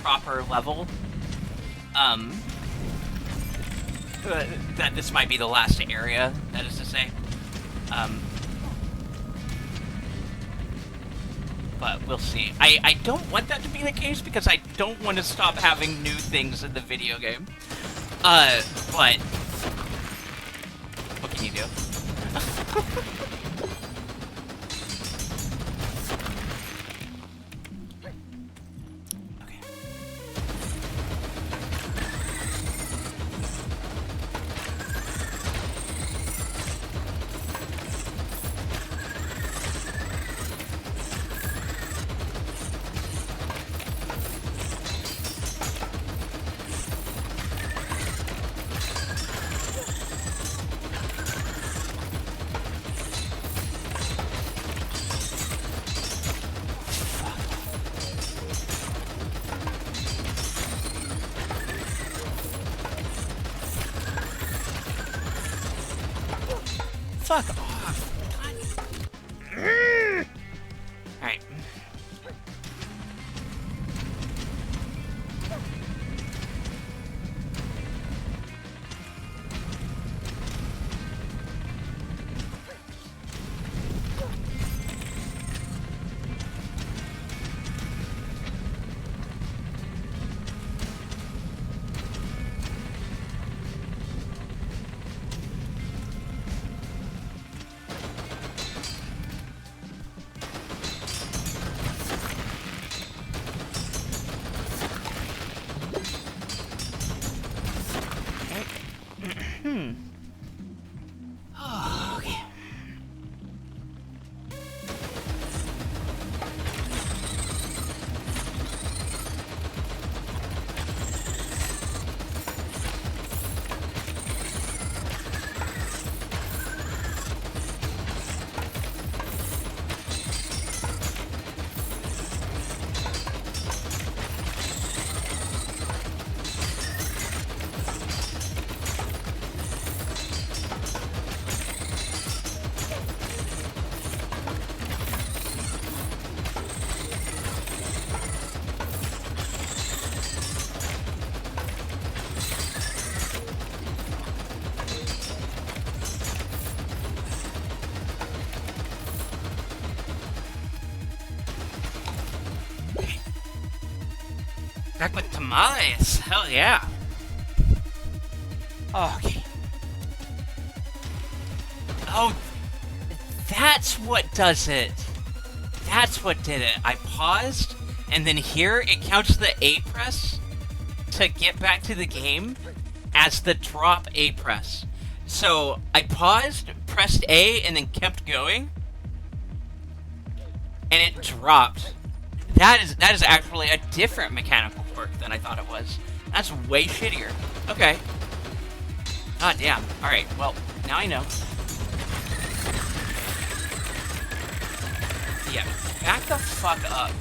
proper level. That this might be the last area, that is to say. But we'll see. I don't want that to be the case because I don't want to stop having new things in the video game. But what can you do? Fuck off. Alright. Oh, okay. Back with tamales. Hell yeah. Okay. Oh, that's what does it. That's what did it. I paused, and then here it counts the A press to get back to the game as the drop A press. So I paused, pressed A, and then kept going, and it dropped. That is actually a different mechanical quirk than I thought it was. That's way shittier. Okay. Ah, damn. Alright, well, now I know. Yeah, back the fuck up.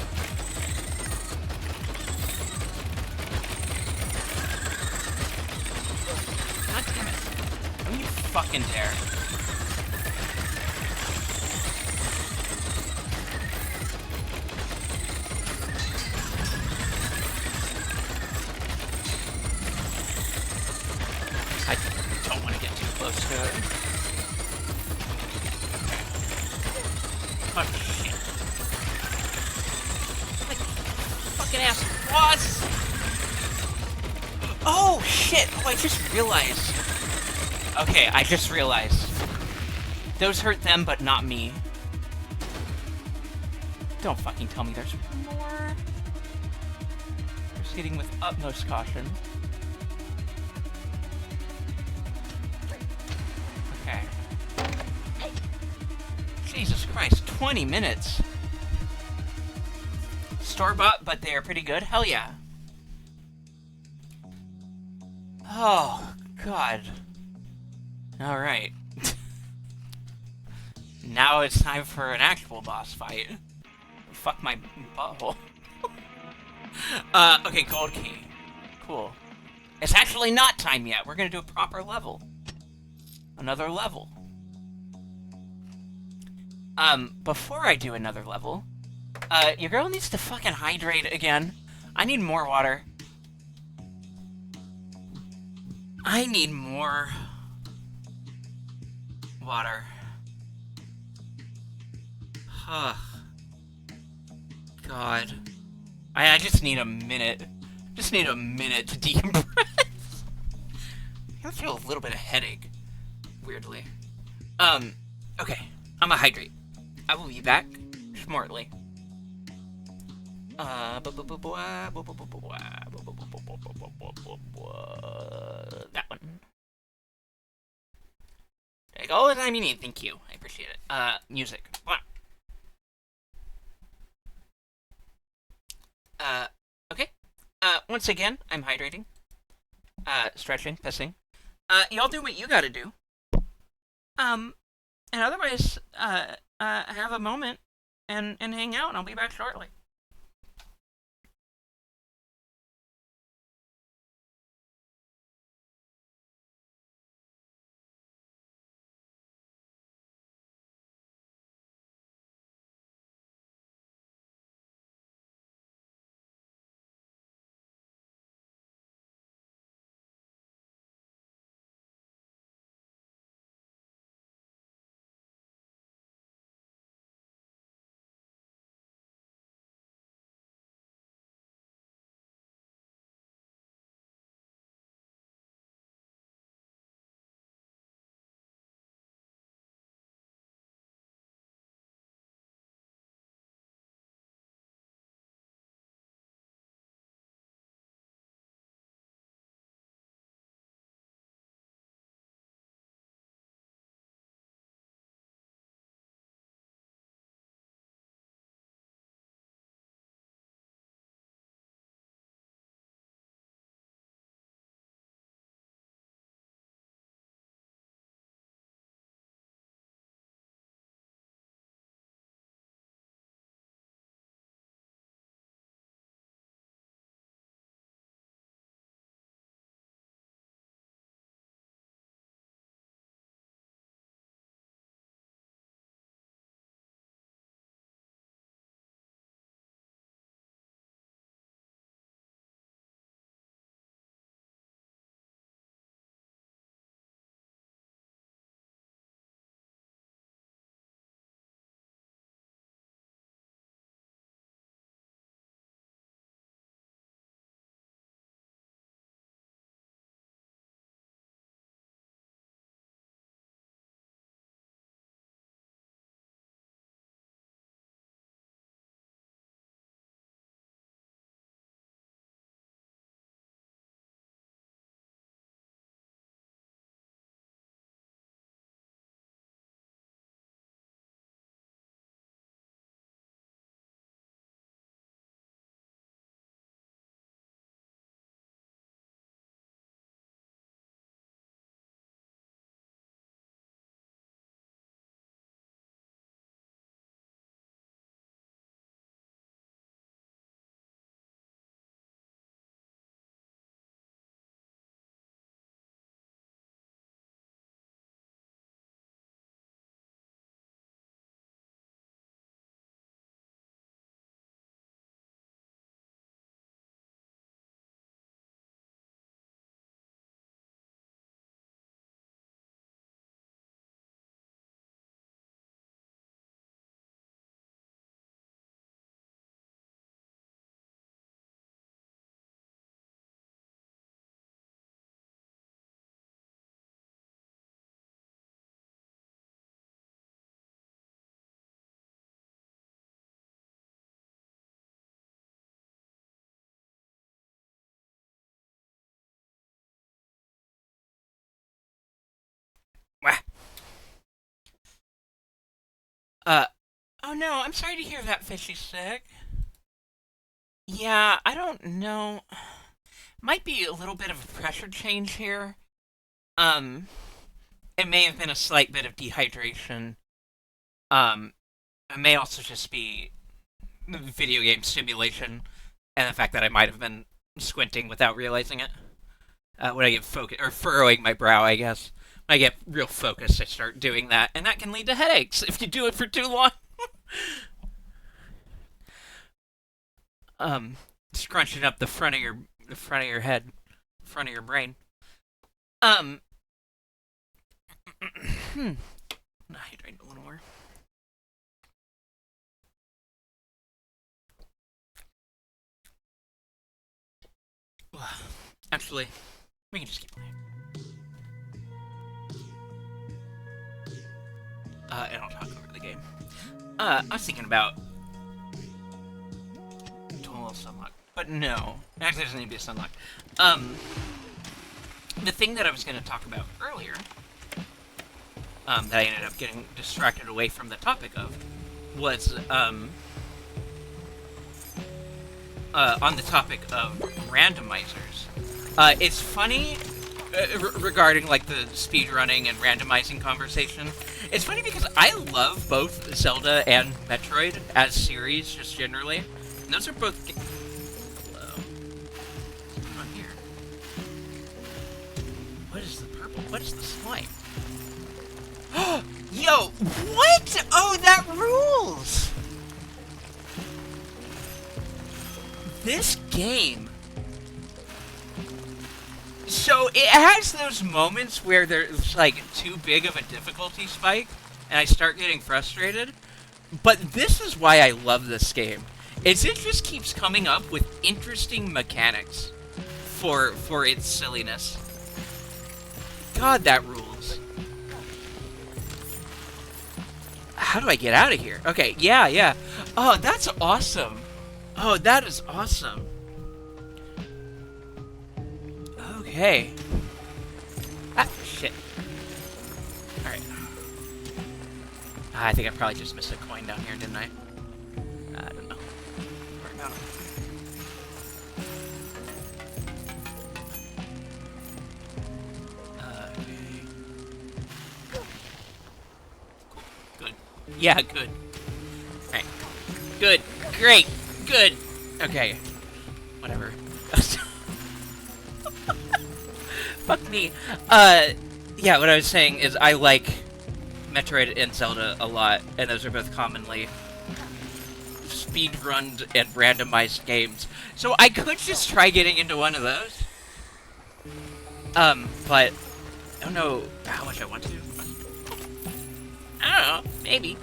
God damn it. Don't you fucking dare. Close to it. Oh shit. Like fucking ass boss. Oh shit. Oh, I just realized. Okay, I just realized. Those hurt them, but not me. Don't fucking tell me there's one more. Proceeding with utmost caution. Jesus Christ, 20 minutes. Store-bought, but they are pretty good? Hell yeah. Oh, God. Alright. Now it's time for an actual boss fight. Fuck my butthole. Okay, gold key. Cool. It's actually not time yet. We're gonna do a proper level. Another level. Before I do another level, your girl needs to fucking hydrate again. I need more water. I need more water. Huh. God. I just need a minute. Just need a minute to decompress. I feel a little bit of headache. Weirdly. Okay. I'm gonna hydrate. I will be back shortly. That one. Take all the time you need. Thank you. I appreciate it. Music. Okay. Once again, I'm hydrating. Stretching, pissing. Y'all do what you gotta do. And otherwise, have a moment and hang out, and I'll be back shortly. Uh, oh no, I'm sorry to hear that Fishy's sick. Yeah, I don't know. Might be a little bit of a pressure change here. Um, it may have been a slight bit of dehydration. Um, it may also just be video game stimulation and the fact that I might have been squinting without realizing it. When I get focus or furrowing my brow, I guess. When I get real focused, I start doing that, and that can lead to headaches if you do it for too long. Scrunching up the front of your head, front of your brain. Um, hydrate a little more. Actually, we can just keep playing. And I'll talk over the game. I was thinking about total sunlock, but no, actually, it doesn't need to be a sunlock. The thing that I was going to talk about earlier, that I ended up getting distracted away from the topic of, was on the topic of randomizers. It's funny regarding like the speedrunning and randomizing conversation. It's funny because I love both Zelda and Metroid as series, just generally. And those are both. Hello. What's going on here? What is the purple? What is the slime? Yo, what? Oh, that rules! This game. So it has those moments where there's like too big of a difficulty spike, and I start getting frustrated. But this is why I love this game. It just keeps coming up with interesting mechanics for its silliness. God, that rules. How do I get out of here? Okay, yeah. Oh, that's awesome. Oh, that is awesome. Okay. Ah, shit. Alright. I think I probably just missed a coin down here, didn't I? I don't know. Worry about it. Okay. Cool. Good. Yeah, good. Alright. Good. Great. Good. Okay. Whatever. Fuck me. Yeah, what I was saying is I like Metroid and Zelda a lot, and those are both commonly speedrunned and randomized games. So I could just try getting into one of those. But I don't know how much I want to. I don't know. Maybe.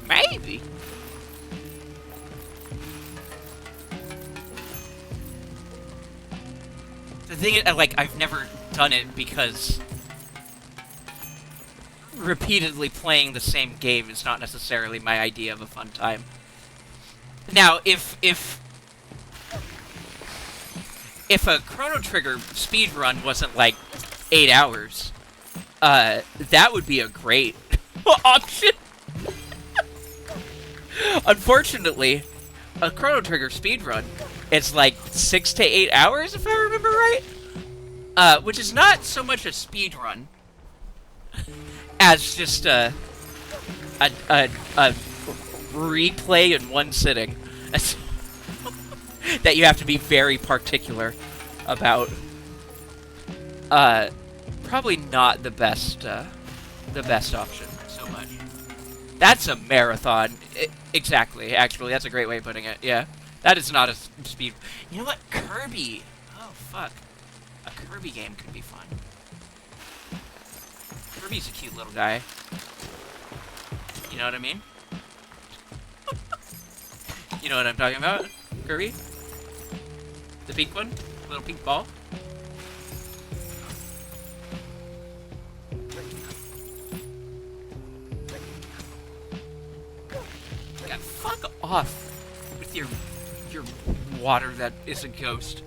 Maybe. The thing is, like, I've never done it because repeatedly playing the same game is not necessarily my idea of a fun time. Now, if a Chrono Trigger speedrun wasn't like 8 hours, that would be a great option. Unfortunately, a Chrono Trigger speedrun, it's like 6 to 8 hours, if I remember right. Which is not so much a speedrun as just a replay in one sitting that you have to be very particular about. Probably not the best option so much. That's a marathon. Exactly. Actually, that's a great way of putting it. Yeah. That is not a speed. You know what? Kirby. Oh, fuck. A Kirby game could be fun. Kirby's a cute little guy. You know what I mean? You know what I'm talking about? Kirby? The pink one? Little pink ball? God, fuck off with your water that is a ghost.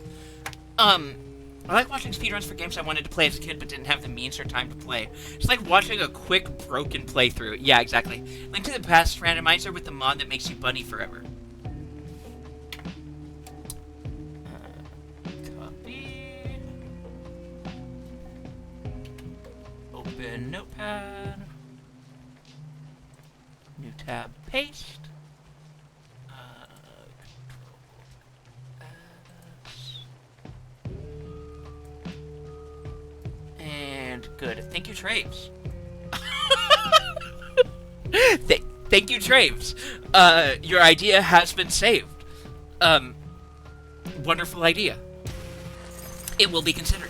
I like watching speedruns for games I wanted to play as a kid but didn't have the means or time to play. It's like watching a quick, broken playthrough. Yeah, exactly. Link to the Past randomizer with the mod that makes you bunny forever. Copy. Open Notepad. New tab, paste. And good. Thank you, Traves. Thank you, Traves. Your idea has been saved. Wonderful idea. It will be considered.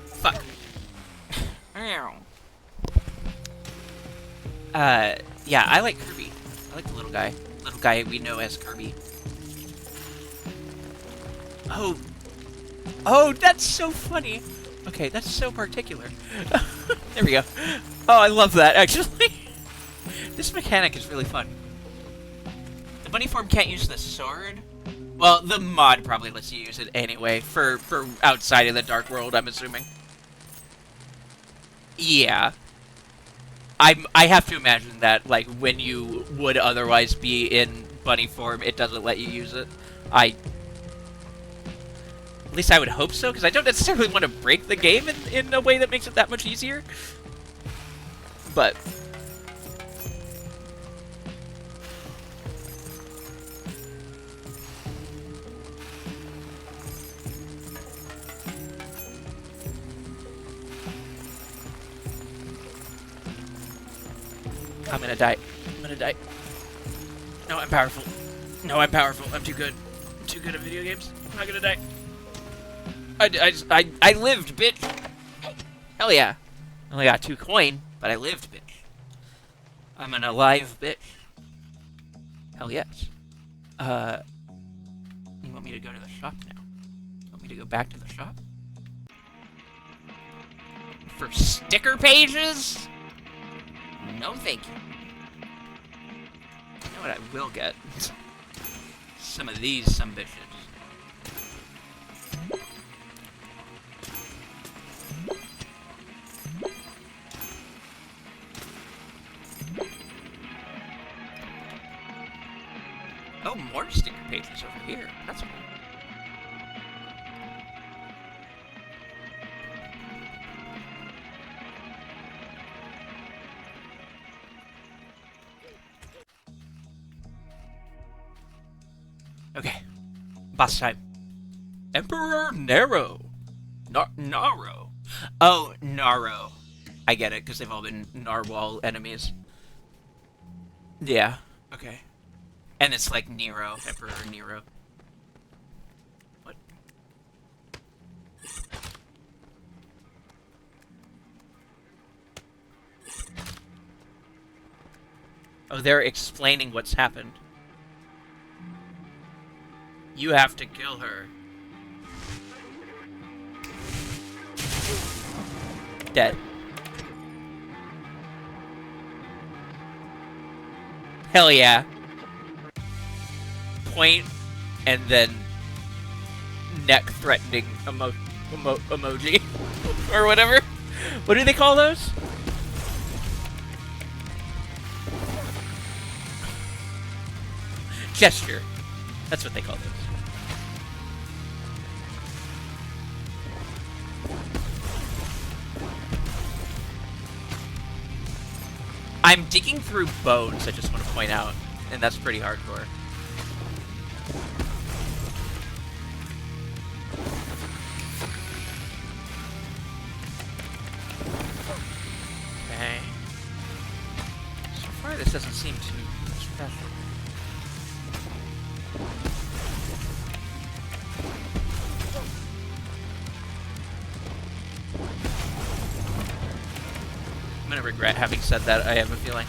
Fuck. Yeah, I like Kirby. I like the little guy. Little guy we know as Kirby. Oh. Oh, that's so funny. Okay, that's so particular. There we go. Oh, I love that, actually. This mechanic is really fun. The bunny form can't use the sword. Well, the mod probably lets you use it anyway, for outside of the Dark World, I'm assuming. Yeah. I have to imagine that, like, when you would otherwise be in bunny form, it doesn't let you use it. At least I would hope so, because I don't necessarily want to break the game in a way that makes it that much easier. But... I'm gonna die. I'm gonna die. No, I'm powerful. No, I'm powerful. I'm too good. I'm too good at video games. I'm not gonna die. I lived, bitch. Hell yeah. I only got 2 coin, but I lived, bitch. I'm an alive bitch. Hell yes. You want me to go to the shop now? You want me to go back to the shop? For sticker pages? No, thank you. You know what I will get? Some of these bitches. Oh, more sticker pages over here. That's cool. Okay. Boss time. Emperor Nero. Naro. Oh, Naro. I get it, because they've all been narwhal enemies. Yeah. Okay. And it's like Nero. Emperor Nero. What? Oh, they're explaining what's happened. You have to kill her. Dead. Hell yeah. Point, and then neck-threatening emoji. Or whatever. What do they call those? Gesture. That's what they call those. I'm digging through bones, I just want to point out, and that's pretty hardcore. Okay. So far, this doesn't seem too special. I'm gonna regret having said that, I have a feeling.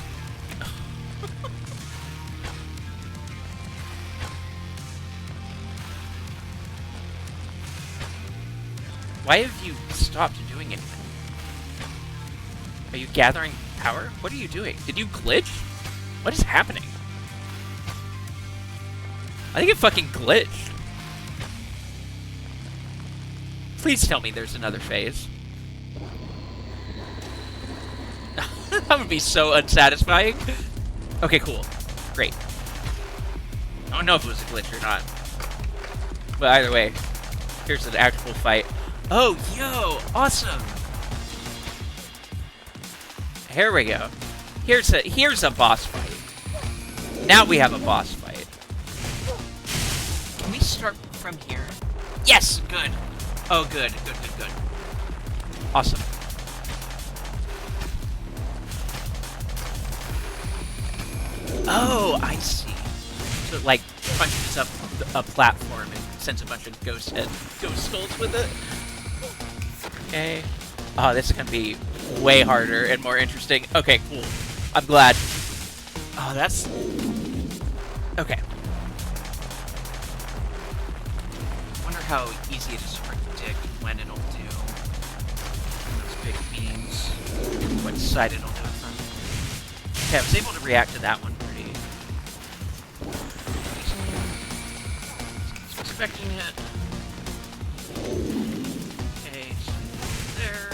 Why have you stopped doing anything? Are you gathering power? What are you doing? Did you glitch? What is happening? I think it fucking glitched. Please tell me there's another phase. That would be so unsatisfying. Okay, cool. Great. I don't know if it was a glitch or not. But either way, here's an actual fight. Oh, yo! Awesome! Here we go. Here's a boss fight. Now we have a boss fight. Can we start from here? Yes! Good. Oh, good. Good, good, good. Awesome. Oh, I see. So it, like, punches up a platform and sends a bunch of ghost skulls with it. Okay. Oh, this is gonna be way harder and more interesting. Okay, cool. I'm glad. Oh, that's... Okay. I wonder how easy it is to predict when it'll do those big beams. What side it'll do it from. Okay, I was able to react to that one pretty easily. I was expecting it. Okay, so there.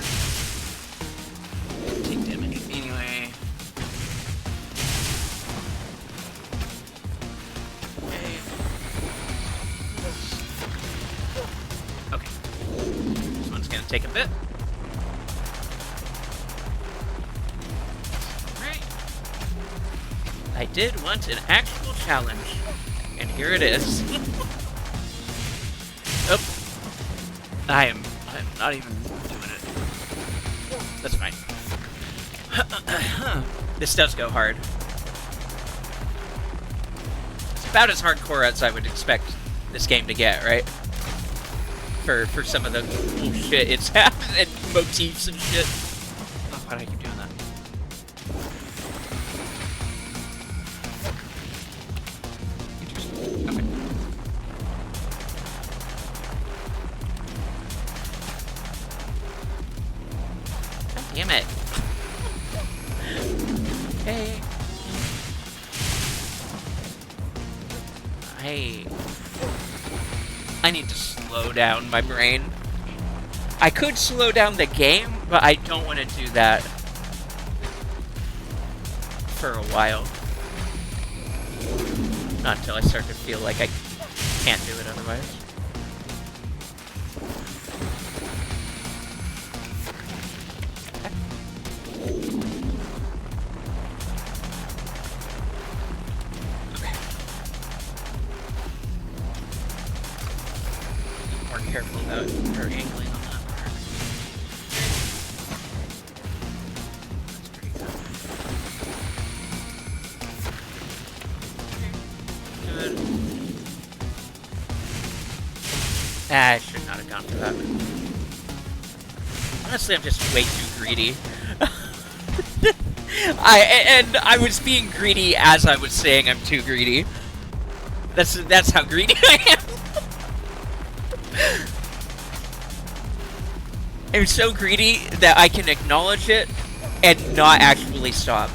Take damage anyway. Okay. This one's gonna take a bit. Alright. I did want an actual challenge. And here it is. Oh. I'm not even doing it. That's fine. This does go hard. It's about as hardcore as I would expect this game to get, right? For some of the cool shit it's happening and motifs and shit. Oh, why do I keep doing that? Interesting. Okay. God damn it. Hey. I need to slow down my brain. I could slow down the game, but I don't want to do that for a while. Not until I start to feel like I can't do it otherwise. Careful about her angling on that part. That's pretty good. Good. I should not have gone for that. Honestly, I'm just way too greedy. I was being greedy as I was saying I'm too greedy. That's how greedy I am. I'm so greedy that I can acknowledge it and not actually stop.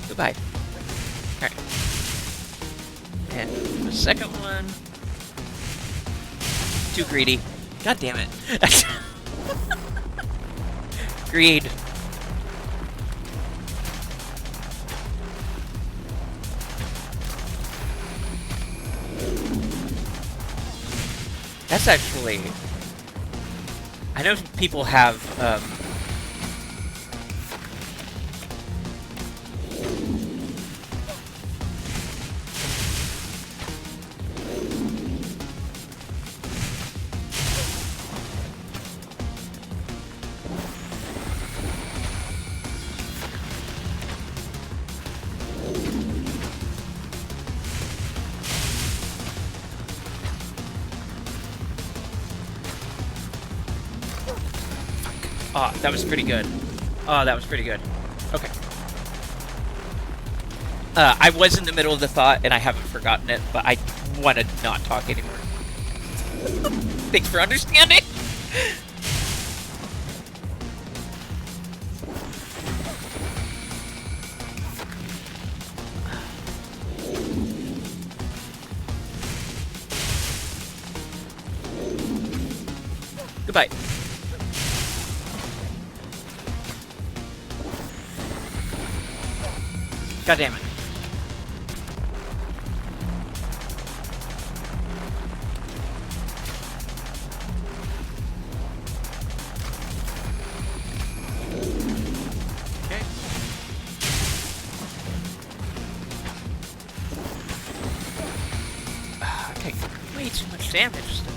Goodbye. Alright. And the second one. Too greedy. God damn it. Greed. That's actually... I know people have, Oh, that was pretty good. Oh, that was pretty good. Okay. I was in the middle of the thought, and I haven't forgotten it, but I want to not talk anymore. Thanks for understanding. Goodbye. God damn it. Okay. Okay, way too much damage still.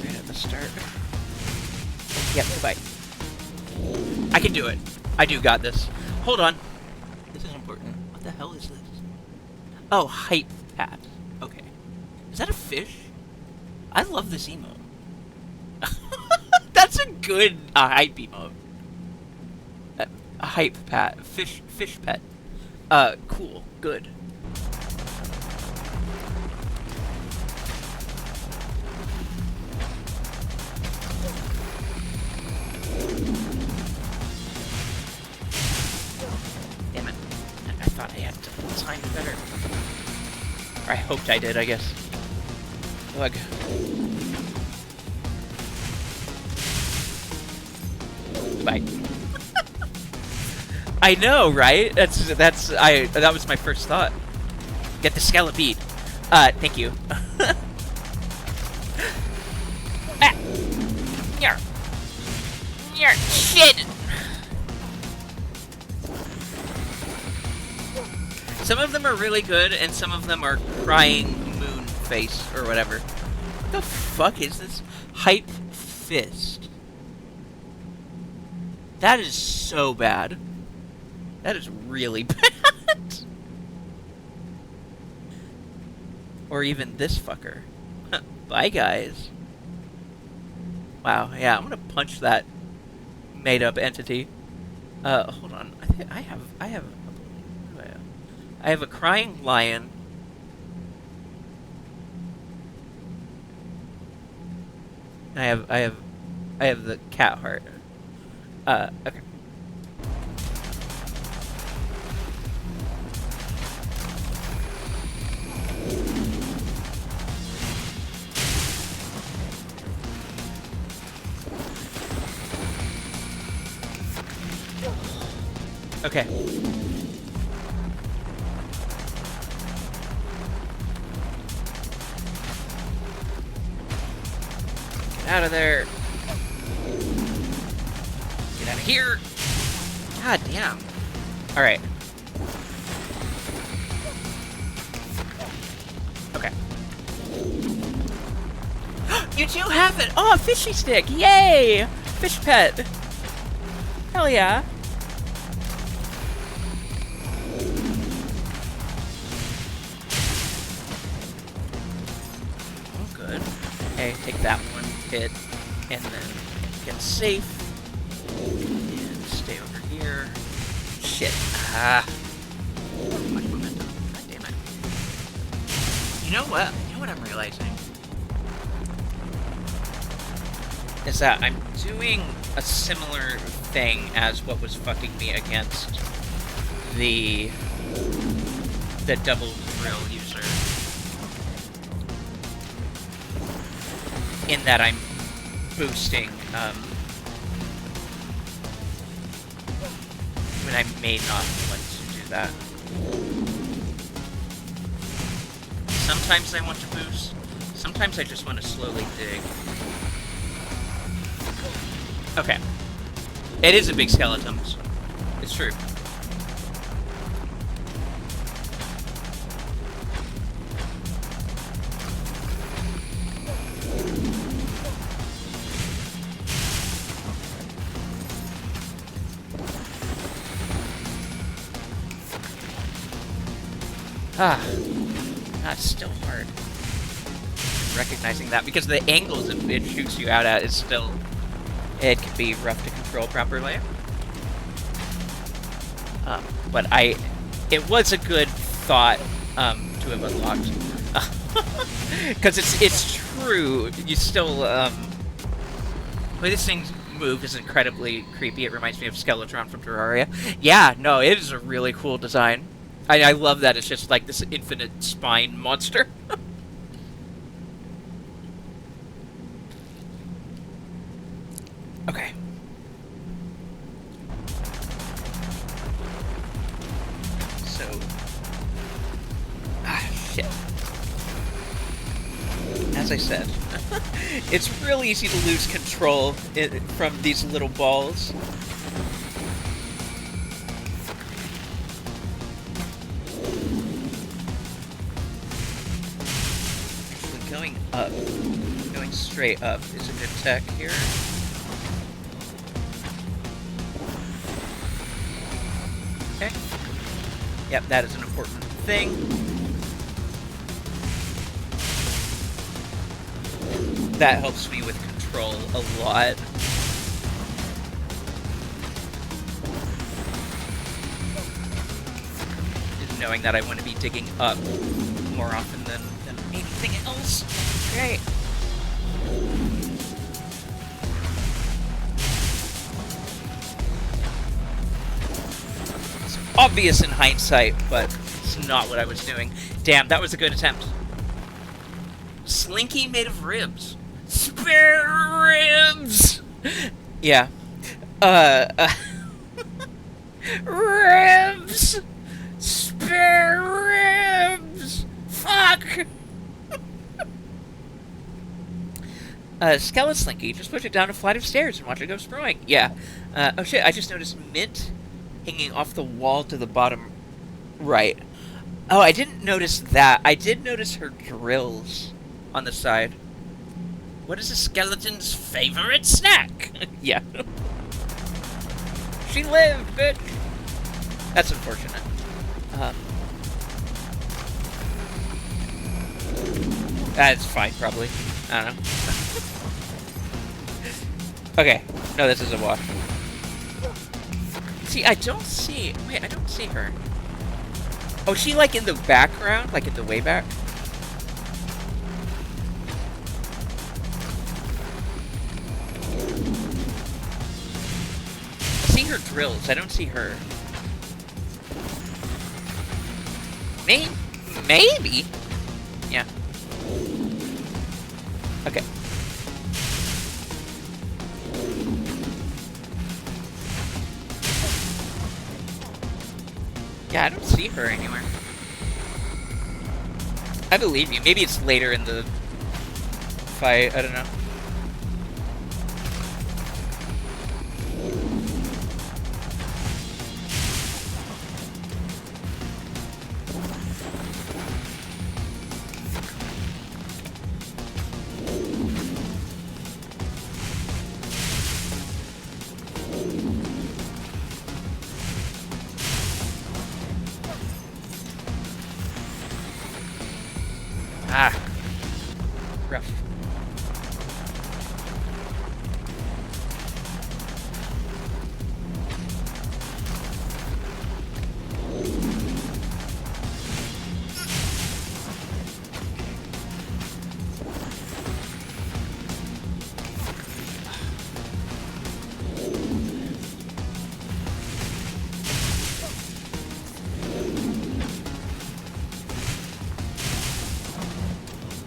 Right at the start. Yep, goodbye. I can do it. I do got this. Hold on. This is important. What the hell is this? Oh, hype pad. Okay. Is that a fish? I love this emote. That's a good hype emote. A hype pet. Fish pet. Cool. Good. Damn it. I thought I had to time it better. Or I hoped I did, I guess. Ugh. Goodbye. I know, right? That was my first thought. Get the skeleton. Thank you. Ah! Nyar! Nyar! Shit! Some of them are really good, and some of them are crying moon face, or whatever. What the fuck is this? Hype fist. That is so bad. That is really bad. Or even this fucker. Bye, guys. Wow, yeah, I'm gonna punch that made-up entity. Hold on. I have a crying lion. I have the cat heart. Okay. Okay. Get out of there. Get out of here. God damn. Alright. Okay. You do have it! Oh, a fishy stick! Yay! Fish pet! Hell yeah. Oh, good. Okay, take that one hit, and then get safe. And stay over here. Shit. Ah. Much momentum. God damn it. You know what? You know what I'm realizing? Is that I'm doing a similar thing as what was fucking me against the double drill user. In that I'm boosting, when I may not want to do that. Sometimes I want to boost, sometimes I just want to slowly dig. Okay. It is a big skeleton. It's true. That's still hard. Recognizing that, because the angles it shoots you out at is still... It can be rough to control properly. But it was a good thought to have unlocked. Because it's true, you still... the way this thing moves is incredibly creepy. It reminds me of Skeletron from Terraria. Yeah, no, it is a really cool design. I love that it's just like this infinite spine monster. Okay. So... shit. As I said, it's real easy to lose control from these little balls. Actually, going up, going straight up is a good tech here. Okay. Yep, that is an important thing. That helps me with control a lot. Just knowing that I want to be digging up more often than anything else. Great. It's obvious in hindsight, but it's not what I was doing. Damn, that was a good attempt. Slinky made of ribs. Spare ribs! Yeah. Ribs! Spare ribs! Fuck! Skeleton Slinky, just push it down a flight of stairs and watch it go screwing. Yeah. Oh shit, I just noticed Mint hanging off the wall to the bottom right. Oh, I didn't notice that. I did notice her drills on the side. What is a skeleton's favorite snack? Yeah. She lived, bitch! That's unfortunate. That's fine, probably. I don't know. Okay. No, this is a wash. See, I don't see... Wait, I don't see her. Oh, is she, like, in the background? Like, in the way back? I see her drills. I don't see her. Maybe? Yeah. Okay. Yeah, I don't see her anywhere. I believe you. Maybe it's later in the fight. I don't know. Ah. Rough.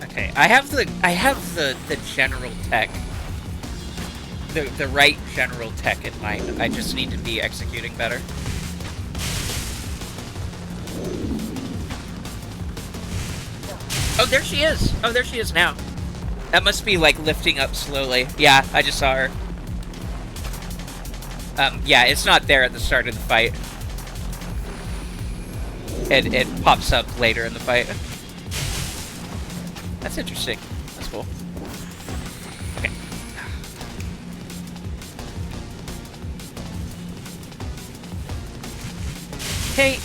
Okay, I have the general tech. The right general tech in mind. I just need to be executing better. Oh, there she is! Oh, there she is now. That must be, like, lifting up slowly. Yeah, I just saw her. Yeah, it's not there at the start of the fight. It pops up later in the fight. That's interesting. That's cool. Okay. Hey.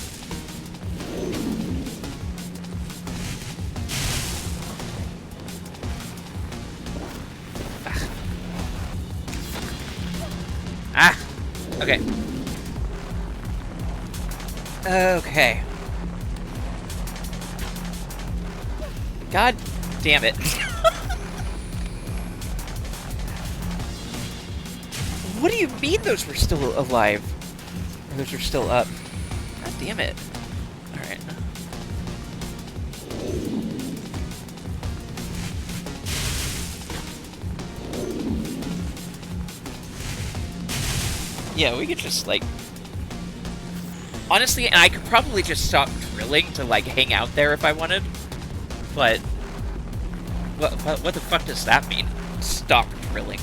Ah. Okay. Okay. God damn it. What do you mean those were still alive? Or those are still up? God damn it. Alright. Yeah, we could just, like... Honestly, and I could probably just stop drilling to, like, hang out there if I wanted. But... What the fuck does that mean? Stop drilling.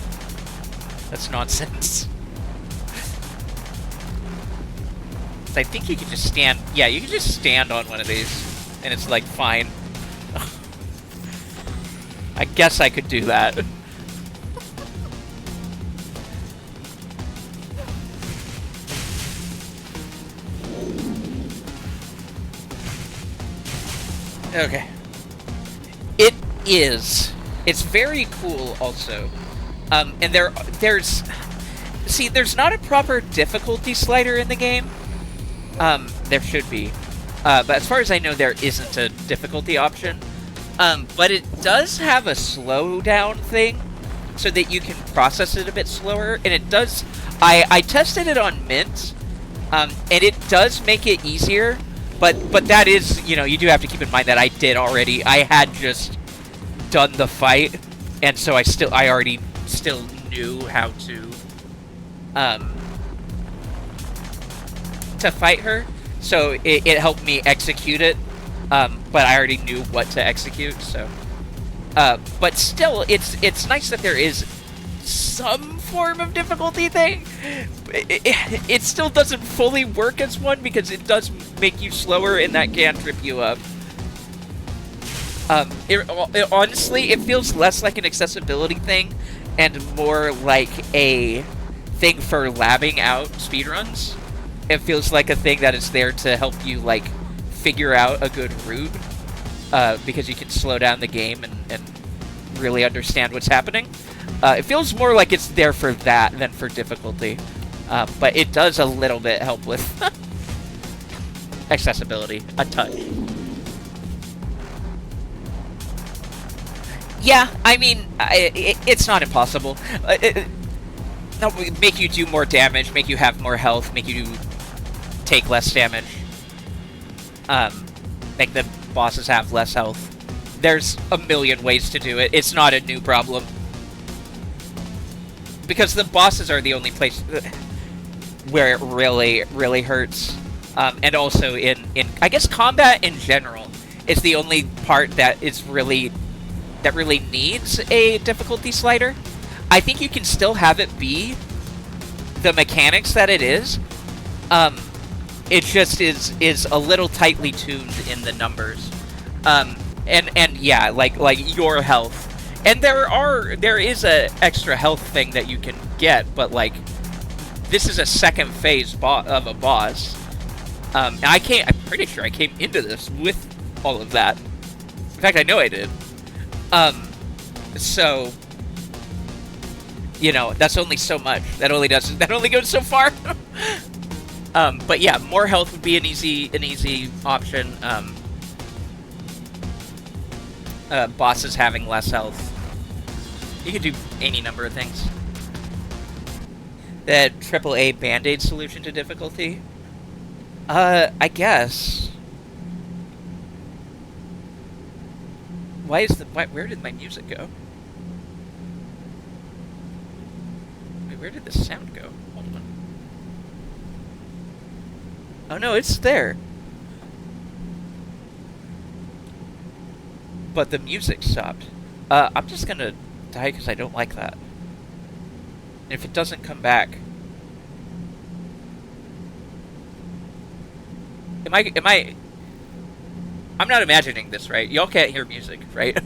That's nonsense. I think you could just stand... Yeah, you can just stand on one of these, and it's, like, fine. I guess I could do that. Okay. It is. It's very cool, also. And there's... See, there's not a proper difficulty slider in the game. There should be. But as far as I know, there isn't a difficulty option. But it does have a slowdown thing, so that you can process it a bit slower. And it does... I tested it on Mint, and it does make it easier. But that is, you know, you do have to keep in mind that I did already. I had just done the fight, and so I already still knew how to fight her. So it helped me execute it, but I already knew what to execute. So, but still, it's nice that there is some form of difficulty thing. It still doesn't fully work as one because it does make you slower and that can trip you up. Honestly, it feels less like an accessibility thing and more like a thing for labbing out speedruns. It feels like a thing that is there to help you, like, figure out a good route, because you can slow down the game and really understand what's happening. It feels more like it's there for that than for difficulty. But it does a little bit help with accessibility. A touch. Yeah, I mean, it's not impossible. It'll make you do more damage, make you have more health, make you take less damage. Make the bosses have less health. There's a million ways to do it. It's not a new problem. Because the bosses are the only place where it really, really hurts. And also in I guess combat in general is the only part that really needs a difficulty slider. I think you can still have it be the mechanics that it is. It just is a little tightly tuned in the numbers. And yeah, like your health. And there is a extra health thing that you can get, but like this is a second phase of a boss. And I'm pretty sure I came into this with all of that. In fact, I know I did. So you know, that's only so much. That only goes so far. But yeah, more health would be an easy option. Bosses having less health. You could do any number of things. The AAA Band-Aid solution to difficulty? I guess. Where did my music go? Wait, where did the sound go? Hold on. Oh no, it's there. But the music stopped. I'm just gonna die because I don't like that. And if it doesn't come back... I'm not imagining this, right? Y'all can't hear music, right?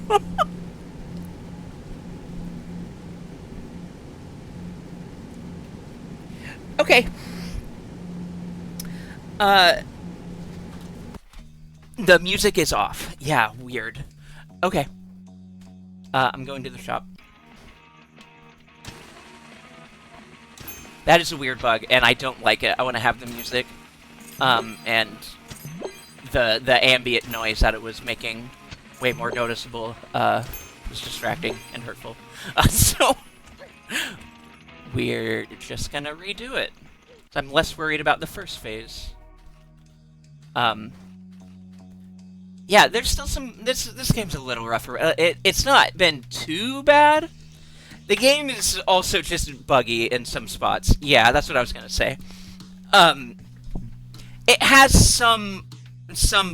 Okay. The music is off. Yeah, weird. Okay. I'm going to the shop. That is a weird bug, and I don't like it. I want to have the music. And the ambient noise that it was making way more noticeable was distracting and hurtful. So we're just gonna redo it. I'm less worried about the first phase. Yeah, there's still some... This game's a little rougher. It's not been too bad. The game is also just buggy in some spots. Yeah, that's what I was gonna say. Um, it has some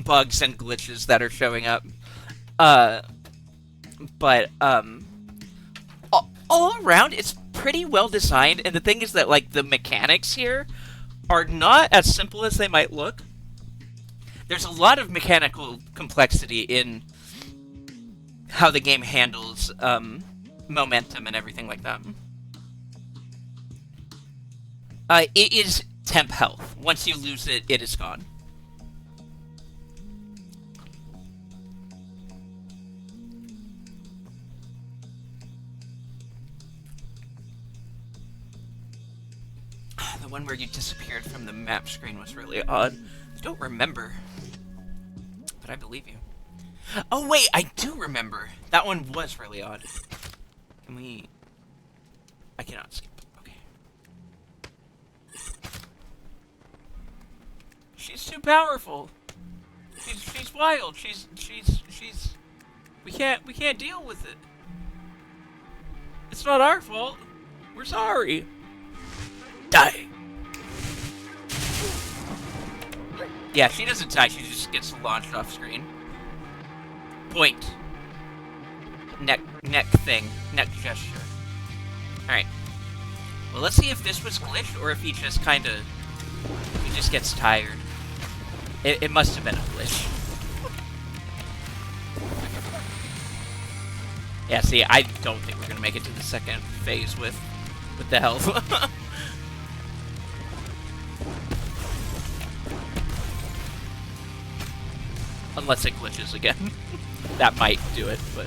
bugs and glitches that are showing up. Uh, but all around, it's pretty well designed. And the thing is that like the mechanics here are not as simple as they might look. There's a lot of mechanical complexity in how the game handles momentum and everything like that. It is temp health. Once you lose it, it is gone. The one where you disappeared from the map screen was really odd. I don't remember, but I believe you. Oh wait, I do remember. That one was really odd. Can we... I cannot skip. Okay. She's too powerful. She's wild. She's we can't deal with it. It's not our fault. We're sorry. Die. Yeah, she doesn't die, she just gets launched off screen. Point. Neck thing. Neck gesture. Alright. Well, let's see if this was glitched, or if he just kinda... He just gets tired. It must have been a glitch. Yeah, see, I don't think we're gonna make it to the second phase with the health. Unless it glitches again. That might do it, but...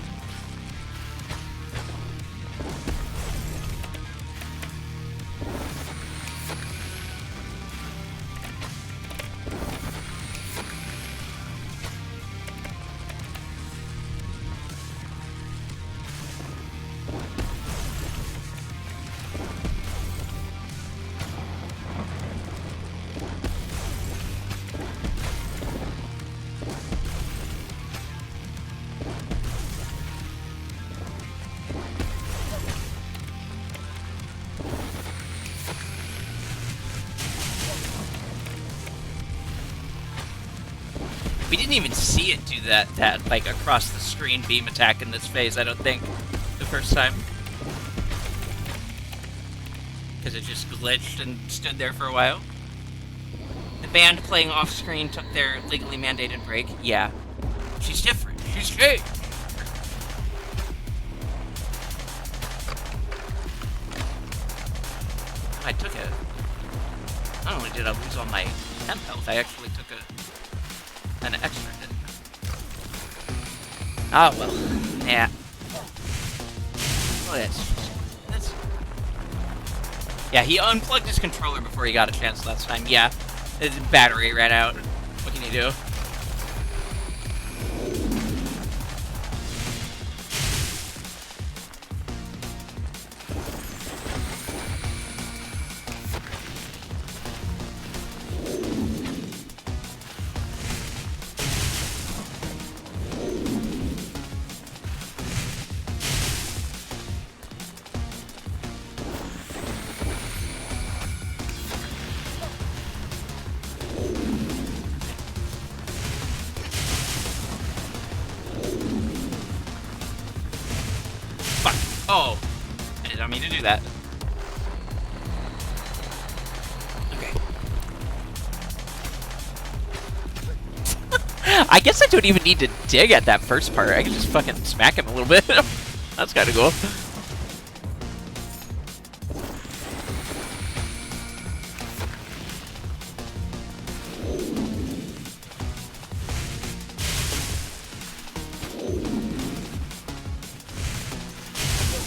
We didn't even see it do that like across the screen beam attack in this phase, I don't think, the first time. Because it just glitched and stood there for a while. The band playing off screen took their legally mandated break. Yeah. She's different. She's changed. I took it. Not only did I lose all my temp health, I actually took an extra hit. Ah, well. Yeah. Oh, that's... Yeah, he unplugged his controller before he got a chance last time. Yeah. His battery ran out. What can you do? Oh, I did not mean to do that. Okay. I guess I don't even need to dig at that first part. I can just fucking smack him a little bit. That's kind of cool.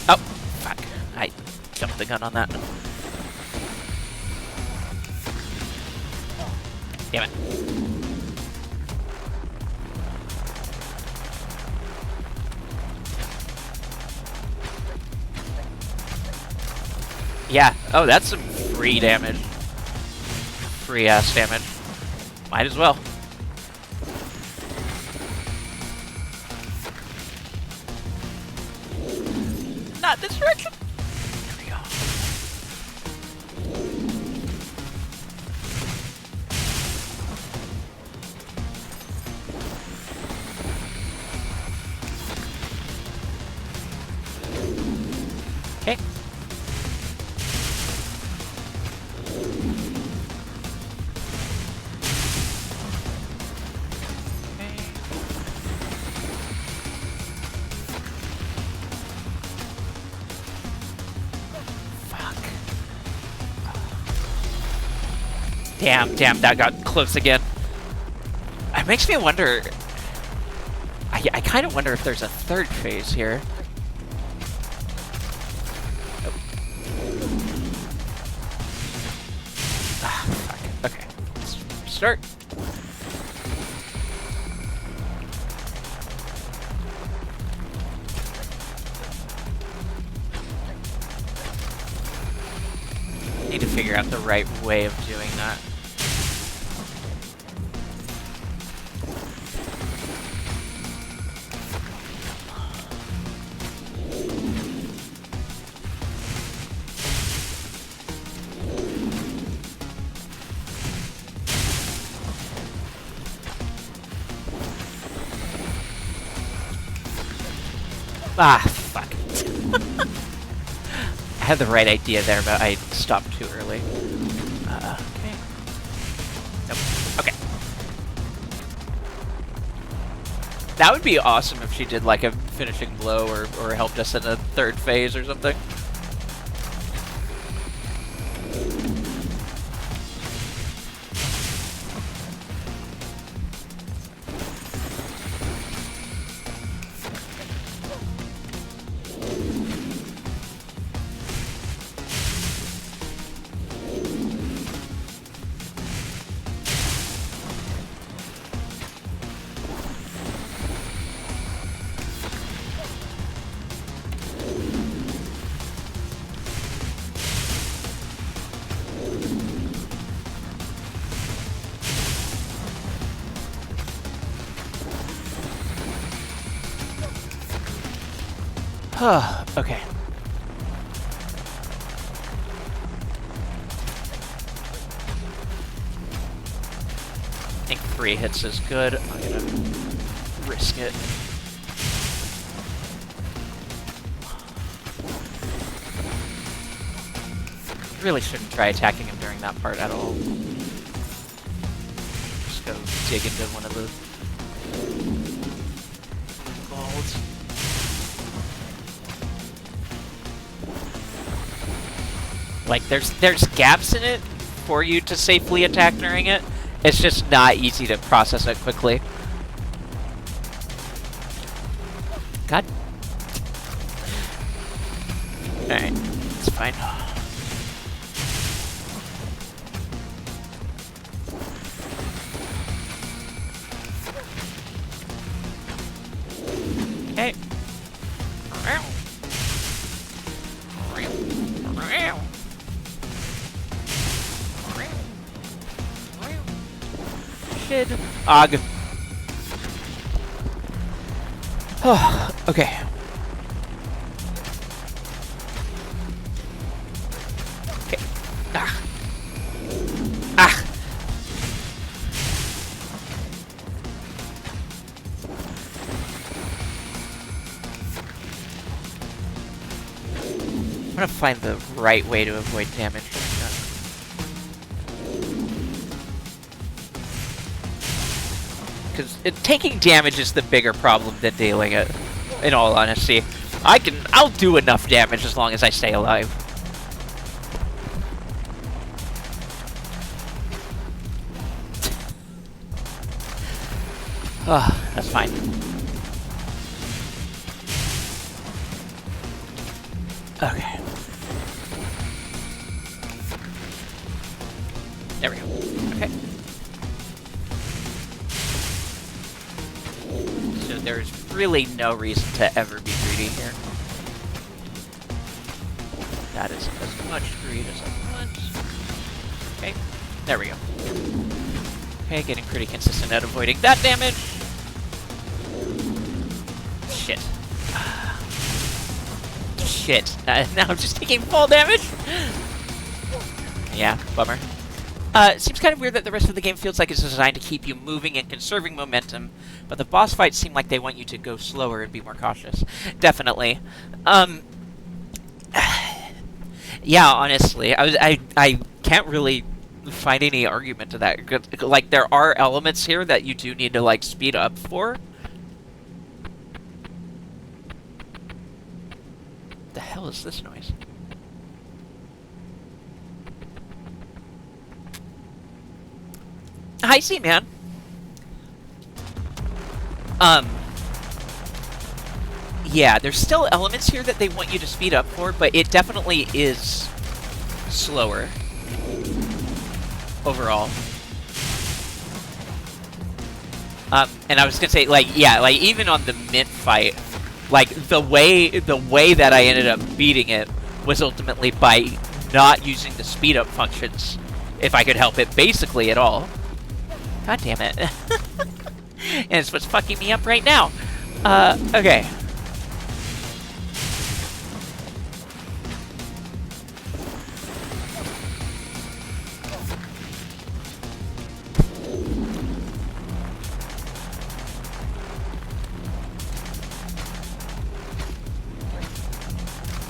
Oh, fuck. I jumped the gun on that. Damn it. Yeah. Oh, that's some free damage. Free ass damage. Might as well. Not this direction. Damn, that got close again. It makes me wonder... I kind of wonder if there's a third phase here. Oh. Ah, fuck. Okay. Let's restart. Need to figure out the right way of doing that. Ah, fuck. I had the right idea there, but I stopped too early. Okay. Nope. Okay. That would be awesome if she did like a finishing blow or helped us in a third phase or something. Okay. I think 3 hits is good. I'm gonna risk it. Really shouldn't try attacking him during that part at all. Just go dig into one of the balls. Like, there's gaps in it for you to safely attack during it. It's just not easy to process it quickly. God. Alright, it's fine. Okay. Shit. Og. Oh, okay. Okay. Ah. Ah. I'm gonna find the right way to avoid damage. Because taking damage is the bigger problem than dealing it, in all honesty. I'll do enough damage as long as I stay alive. Oh, that's fine. Okay. There we go. Okay. So there's really no reason to ever be greedy here. That is as much greed as I want. Okay. There we go. Okay, getting pretty consistent at avoiding that damage. Shit. Shit. Now I'm just taking full damage? Yeah, bummer. Seems kind of weird that the rest of the game feels like it's designed to keep you moving and conserving momentum, but the boss fights seem like they want you to go slower and be more cautious. Definitely. Yeah, honestly, I can't really find any argument to that. Like, there are elements here that you do need to, like, speed up for. The hell is this noise? Hi, C-Man. Um, yeah, there's still elements here that they want you to speed up for, but it definitely is slower overall. And I was gonna say, like, yeah, like even on the Mint fight, like the way that I ended up beating it was ultimately by not using the speed up functions, if I could help it, basically at all. God damn it! And it's what's fucking me up right now. Okay.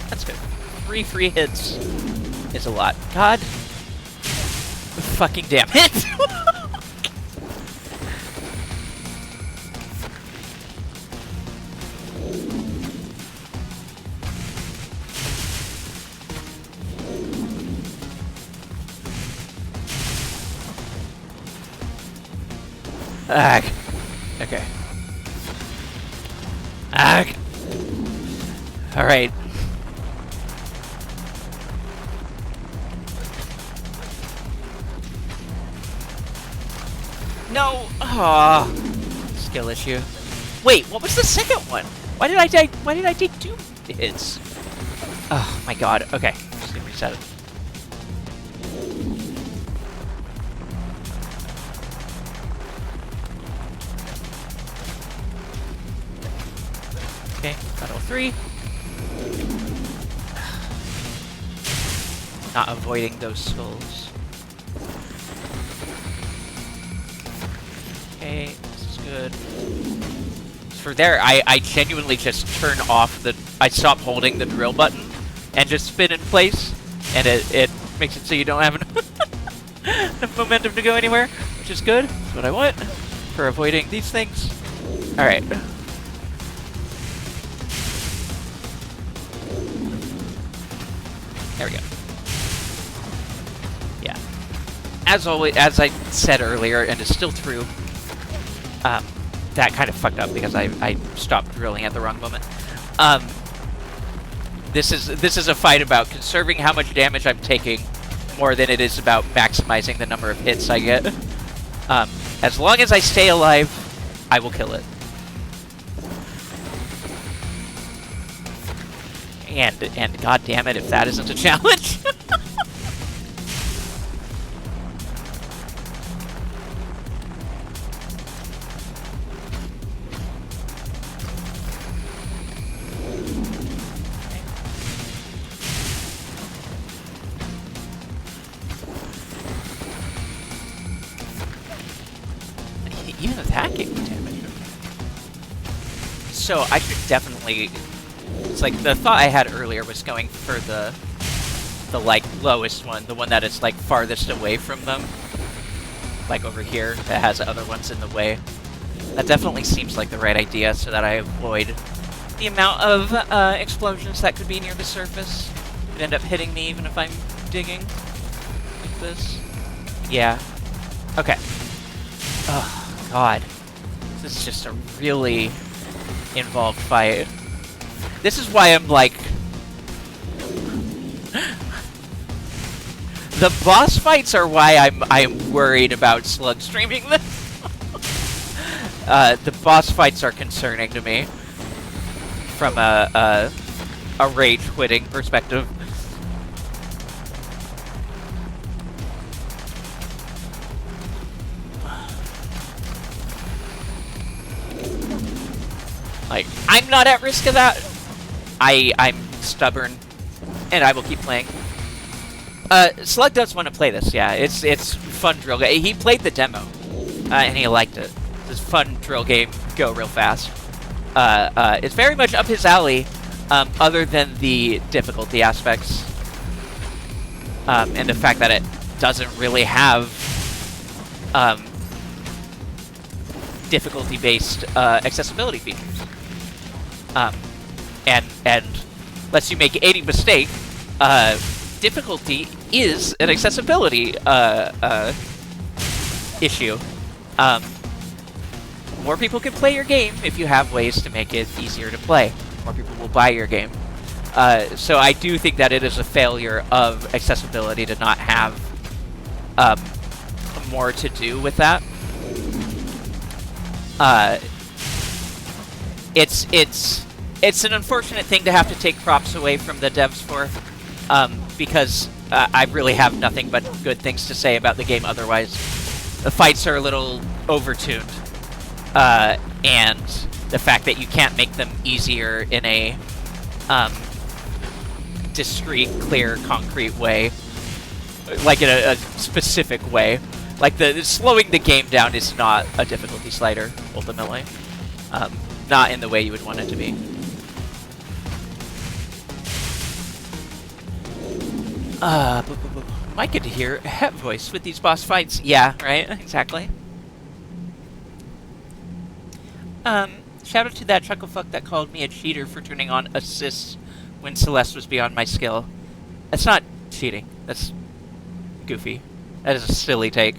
That's good. 3 free hits is a lot. God fucking damn it! Ag. Okay. Ag. Alright. No! Aww. Skill issue. Wait, what was the second one? Why did I die? Why did I take 2 hits? Oh my god. Okay. Just gonna reset it. Okay, got all 3. Not avoiding those skulls. Okay, this is good. For there, I genuinely just turn off the... I stop holding the drill button and just spin in place, and it makes it so you don't have enough momentum to go anywhere, which is good. That's what I want for avoiding these things. Alright. There we go. Yeah. As always, as I said earlier, and it's still true, that kind of fucked up because I stopped drilling at the wrong moment. This is a fight about conserving how much damage I'm taking more than it is about maximizing the number of hits I get. As long as I stay alive, I will kill it. And god damn it if that isn't a challenge. Even attacking damage. So I should definitely... It's like the thought I had earlier was going for the like lowest one, the one that is like farthest away from them. Like over here, that has other ones in the way. That definitely seems like the right idea so that I avoid the amount of explosions that could be near the surface. Could end up hitting me even if I'm digging like this. Yeah. Okay. Oh, God. This is just a really involved fight. This is why I'm like... The boss fights are why I'm worried about slug streaming this. The boss fights are concerning to me from a rage quitting perspective. Like, I'm not at risk of that. I'm stubborn, and I will keep playing. Slug does want to play this, yeah. It's fun drill game. He played the demo, and he liked it. It's a fun drill game, go real fast. It's very much up his alley, other than the difficulty aspects. And the fact that it doesn't really have difficulty-based accessibility features. And lets you make any mistake. Difficulty is an accessibility issue. More people can play your game if you have ways to make it easier to play. More people will buy your game. So I do think that it is a failure of accessibility to not have more to do with that. It's an unfortunate thing to have to take props away from the devs for, because I really have nothing but good things to say about the game otherwise. The fights are a little overtuned, and the fact that you can't make them easier in a discrete, clear, concrete way, like in a specific way. Like, slowing the game down is not a difficulty slider, ultimately. Not in the way you would want it to be. Might get to hear a het voice with these boss fights. Yeah, right? Exactly. Shout out to that chucklefuck that called me a cheater for turning on assists when Celeste was beyond my skill. That's not cheating. That's goofy. That is a silly take.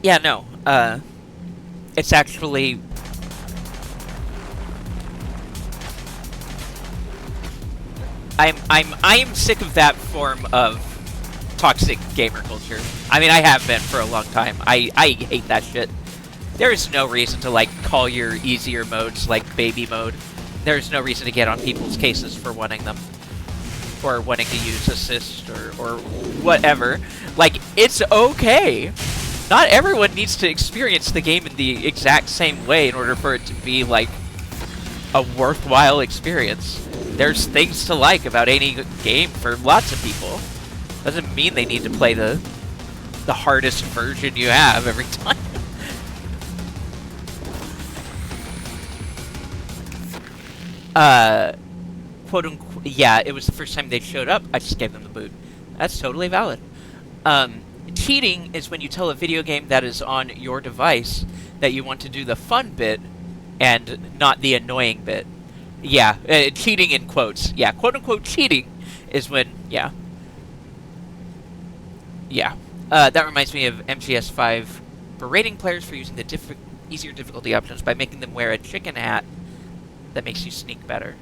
Yeah, no. It's actually... I'm sick of that form of toxic gamer culture. I mean, I have been for a long time. I hate that shit. There is no reason to, like, call your easier modes, like, baby mode. There's no reason to get on people's cases for wanting them. Or wanting to use assist, or whatever. Like, it's okay. Not everyone needs to experience the game in the exact same way in order for it to be, like, a worthwhile experience. There's things to like about any game for lots of people. Doesn't mean they need to play the hardest version you have every time. Quote unquote, yeah, it was the first time they showed up, I just gave them the boot. That's totally valid. Cheating is when you tell a video game that is on your device that you want to do the fun bit and not the annoying bit. Yeah, cheating in quotes. Yeah, quote-unquote cheating is when, yeah. Yeah. That reminds me of MGS5 berating players for using the easier difficulty options by making them wear a chicken hat that makes you sneak better.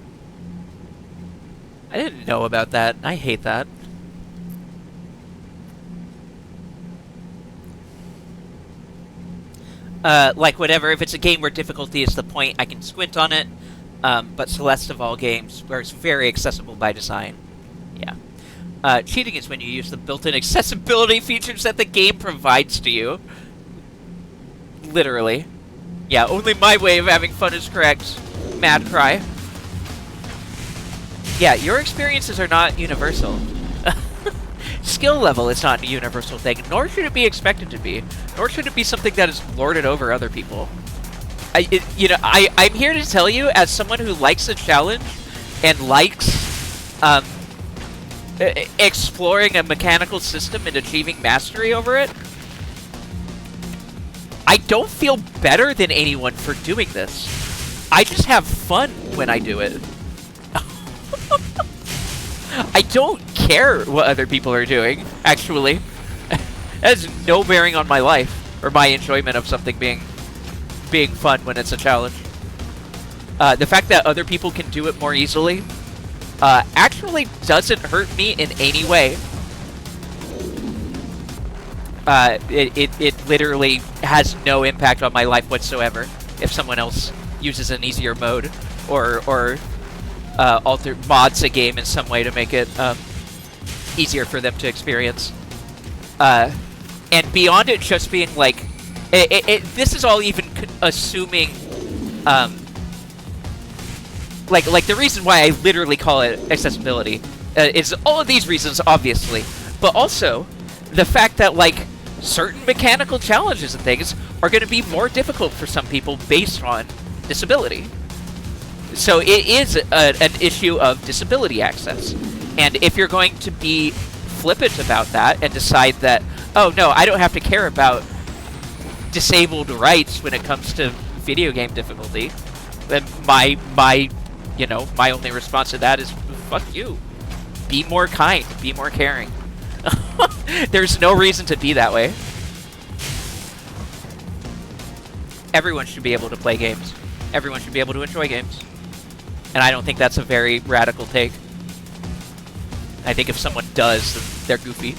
I didn't know about that. I hate that. Like, whatever, if it's a game where difficulty is the point, I can squint on it. But Celeste of all games, where it's very accessible by design. Yeah. Cheating is when you use the built-in accessibility features that the game provides to you. Literally. Yeah, only my way of having fun is correct. Mad cry. Yeah, your experiences are not universal. Skill level is not a universal thing, nor should it be expected to be. Nor should it be something that is lorded over other people. I'm here to tell you, as someone who likes a challenge and likes exploring a mechanical system and achieving mastery over it, I don't feel better than anyone for doing this. I just have fun when I do it. I don't care what other people are doing, actually. It has no bearing on my life or my enjoyment of something being fun when it's a challenge. The fact that other people can do it more easily actually doesn't hurt me in any way. It literally has no impact on my life whatsoever if someone else uses an easier mode or mods a game in some way to make it easier for them to experience. And beyond it just being like, this is all even assuming, like the reason why I literally call it accessibility is all of these reasons, obviously, but also the fact that, like, certain mechanical challenges and things are going to be more difficult for some people based on disability. So it is an issue of disability access. And if you're going to be flippant about that and decide that, oh no, I don't have to care about disabled rights when it comes to video game difficulty, then my only response to that is, fuck you. Be more kind, be more caring. There's no reason to be that way. Everyone should be able to play games. Everyone should be able to enjoy games. And I don't think that's a very radical take. I think if someone does, then they're goofy.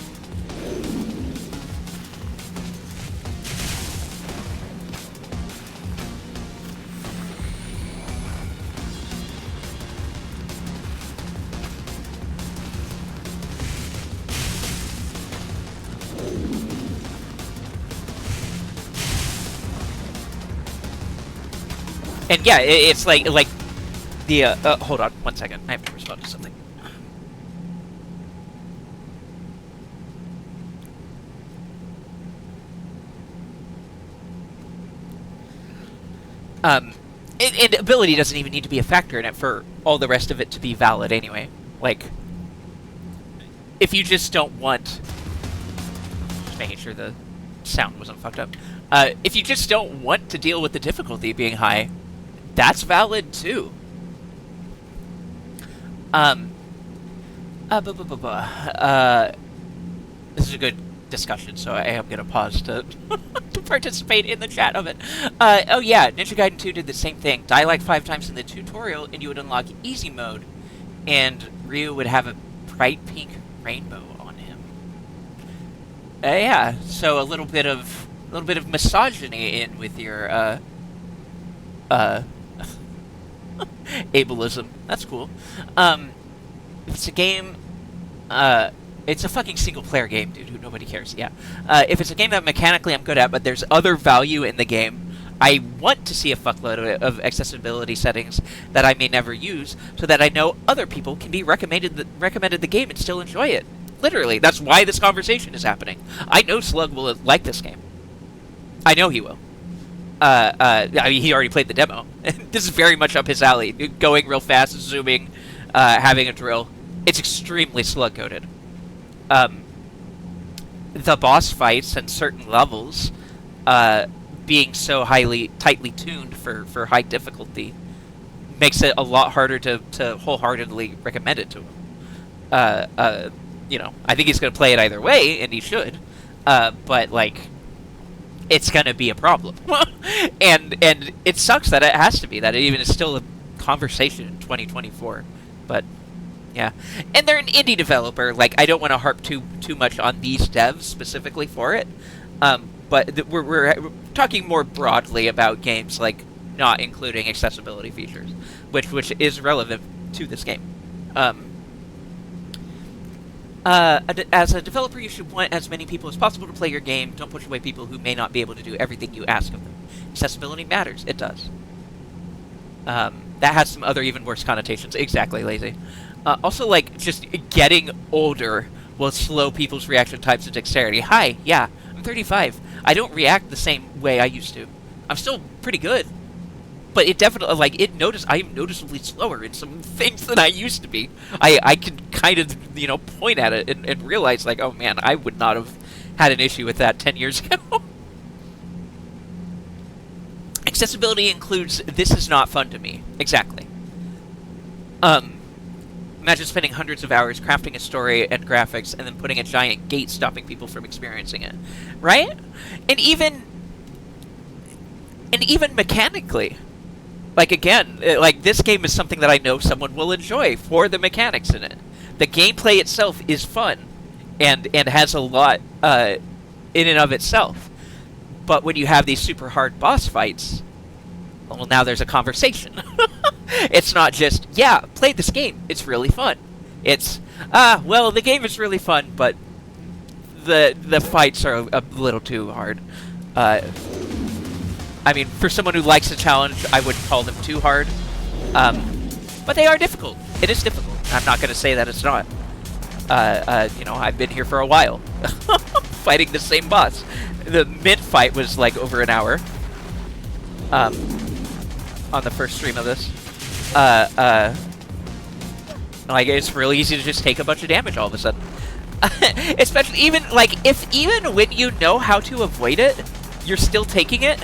And yeah, it's like the hold on 1 second. I have to respond to something. And ability doesn't even need to be a factor in it for all the rest of it to be valid anyway. Like, if you just don't want, just making sure the sound wasn't fucked up. If you just don't want to deal with the difficulty being high, that's valid too. This is a good discussion, so I am gonna pause to to participate in the chat of it. Oh yeah, Ninja Gaiden 2 did the same thing. Die like 5 times in the tutorial, and you would unlock easy mode, and Ryu would have a bright pink rainbow on him. Yeah, so a little bit of misogyny in with your ableism. That's cool. It's a game. It's a fucking single-player game, dude. Who nobody cares. Yeah. If it's a game that mechanically I'm good at, but there's other value in the game, I want to see a fuckload of accessibility settings that I may never use, so that I know other people can be recommended the game and still enjoy it. Literally, that's why this conversation is happening. I know Slug will like this game. I know he will. I mean, he already played the demo. This is very much up his alley. Going real fast, zooming, having a drill. It's extremely slug-coded. The boss fights and certain levels, being so tightly tuned for high difficulty, makes it a lot harder to wholeheartedly recommend it to him. You know, I think he's going to play it either way, and he should. But, like, it's going to be a problem. and it sucks that it has to be, that it even is still a conversation in 2024. But, yeah. And they're an indie developer. Like, I don't want to harp too much on these devs specifically for it. But we're talking more broadly about games, like, not including accessibility features, which is relevant to this game. As a developer, you should want as many people as possible to play your game. Don't push away people who may not be able to do everything you ask of them. Accessibility matters. It does. That has some other even worse connotations. Exactly, lazy. Also, like, just getting older will slow people's reaction times and dexterity. Hi, yeah, I'm 35. I don't react the same way I used to. I'm still pretty good. But it definitely, like, I am noticeably slower in some things than I used to be. I can kind of, you know, point at it and realize, like, oh man, I would not have had an issue with that 10 years ago. Accessibility includes, this is not fun to me. Exactly. Imagine spending hundreds of hours crafting a story and graphics and then putting a giant gate stopping people from experiencing it. Right? And even mechanically. Like, again, like, this game is something that I know someone will enjoy for the mechanics in it. The gameplay itself is fun and has a lot in and of itself. But when you have these super hard boss fights, well, now there's a conversation. It's not just, yeah, play this game. It's really fun. It's, well, the game is really fun, but the fights are a little too hard. I mean, for someone who likes a challenge, I wouldn't call them too hard. But they are difficult. It is difficult. I'm not going to say that it's not. You know, I've been here for a while. Fighting the same boss. The mid fight was like over an hour. On the first stream of this. Like, it's really easy to just take a bunch of damage all of a sudden. Especially even when you know how to avoid it, you're still taking it.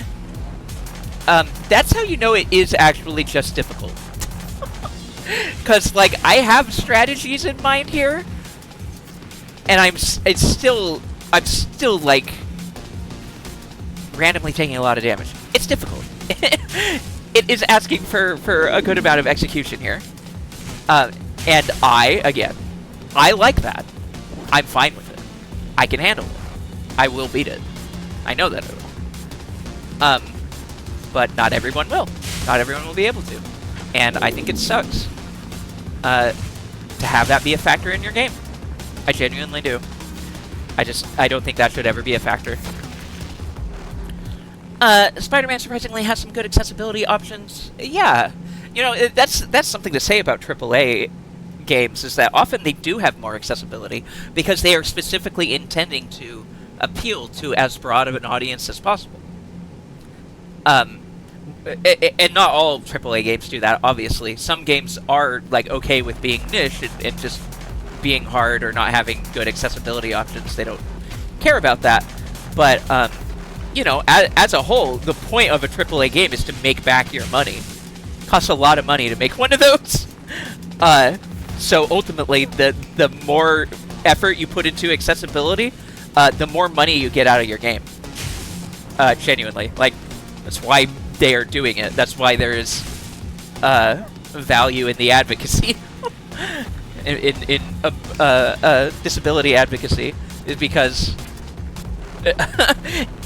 That's how you know it is actually just difficult. Because, like, I have strategies in mind here, and I'm still like randomly taking a lot of damage. It's difficult. It is asking for a good amount of execution here. And I like that. I'm fine with it. I can handle it. I will beat it. I know that I will. But not everyone will. Not everyone will be able to. And I think it sucks to have that be a factor in your game. I genuinely do. I don't think that should ever be a factor. Spider-Man surprisingly has some good accessibility options. Yeah. You know, that's something to say about AAA games, is that often they do have more accessibility because they are specifically intending to appeal to as broad of an audience as possible. And not all AAA games do that, obviously. Some games are, like, okay with being niche and just being hard or not having good accessibility options. They don't care about that. But, you know, as a whole, the point of a AAA game is to make back your money. It costs a lot of money to make one of those. So ultimately, the more effort you put into accessibility, the more money you get out of your game. Genuinely. Like, that's why they are doing it. That's why there is value in the advocacy. in disability advocacy. Is because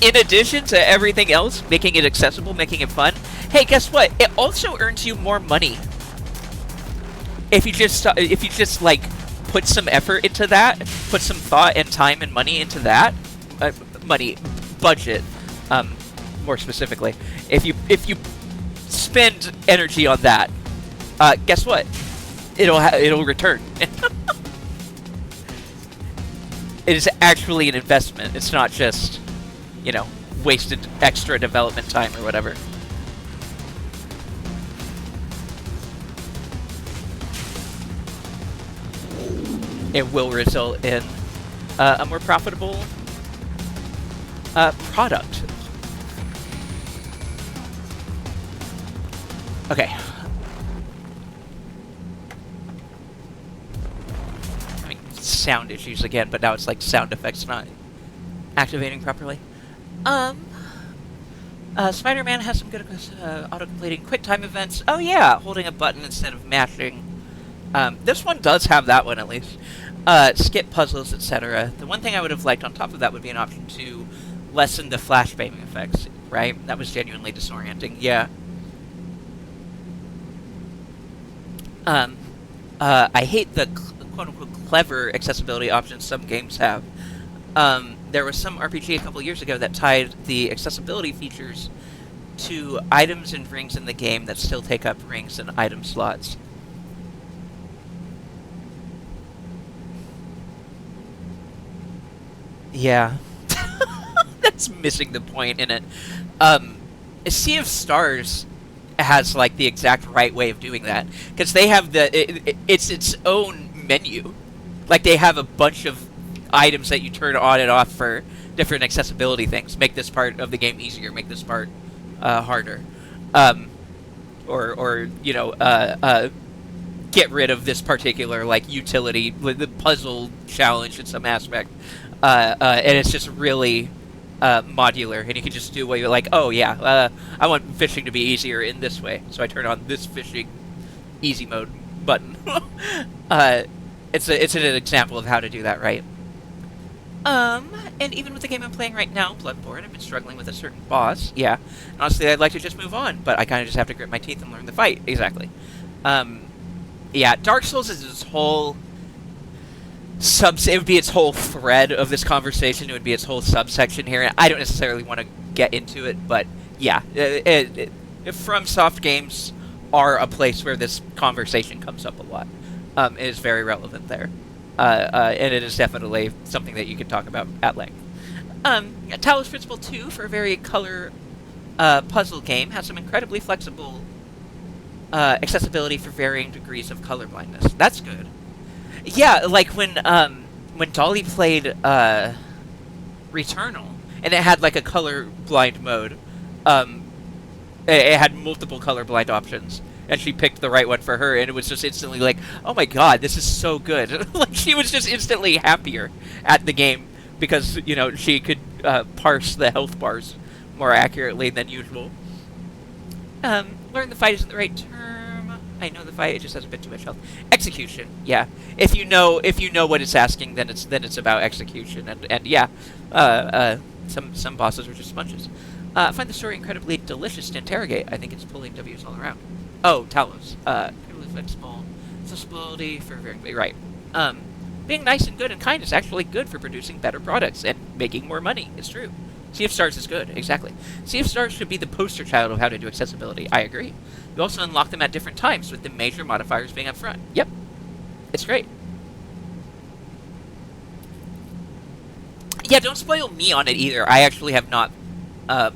in addition to everything else, making it accessible, making it fun, hey, guess what? It also earns you more money. If you just like put some effort into that, put some thought and time and money into that, budget, more specifically. If you spend energy on that, guess what? It'll return. It is actually an investment. It's not just, you know, wasted extra development time or whatever. It will result in a more profitable product. Okay. Sound issues again, but now it's like sound effects not activating properly. Spider-Man has some good auto-completing quick-time events. Oh yeah, holding a button instead of mashing. This one does have that one, at least. Skip puzzles, etc. The one thing I would have liked on top of that would be an option to lessen the flashbanging effects, right? That was genuinely disorienting, yeah. I hate the quote-unquote clever accessibility options some games have. There was some RPG a couple years ago that tied the accessibility features to items and rings in the game that still take up rings and item slots. Yeah. That's missing the point in it. Sea of Stars has, like, the exact right way of doing that. Because they have it's its own menu. Like, they have a bunch of items that you turn on and off for different accessibility things. Make this part of the game easier, make this part harder. Or you know, get rid of this particular, like, utility, the puzzle challenge in some aspect. And it's just really modular, and you can just do what you're like, oh yeah, I want fishing to be easier in this way, so I turn on this fishing easy mode button. It's an example of how to do that right. And even with the game I'm playing right now, Bloodborne, I've been struggling with a certain boss. Yeah, honestly, I'd like to just move on, but I kind of just have to grit my teeth and learn the fight. Exactly. Yeah, Dark Souls is this whole it would be its whole thread of this conversation. It would be its whole subsection here. And I don't necessarily want to get into it, but yeah, FromSoft games are a place where this conversation comes up a lot. It is very relevant there, and it is definitely something that you can talk about at length. Talos Principle 2, for a very color puzzle game, has some incredibly flexible accessibility for varying degrees of color blindness. That's good. Yeah, like when Dolly played Returnal, and it had like a color blind mode. It had multiple color blind options, and she picked the right one for her, and it was just instantly like, oh my god, this is so good. Like, she was just instantly happier at the game because, you know, she could parse the health bars more accurately than usual. Learn the fight isn't the right term. I know the fight, it just has a bit too much health. Execution, yeah. If you know what it's asking, then it's about execution, and yeah, some bosses are just sponges. Find the story incredibly delicious to interrogate. I think it's pulling W's all around. Oh, Talos. Incredibly flexible. Accessibility for very big. Right. Being nice and good and kind is actually good for producing better products and making more money. It's true. Sea of Stars is good, exactly. Sea of Stars should be the poster child of how to do accessibility. I agree. You also unlock them at different times, with the major modifiers being up front. Yep. It's great. Yeah, don't spoil me on it either. I actually have not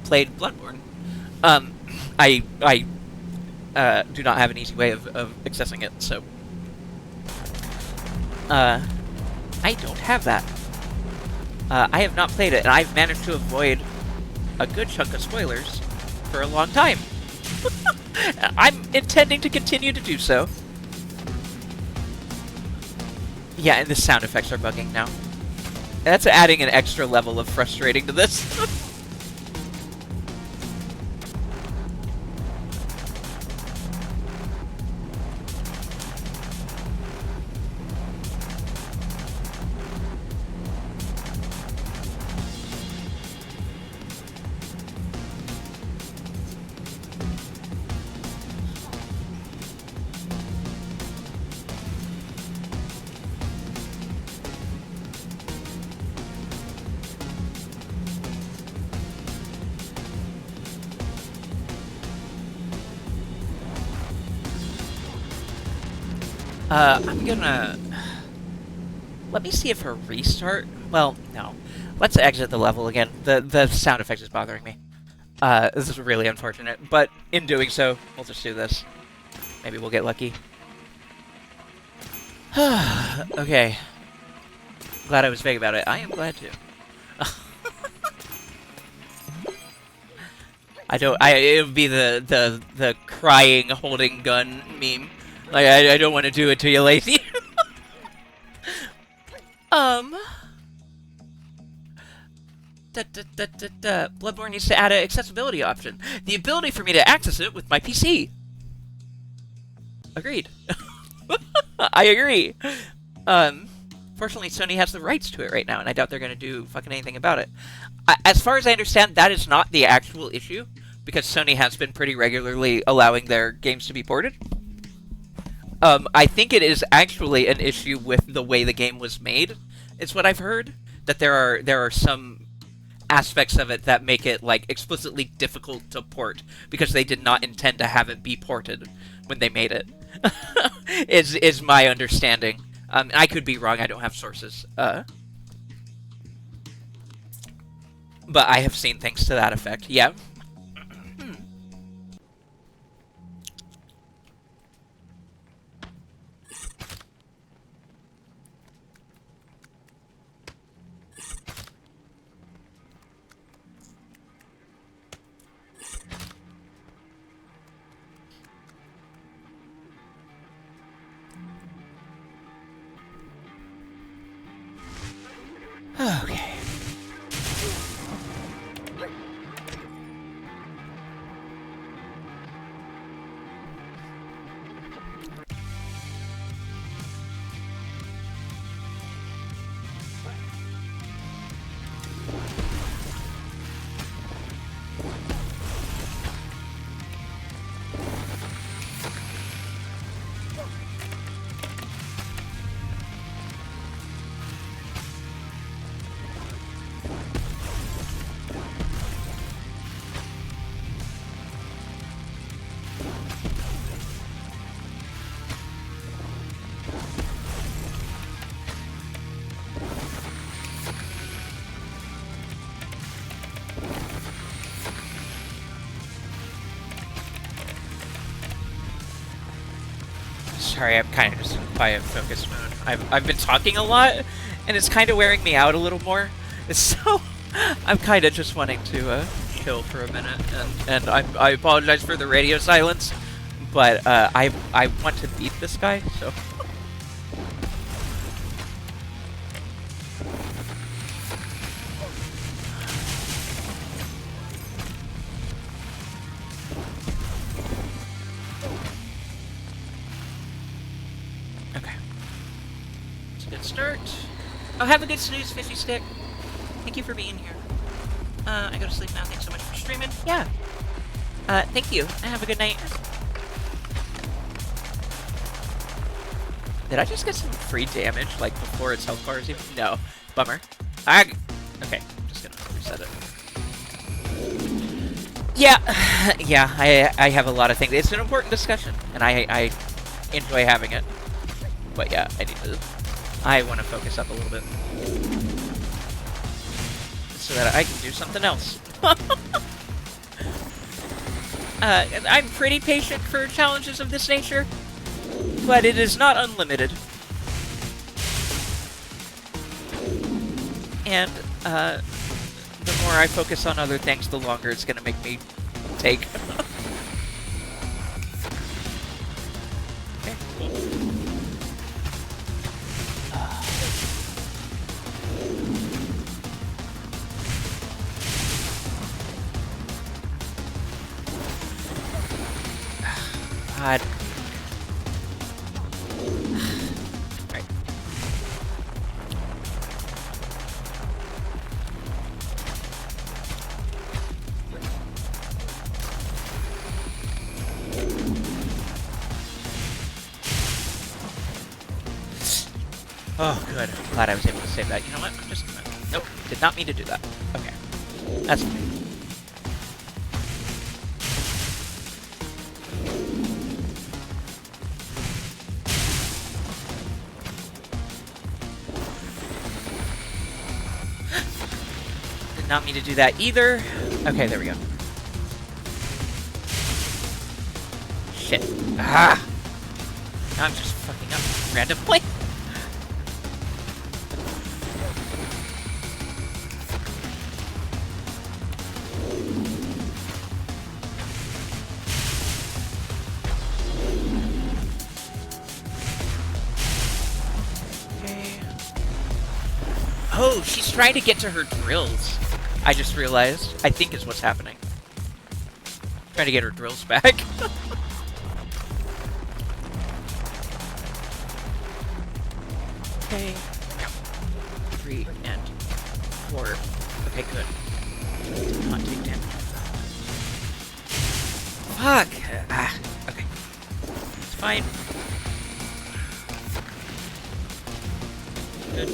played Bloodborne. I do not have an easy way of accessing it, so... I don't have that. I have not played it, and I've managed to avoid a good chunk of spoilers for a long time. I'm intending to continue to do so. Yeah, and the sound effects are bugging now. That's adding an extra level of frustrating to this. I'm gonna... Let me see if her restart... Well, no. Let's exit the level again. The sound effect is bothering me. This is really unfortunate, but in doing so, we'll just do this. Maybe we'll get lucky. Okay. Glad I was vague about it. I am glad too. it would be the crying, holding gun meme. Like, I don't want to do it to you, lazy. Bloodborne needs to add an accessibility option. The ability for me to access it with my PC. Agreed. I agree. Fortunately, Sony has the rights to it right now, and I doubt they're going to do fucking anything about it. As far as I understand, that is not the actual issue, because Sony has been pretty regularly allowing their games to be ported. I think it is actually an issue with the way the game was made, is what I've heard. That there are some aspects of it that make it, like, explicitly difficult to port, because they did not intend to have it be ported when they made it. is my understanding. I could be wrong, I don't have sources. But I have seen things to that effect, yeah. Okay. Sorry, I'm kind of just in quiet focus mode. I've been talking a lot, and it's kind of wearing me out a little more. So I'm kind of just wanting to chill for a minute, and I apologize for the radio silence, but I want to beat this guy, so. Okay. It's a good start. Oh, have a good snooze, Fishy Stick. Thank you for being here. I go to sleep now. Thanks so much for streaming. Yeah. Thank you. Have a good night. Did I just get some free damage, like, before its health bar is even? No. Bummer. Okay, I'm just gonna reset it. Yeah, yeah, I have a lot of things. It's an important discussion, and I enjoy having it. But yeah, I want to focus up a little bit. So that I can do something else. I'm pretty patient for challenges of this nature, but it is not unlimited. And, the more I focus on other things, the longer it's gonna make me take. Okay, cool. God. Right. Oh, good. I'm glad I was able to save that. You know what? I'm just gonna... Nope. Did not mean to do that. Okay. That's fine. Did not mean to do that either. Okay, there we go. Shit. Ah! Now I'm just fucking up randomly. Oh, she's trying to get to her drills. I just realized. I think is what's happening. Trying to get her drills back. Okay. 3 and 4. Okay, good. Did not take damage. Fuck! Ah, okay. It's fine. Good.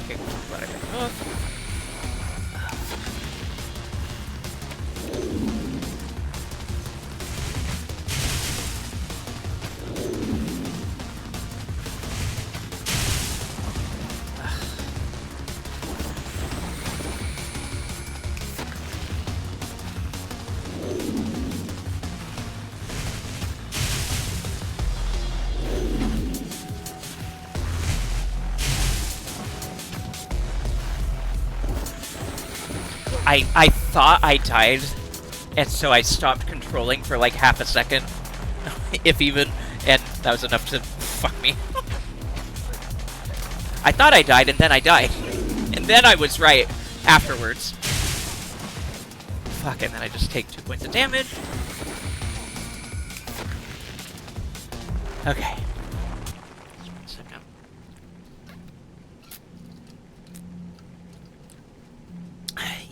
Okay, glad I got it off. I thought I died, and so I stopped controlling for like half a second, if even, and that was enough to fuck me. I thought I died, and then I died. And then I was right afterwards. Fuck, and then I just take 2 points of damage. Okay. Just 1 second.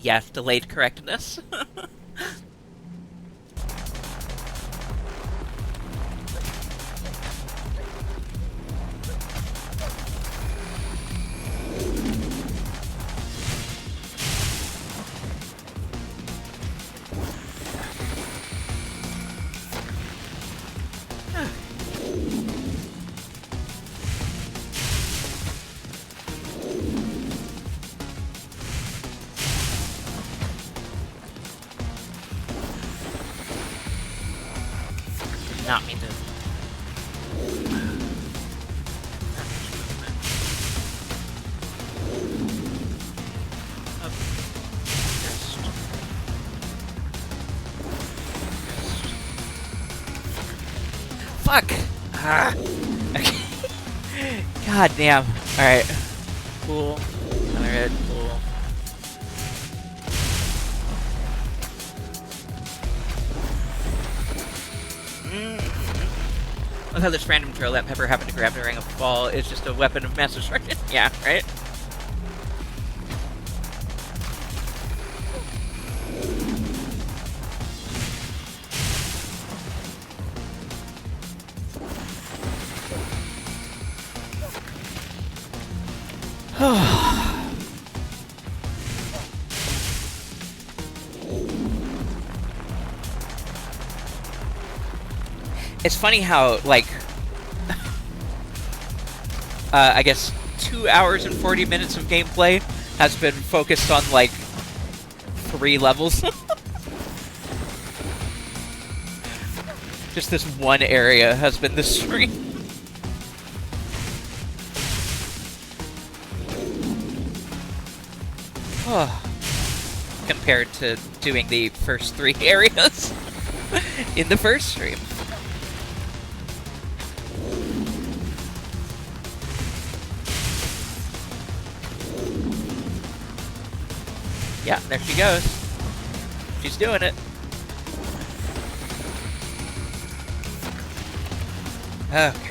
Yes, delayed correctness. Not mean to. Fuck! Ah. Okay. God damn. Alright. Cool. Alright, cool. I love how this random drill that Pepper happened to grab during a fall is just a weapon of mass destruction. Yeah, right? It's funny how, like, I guess 2 hours and 40 minutes of gameplay has been focused on, like, 3 levels. Just this one area has been the stream. Compared to doing the first 3 areas in the first stream. Yeah, there she goes. She's doing it. Okay.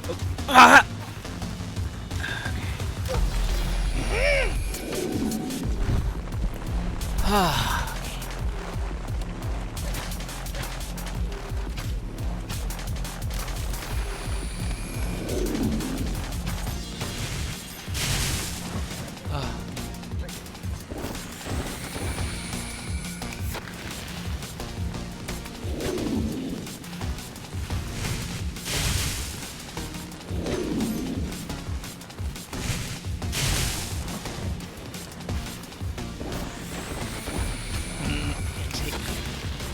Oh. Ah! Okay. Ah.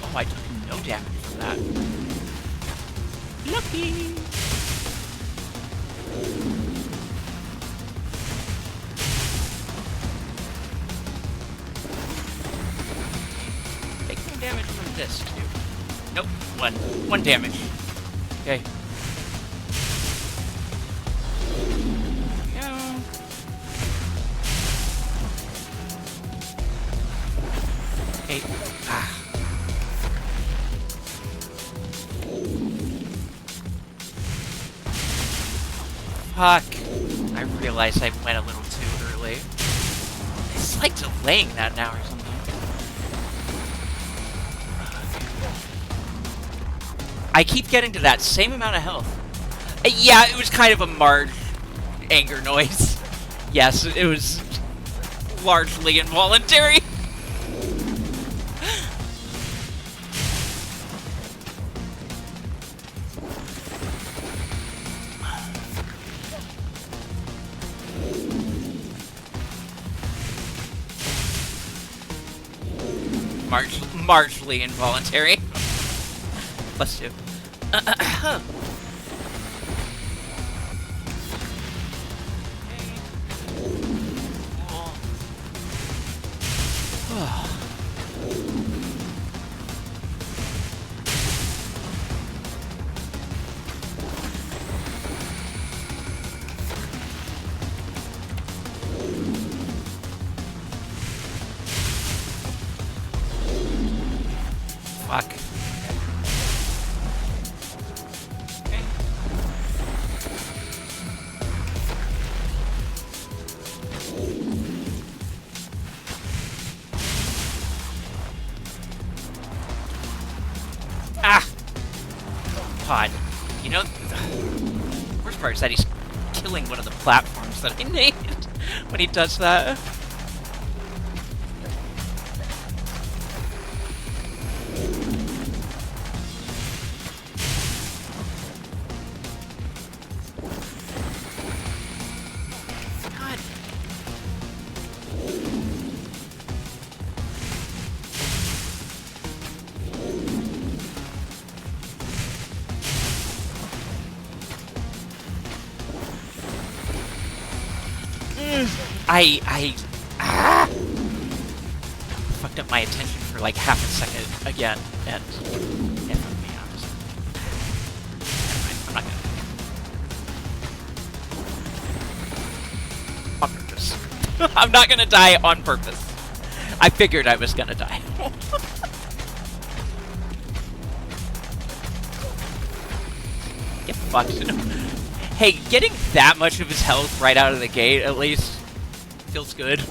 Oh, I took no damage from that. Lucky! Take no damage from this, too. Nope, one damage. Okay. Okay. Ah. Fuck. I realized I went a little too early. It's like delaying that now or something. I keep getting to that same amount of health. Yeah, it was kind of a Marge anger noise. Yes, it was largely involuntary. Marginally involuntary. Let's do. Fuck. Okay. Ah! Pod. You know, the worst part is that he's killing one of the platforms that I named when he does that. I fucked up my attention for like half a second again, and if I'm being honest. I'm not gonna die on purpose. I figured I was gonna die. Get fucked. Hey, getting that much of his health right out of the gate, at least, feels good.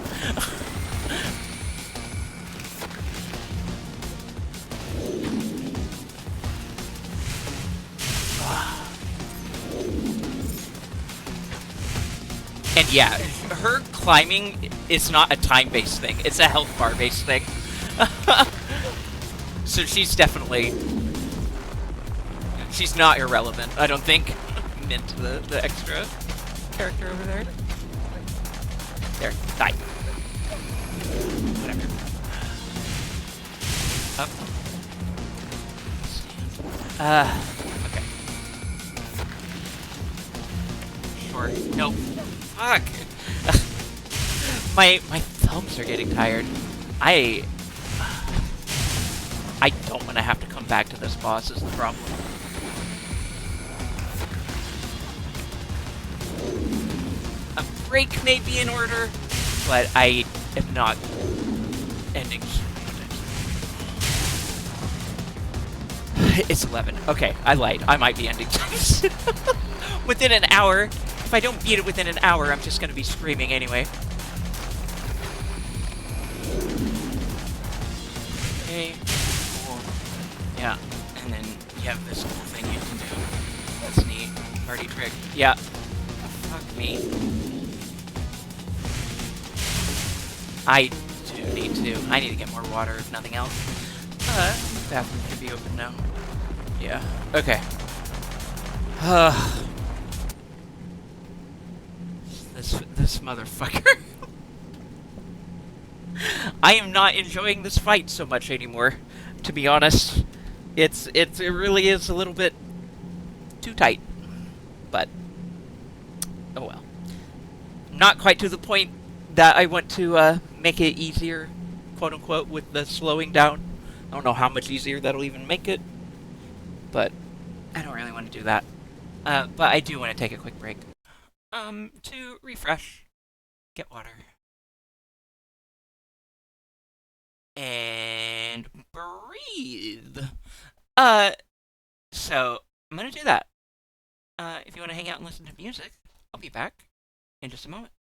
And yeah, her climbing is not a time-based thing. It's a health bar-based thing. So she's definitely... She's not irrelevant, I don't think. Mint the extra character over there. There, die. Whatever. Up. Okay. Sure. Nope. Fuck. My thumbs are getting tired. I don't want to have to come back to this boss is the problem. A break may be in order, but I am not ending soon. It's 11. Okay, I lied. I might be ending soon. Within an hour. If I don't beat it within an hour, I'm just gonna be screaming anyway. Okay, cool. Yeah, and then you have this cool thing you can do. That's neat. Party trick. Yeah. Fuck me. I do need to. I need to get more water, if nothing else. Bathroom should be open now. Yeah. Okay. This motherfucker. I am not enjoying this fight so much anymore, to be honest. It really is a little bit too tight. But oh well. Not quite to the point that I want to make it easier, quote unquote, with the slowing down. I don't know how much easier that'll even make it, but I don't really want to do that. But I do want to take a quick break. To refresh, get water, and breathe. So I'm gonna do that. If you want to hang out and listen to music, I'll be back in just a moment.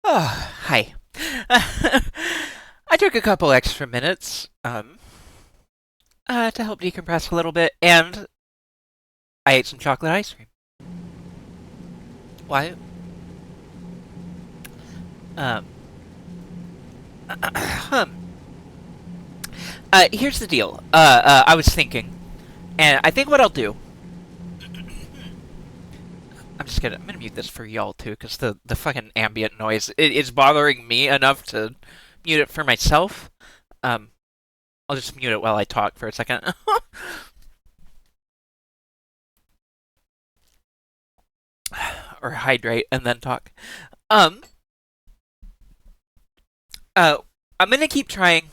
Oh, hi. I took a couple extra minutes, to help decompress a little bit, and I ate some chocolate ice cream. Why? Um, here's the deal. I was thinking, and I think what I'll do. I'm gonna mute this for y'all too, because the fucking ambient noise is bothering me enough to mute it for myself. Um, I'll just mute it while I talk for a second. Or hydrate and then talk. Um, uh, I'm gonna keep trying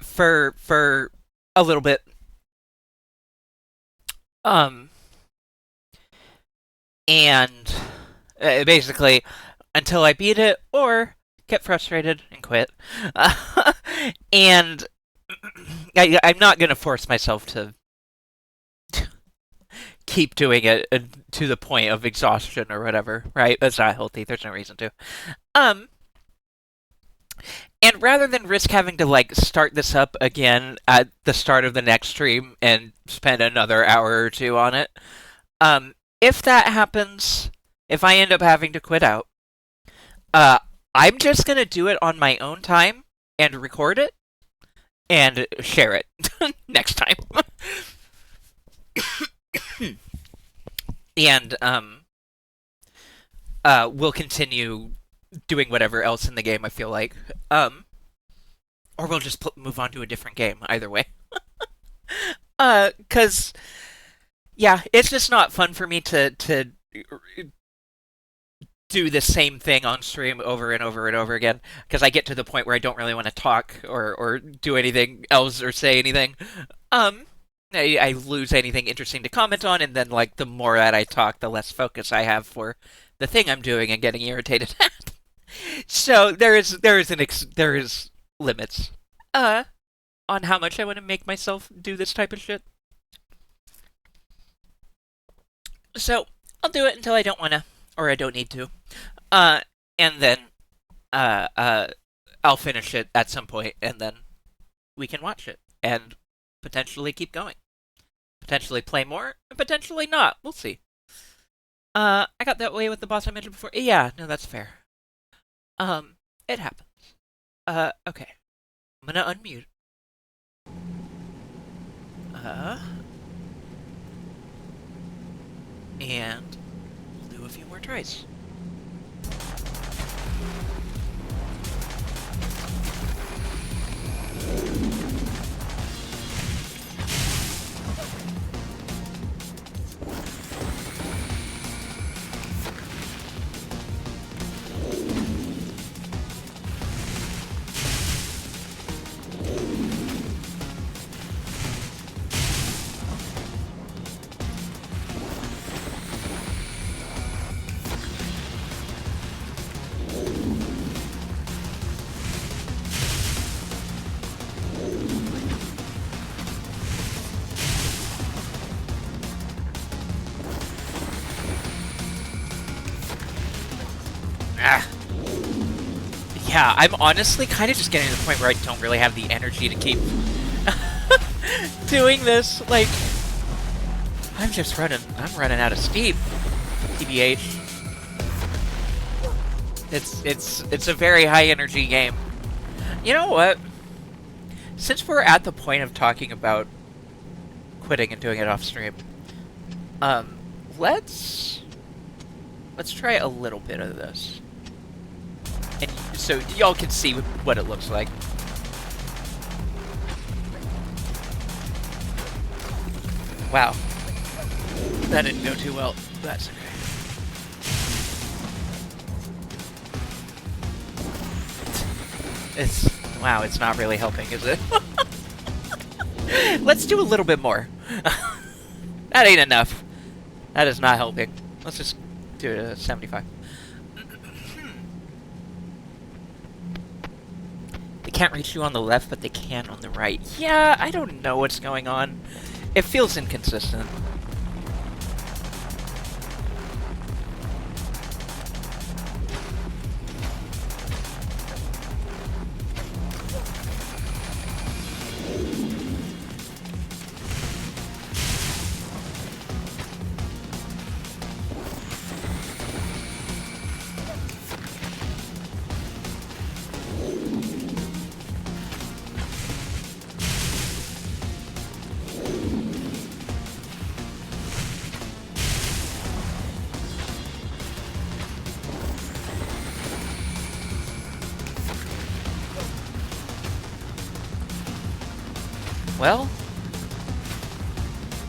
for a little bit. Um, and basically until I beat it or get frustrated and quit. And I'm not gonna force myself to keep doing it to the point of exhaustion or whatever, right? That's not healthy. There's no reason to. Um, and rather than risk having to like start this up again at the start of the next stream and spend another hour or two on it, if that happens, if I end up having to quit out, uh, I'm just gonna do it on my own time and record it and share it next time. And we'll continue doing whatever else in the game I feel like. Or we'll just move on to a different game. Either way. Cause yeah, it's just not fun for me to do the same thing on stream over and over and over again. Because I get to the point where I don't really want to talk or do anything else or say anything. I lose anything interesting to comment on, and then like the more that I talk, the less focus I have for the thing I'm doing and getting irritated at. So there is limits on how much I want to make myself do this type of shit. So I'll do it until I don't want to or I don't need to. And then I'll finish it at some point, and then we can watch it and potentially keep going. Potentially play more, and potentially not. We'll see. I got that way with the boss I mentioned before. Yeah, no, that's fair. It happens. Okay. I'm gonna unmute. And we'll do a few more tries. Yeah, I'm honestly kind of just getting to the point where I don't really have the energy to keep doing this. Like, I'm running out of steam. TBH. It's a very high energy game. You know what? Since we're at the point of talking about quitting and doing it off stream, let's try a little bit of this. And so y'all can see what it looks like. Wow. That didn't go too well. That's okay. Wow, it's not really helping, is it? Let's do a little bit more. That ain't enough. That is not helping. Let's just do it at 75. They can't reach you on the left, but they can on the right. Yeah, I don't know what's going on. It feels inconsistent. Well,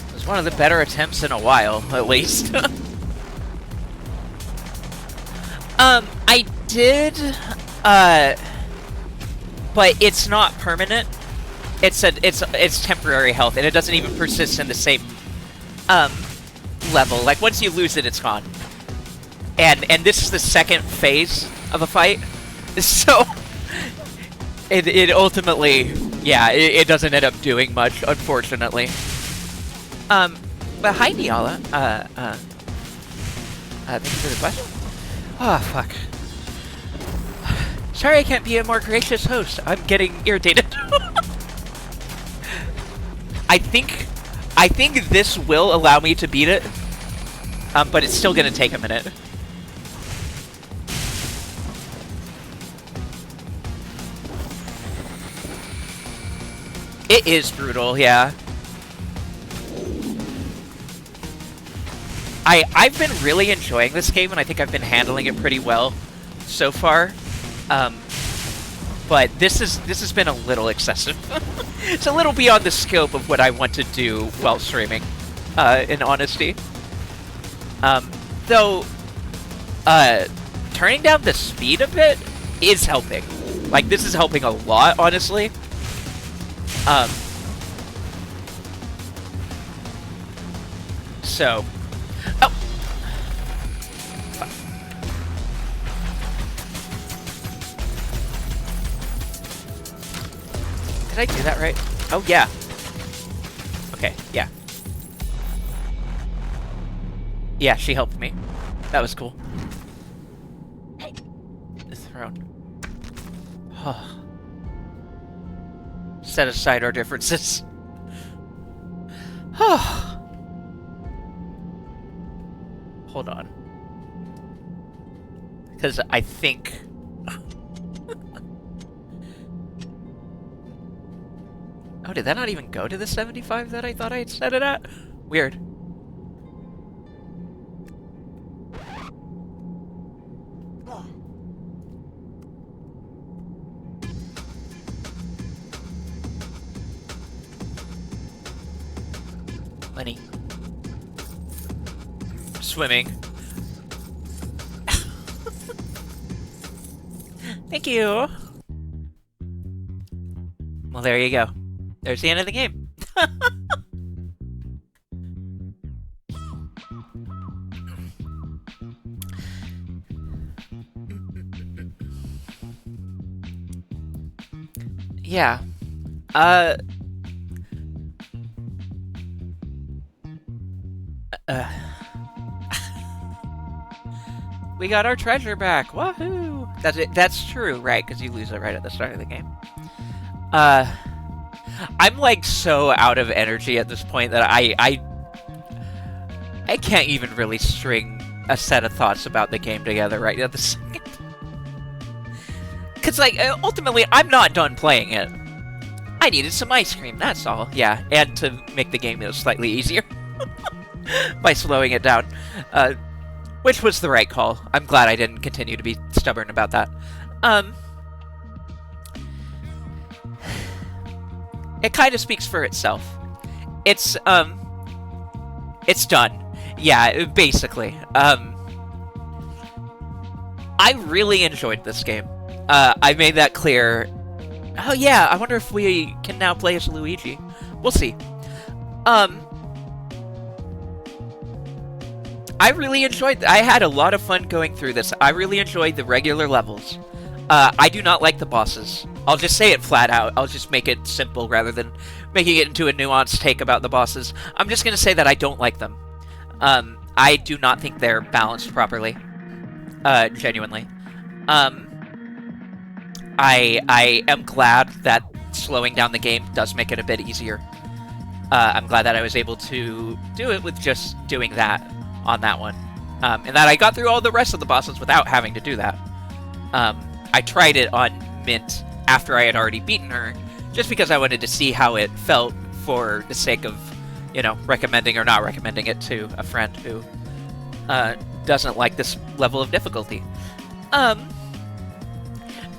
it was one of the better attempts in a while, at least. I did, but it's not permanent. It's temporary health, and it doesn't even persist in the same, level. Like, once you lose it, it's gone. And this is the second phase of a fight, so it ultimately, yeah, it doesn't end up doing much, unfortunately. But hi, Niala. Thank you for the question. Oh, fuck. Sorry I can't be a more gracious host. I'm getting irritated. I think this will allow me to beat it, but it's still gonna take a minute. It is brutal, yeah. I've been really enjoying this game, and I think I've been handling it pretty well so far. But this has been a little excessive. It's a little beyond the scope of what I want to do while streaming, in honesty. Though, turning down the speed a bit is helping. Like, this is helping a lot, honestly. So... Oh! Fuck. Did I do that right? Oh, yeah. Okay, yeah. Yeah, she helped me. That was cool. Hey! The throne. Set aside our differences. Hold on. Because I think... Oh, did that not even go to the 75 that I thought I had set it at? Weird. Lenny. Swimming. Thank you. Well, there you go. There's the end of the game. Yeah. We got our treasure back. Woohoo! That's it. That's true, right? Because you lose it right at the start of the game. I'm like so out of energy at this point that I can't even really string a set of thoughts about the game together right at the second. Because like ultimately, I'm not done playing it. I needed some ice cream. That's all. Yeah, and to make the game slightly easier by slowing it down. Which was the right call. I'm glad I didn't continue to be stubborn about that. It kind of speaks for itself. It's done. Yeah, basically. I really enjoyed this game. I made that clear. Oh yeah, I wonder if we can now play as Luigi. We'll see. I really enjoyed... I had a lot of fun going through this. I really enjoyed the regular levels. I do not like the bosses. I'll just say it flat out. I'll just make it simple rather than making it into a nuanced take about the bosses. I'm just going to say that I don't like them. I do not think they're balanced properly. Genuinely. I am glad that slowing down the game does make it a bit easier. I'm glad that I was able to do it with just doing that on that one. And that I got through all the rest of the bosses without having to do that. I tried it on Mint after I had already beaten her, just because I wanted to see how it felt for the sake of, you know, recommending or not recommending it to a friend who doesn't like this level of difficulty.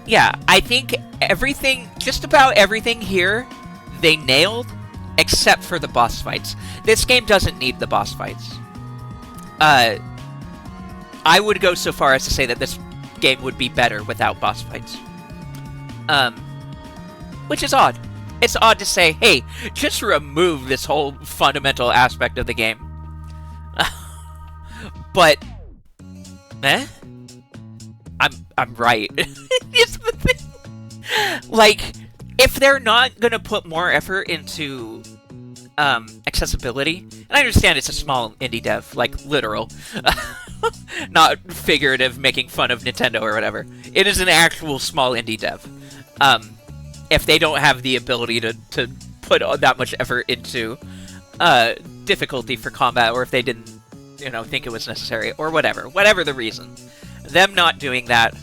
Yeah, I think everything, just about everything here, they nailed. except for the boss fights. This game doesn't need the boss fights. I would go so far as to say that this game would be better without boss fights. Which is odd. It's odd to say, hey, just remove this whole fundamental aspect of the game. But, I'm right. It's the thing. Like, if they're not gonna put more effort into accessibility, and I understand it's a small indie dev, like literal, not figurative, making fun of Nintendo or whatever. It is an actual small indie dev. If they don't have the ability to put that much effort into difficulty for combat, or if they didn't, think it was necessary, or whatever the reason, them not doing that,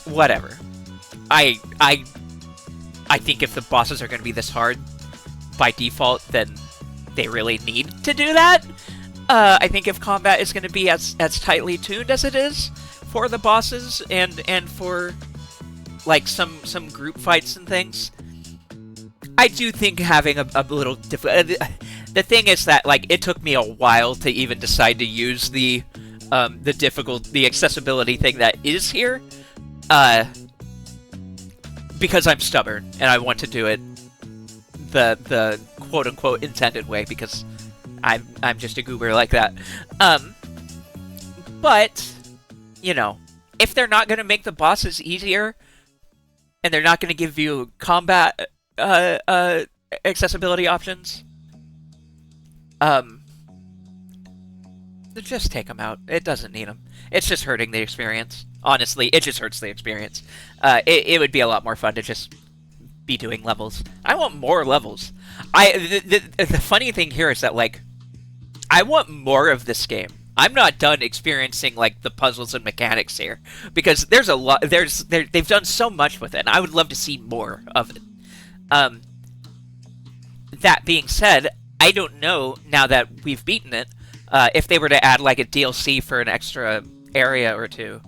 whatever. I think if the bosses are going to be this hard by default, then they really need to do that. I think if combat is going to be as tightly tuned as it is for the bosses and for like some group fights and things, I do think having a little the thing is that, like, it took me a while to even decide to use the accessibility thing that is here, because I'm stubborn and I want to do it the quote unquote intended way, because I'm just a goober like that. But if they're not going to make the bosses easier, and they're not going to give you combat accessibility options, just take them out. It doesn't need them. It's just hurting the experience. Honestly, it just hurts the experience. It would be a lot more fun to just be doing levels. I want more levels. The funny thing here is that, like, I want more of this game. I'm not done experiencing, like, the puzzles and mechanics here, because there's a lot. They've done so much with it, and I would love to see more of it. That being said, I don't know, now that we've beaten it, if they were to add, like, a DLC for an extra area or two.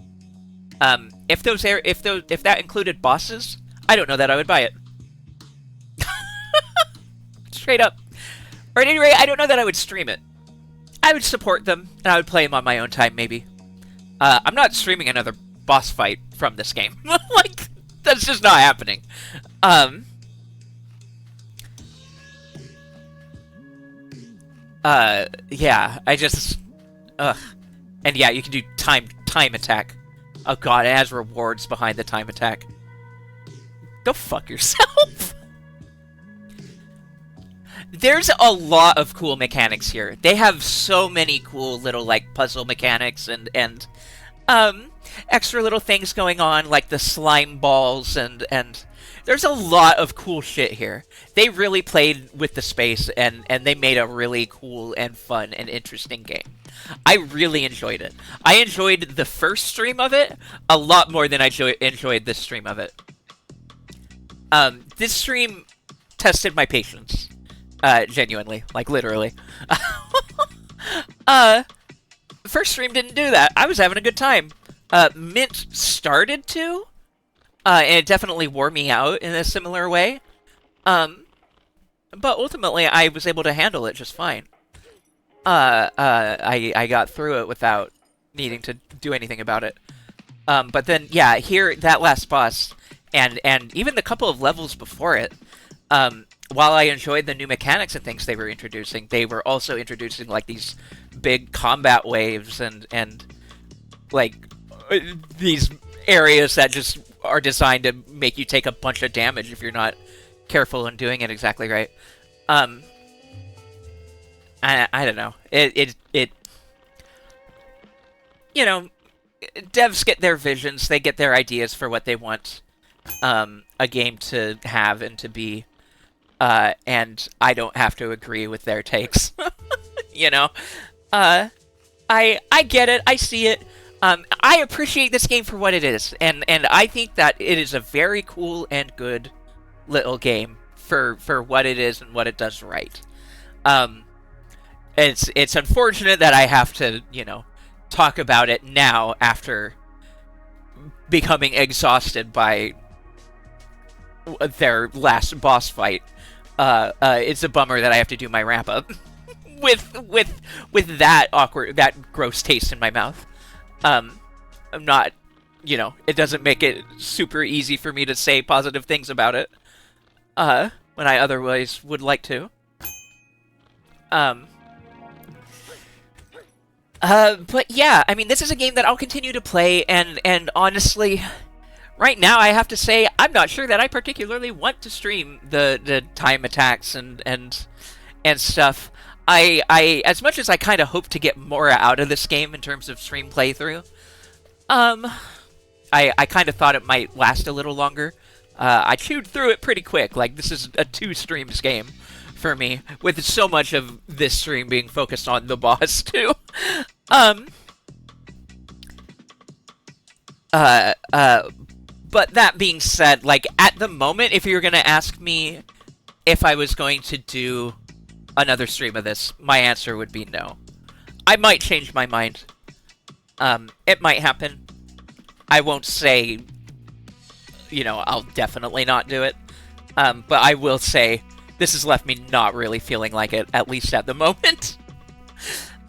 If that included bosses, I don't know that I would buy it. Straight up. Or at any rate, I don't know that I would stream it. I would support them, and I would play them on my own time, maybe. I'm not streaming another boss fight from this game. Like, that's just not happening. Yeah, I just... Ugh. And yeah, you can do time attack. Oh god, it has rewards behind the time attack. Go fuck yourself! There's a lot of cool mechanics here. They have so many cool little, like, puzzle mechanics and extra little things going on, like the slime balls, and there's a lot of cool shit here. They really played with the space, and they made a really cool and fun and interesting game. I really enjoyed it. I enjoyed the first stream of it a lot more than I enjoyed this stream of it. This stream tested my patience. Genuinely. Like, literally. First stream didn't do that. I was having a good time. Mint started to, and it definitely wore me out in a similar way. But ultimately, I was able to handle it just fine. I got through it without needing to do anything about it. But then, yeah, here, that last boss, and even the couple of levels before it, while I enjoyed the new mechanics and things they were introducing, they were also introducing, like, these big combat waves and like, these areas that just are designed to make you take a bunch of damage if you're not careful in doing it exactly right. I don't know. Devs get their visions, they get their ideas for what they want a game to have and to be. And I don't have to agree with their takes. I get it, I see it. I appreciate this game for what it is, and I think that it is a very cool and good little game for what it is and what it does right. It's unfortunate that I have to, talk about it now after becoming exhausted by their last boss fight. it's a bummer that I have to do my wrap up with that gross taste in my mouth. I'm not, it doesn't make it super easy for me to say positive things about it, when I otherwise would like to. But yeah, I mean, this is a game that I'll continue to play, and honestly, right now I have to say I'm not sure that I particularly want to stream the time attacks and stuff. I as much as I kind of hope to get more out of this game in terms of stream playthrough, I kind of thought it might last a little longer. I chewed through it pretty quick. Like, this is a 2 streams game for me, with so much of this stream being focused on the boss too. But that being said, like, at the moment, if you're gonna ask me if I was going to do another stream of this, my answer would be no. I might change my mind. It might happen. I won't say, I'll definitely not do it. But I will say, this has left me not really feeling like it, at least at the moment.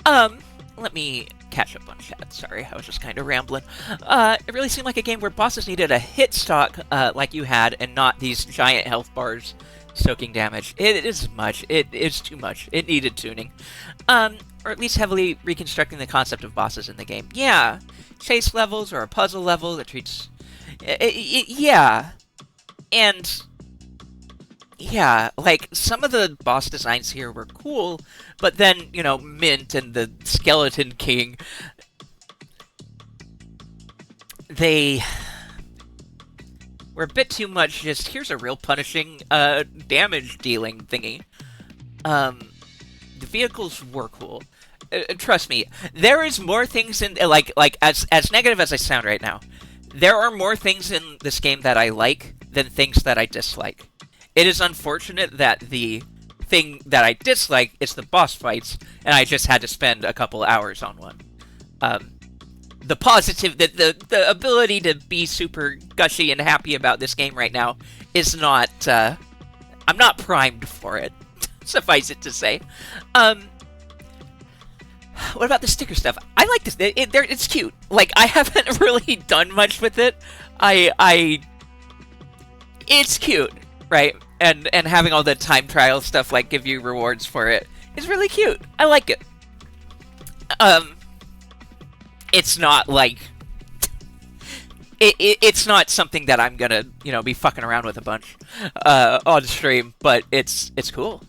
Let me catch up on chat. Sorry, I was just kind of rambling. It really seemed like a game where bosses needed a hit stock, like you had, and not these giant health bars soaking damage. It is much. It is too much. It needed tuning. Or at least heavily reconstructing the concept of bosses in the game. Yeah. Chase levels or a puzzle level that treats... yeah. And... yeah, like, some of the boss designs here were cool, but then, Mint and the Skeleton King, they were a bit too much just, here's a real punishing, damage-dealing thingy. The vehicles were cool. Trust me, there is more things in, as negative as I sound right now, there are more things in this game that I like than things that I dislike. It is unfortunate that the thing that I dislike is the boss fights, and I just had to spend a couple hours on one. The positive, the ability to be super gushy and happy about this game right now is not, I'm not primed for it, suffice it to say. What about the sticker stuff? I like this, it's cute. Like, I haven't really done much with it. It's cute, right? And having all the time trial stuff, like, give you rewards for it is really cute. I like it. It's not, like... It's not something that I'm gonna, be fucking around with a bunch on stream, but it's cool.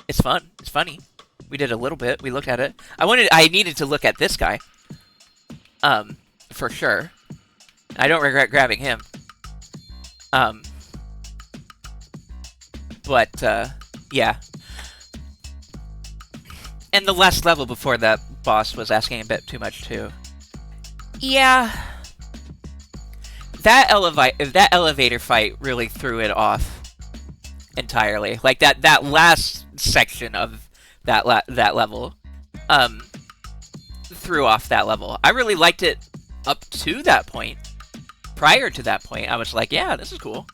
It's fun. It's funny. We did a little bit. We looked at it. I needed to look at this guy. For sure. I don't regret grabbing him. But, yeah. And the last level before that boss was asking a bit too much, too. Yeah. That elevator fight really threw it off entirely. Like, that last section of that level, threw off that level. I really liked it up to that point. Prior to that point, I was like, yeah, this is cool.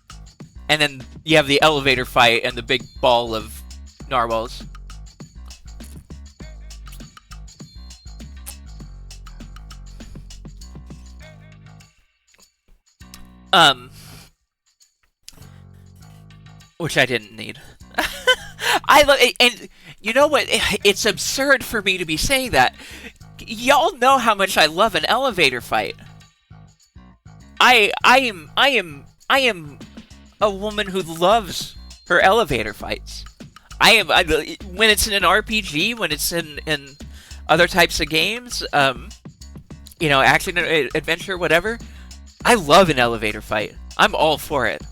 And then you have the elevator fight and the big ball of narwhals. Which I didn't need. I love it, and you know what? It's absurd for me to be saying that. Y'all know how much I love an elevator fight. I am a woman who loves her elevator fights. When it's in an RPG, when it's in other types of games, action, adventure, whatever, I love an elevator fight. I'm all for it.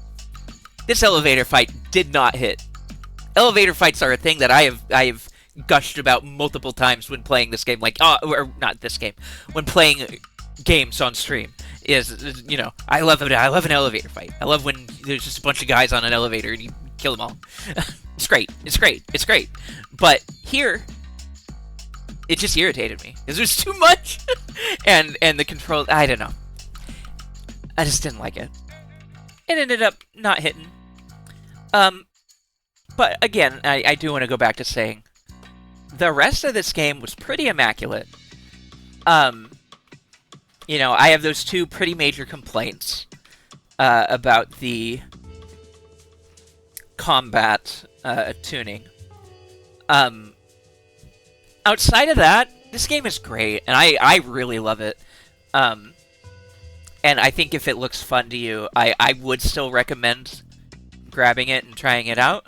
This elevator fight did not hit. Elevator fights are a thing that I have gushed about multiple times when playing this game. Or not this game, when playing games on stream. I love it. I love an elevator fight. I love when there's just a bunch of guys on an elevator and you kill them all. It's great. It's great. It's great. But here, it just irritated me because there's too much, and the control. I don't know. I just didn't like it. It ended up not hitting. but again, I do want to go back to saying the rest of this game was pretty immaculate. Um, I have those two pretty major complaints about the combat tuning. Um, Outside of that, this game is great, and I really love it. Um, and I think if it looks fun to you, I would still recommend grabbing it and trying it out.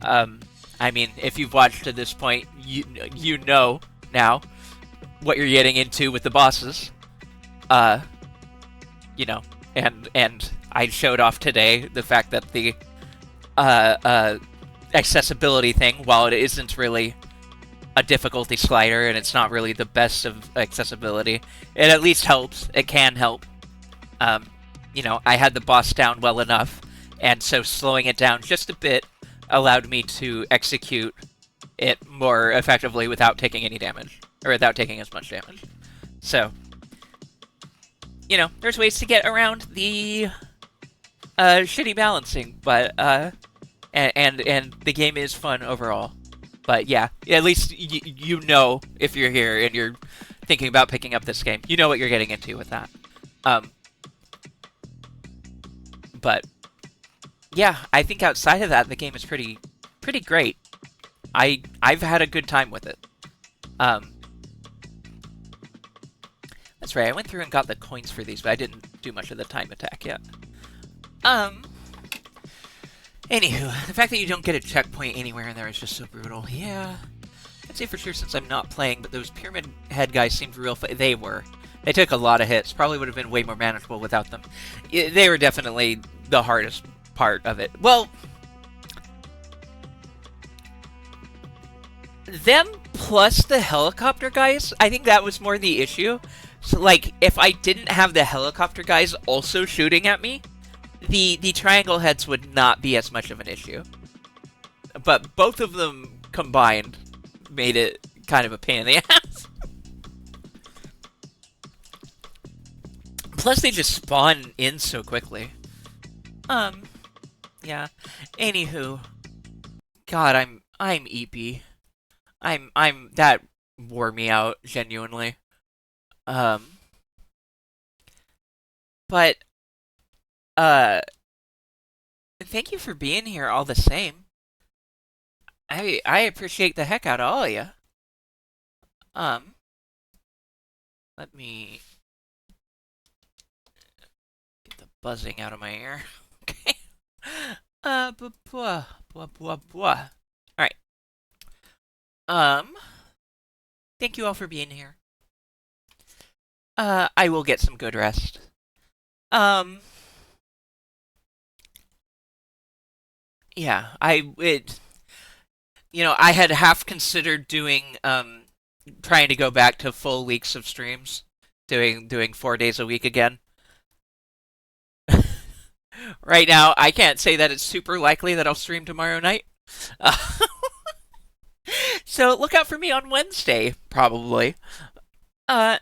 I mean, if you've watched to this point, you know now what you're getting into with the bosses. And I showed off today the fact that the accessibility thing, while it isn't really a difficulty slider and it's not really the best of accessibility, it at least helps. It can help. I had the boss down well enough, and so slowing it down just a bit allowed me to execute it more effectively without taking any damage, or without taking as much damage. So, there's ways to get around the shitty balancing, but and the game is fun overall. But yeah, at least you know if you're here and you're thinking about picking up this game, you know what you're getting into with that. But yeah, I think outside of that, the game is pretty great. I've had a good time with it. That's right, I went through and got the coins for these, but I didn't do much of the time attack yet. Anywho, the fact that you don't get a checkpoint anywhere in there is just so brutal. Yeah, I'd say for sure since I'm not playing, but those Pyramid Head guys seemed real. They were. They took a lot of hits. Probably would have been way more manageable without them. They were definitely the hardest part of it. Well, them plus the helicopter guys, I think that was more the issue. So, like, if I didn't have the helicopter guys also shooting at me, the triangle heads would not be as much of an issue. But both of them combined made it kind of a pain in the ass. Plus, they just spawn in so quickly. Yeah. Anywho, God, I'm eepy. That wore me out genuinely. But thank you for being here all the same. I appreciate the heck out of all of you. Let me get the buzzing out of my ear. Okay. Blah, blah, blah, blah. All right. Thank you all for being here. I will get some good rest. Yeah, I had half considered doing, trying to go back to full weeks of streams, doing 4 days a week again. Right now, I can't say that it's super likely that I'll stream tomorrow night. So look out for me on Wednesday, probably. And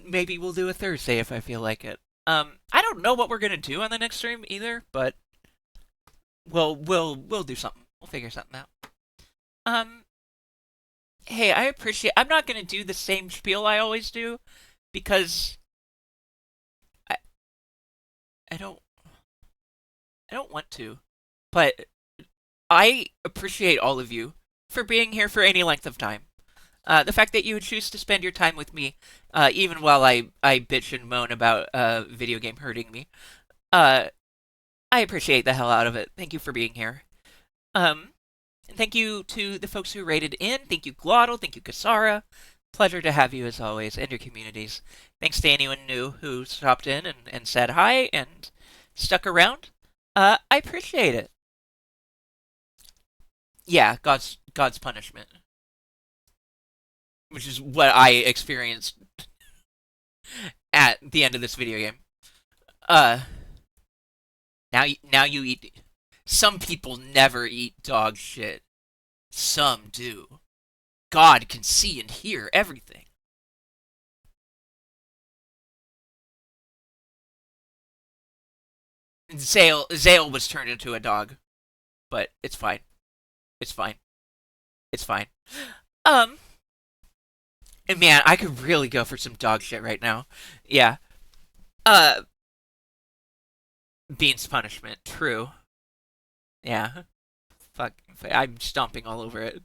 maybe we'll do a Thursday if I feel like it. I don't know what we're gonna do on the next stream either, but we'll do something. We'll figure something out. Hey, I'm not gonna do the same spiel I always do, because I don't want to. But I appreciate all of you for being here for any length of time. The fact that you would choose to spend your time with me, even while I bitch and moan about video game hurting me. I appreciate the hell out of it. Thank you for being here. Thank you to the folks who rated in. Thank you, Glottal. Thank you, Kasara. Pleasure to have you as always, and your communities. Thanks to anyone new who stopped in and said hi and stuck around. I appreciate it. Yeah, God's punishment. Which is what I experienced at the end of this video game. Now you eat. Some people never eat dog shit. Some do. God can see and hear everything. Zale was turned into a dog, but it's fine. It's fine. It's fine. Um, and man, I could really go for some dog shit right now. Yeah. Uh, Beans punishment. True. Yeah. Fuck. I'm stomping all over it.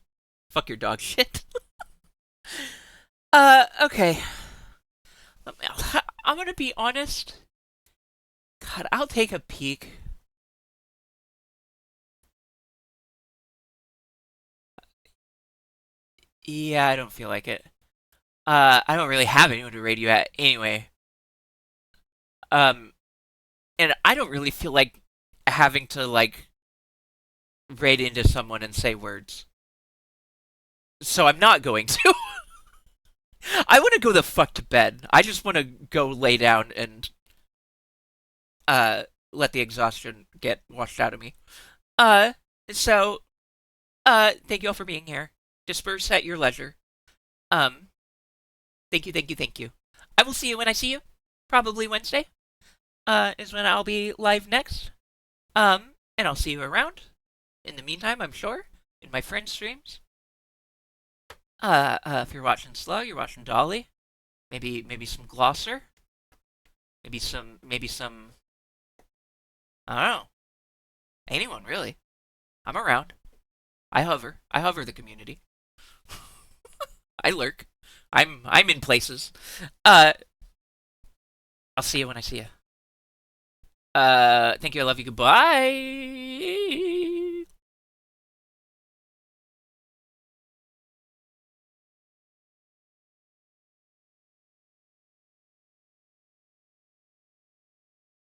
Fuck your dog shit. Okay. I'm gonna be honest. God, I'll take a peek. Yeah, I don't feel like it. I don't really have anyone to raid you at anyway. Um, and I don't really feel like having to like raid into someone and say words. So I'm not going to. I want to go the fuck to bed. I just want to go lay down and uh let the exhaustion get washed out of me. Uh, so thank you all for being here. Disperse at your leisure. Um, thank you, thank you, thank you. I will see you when I see you. Probably Wednesday. Is when I'll be live next. And I'll see you around. In the meantime, I'm sure in my friend streams. If you're watching Slug, you're watching Dolly. Maybe some Glosser. Maybe some. I don't know. Anyone really? I'm around. I hover. I hover the community. I lurk. I'm in places. Uh, I'll see you when I see you. Thank you. I love you. Goodbye.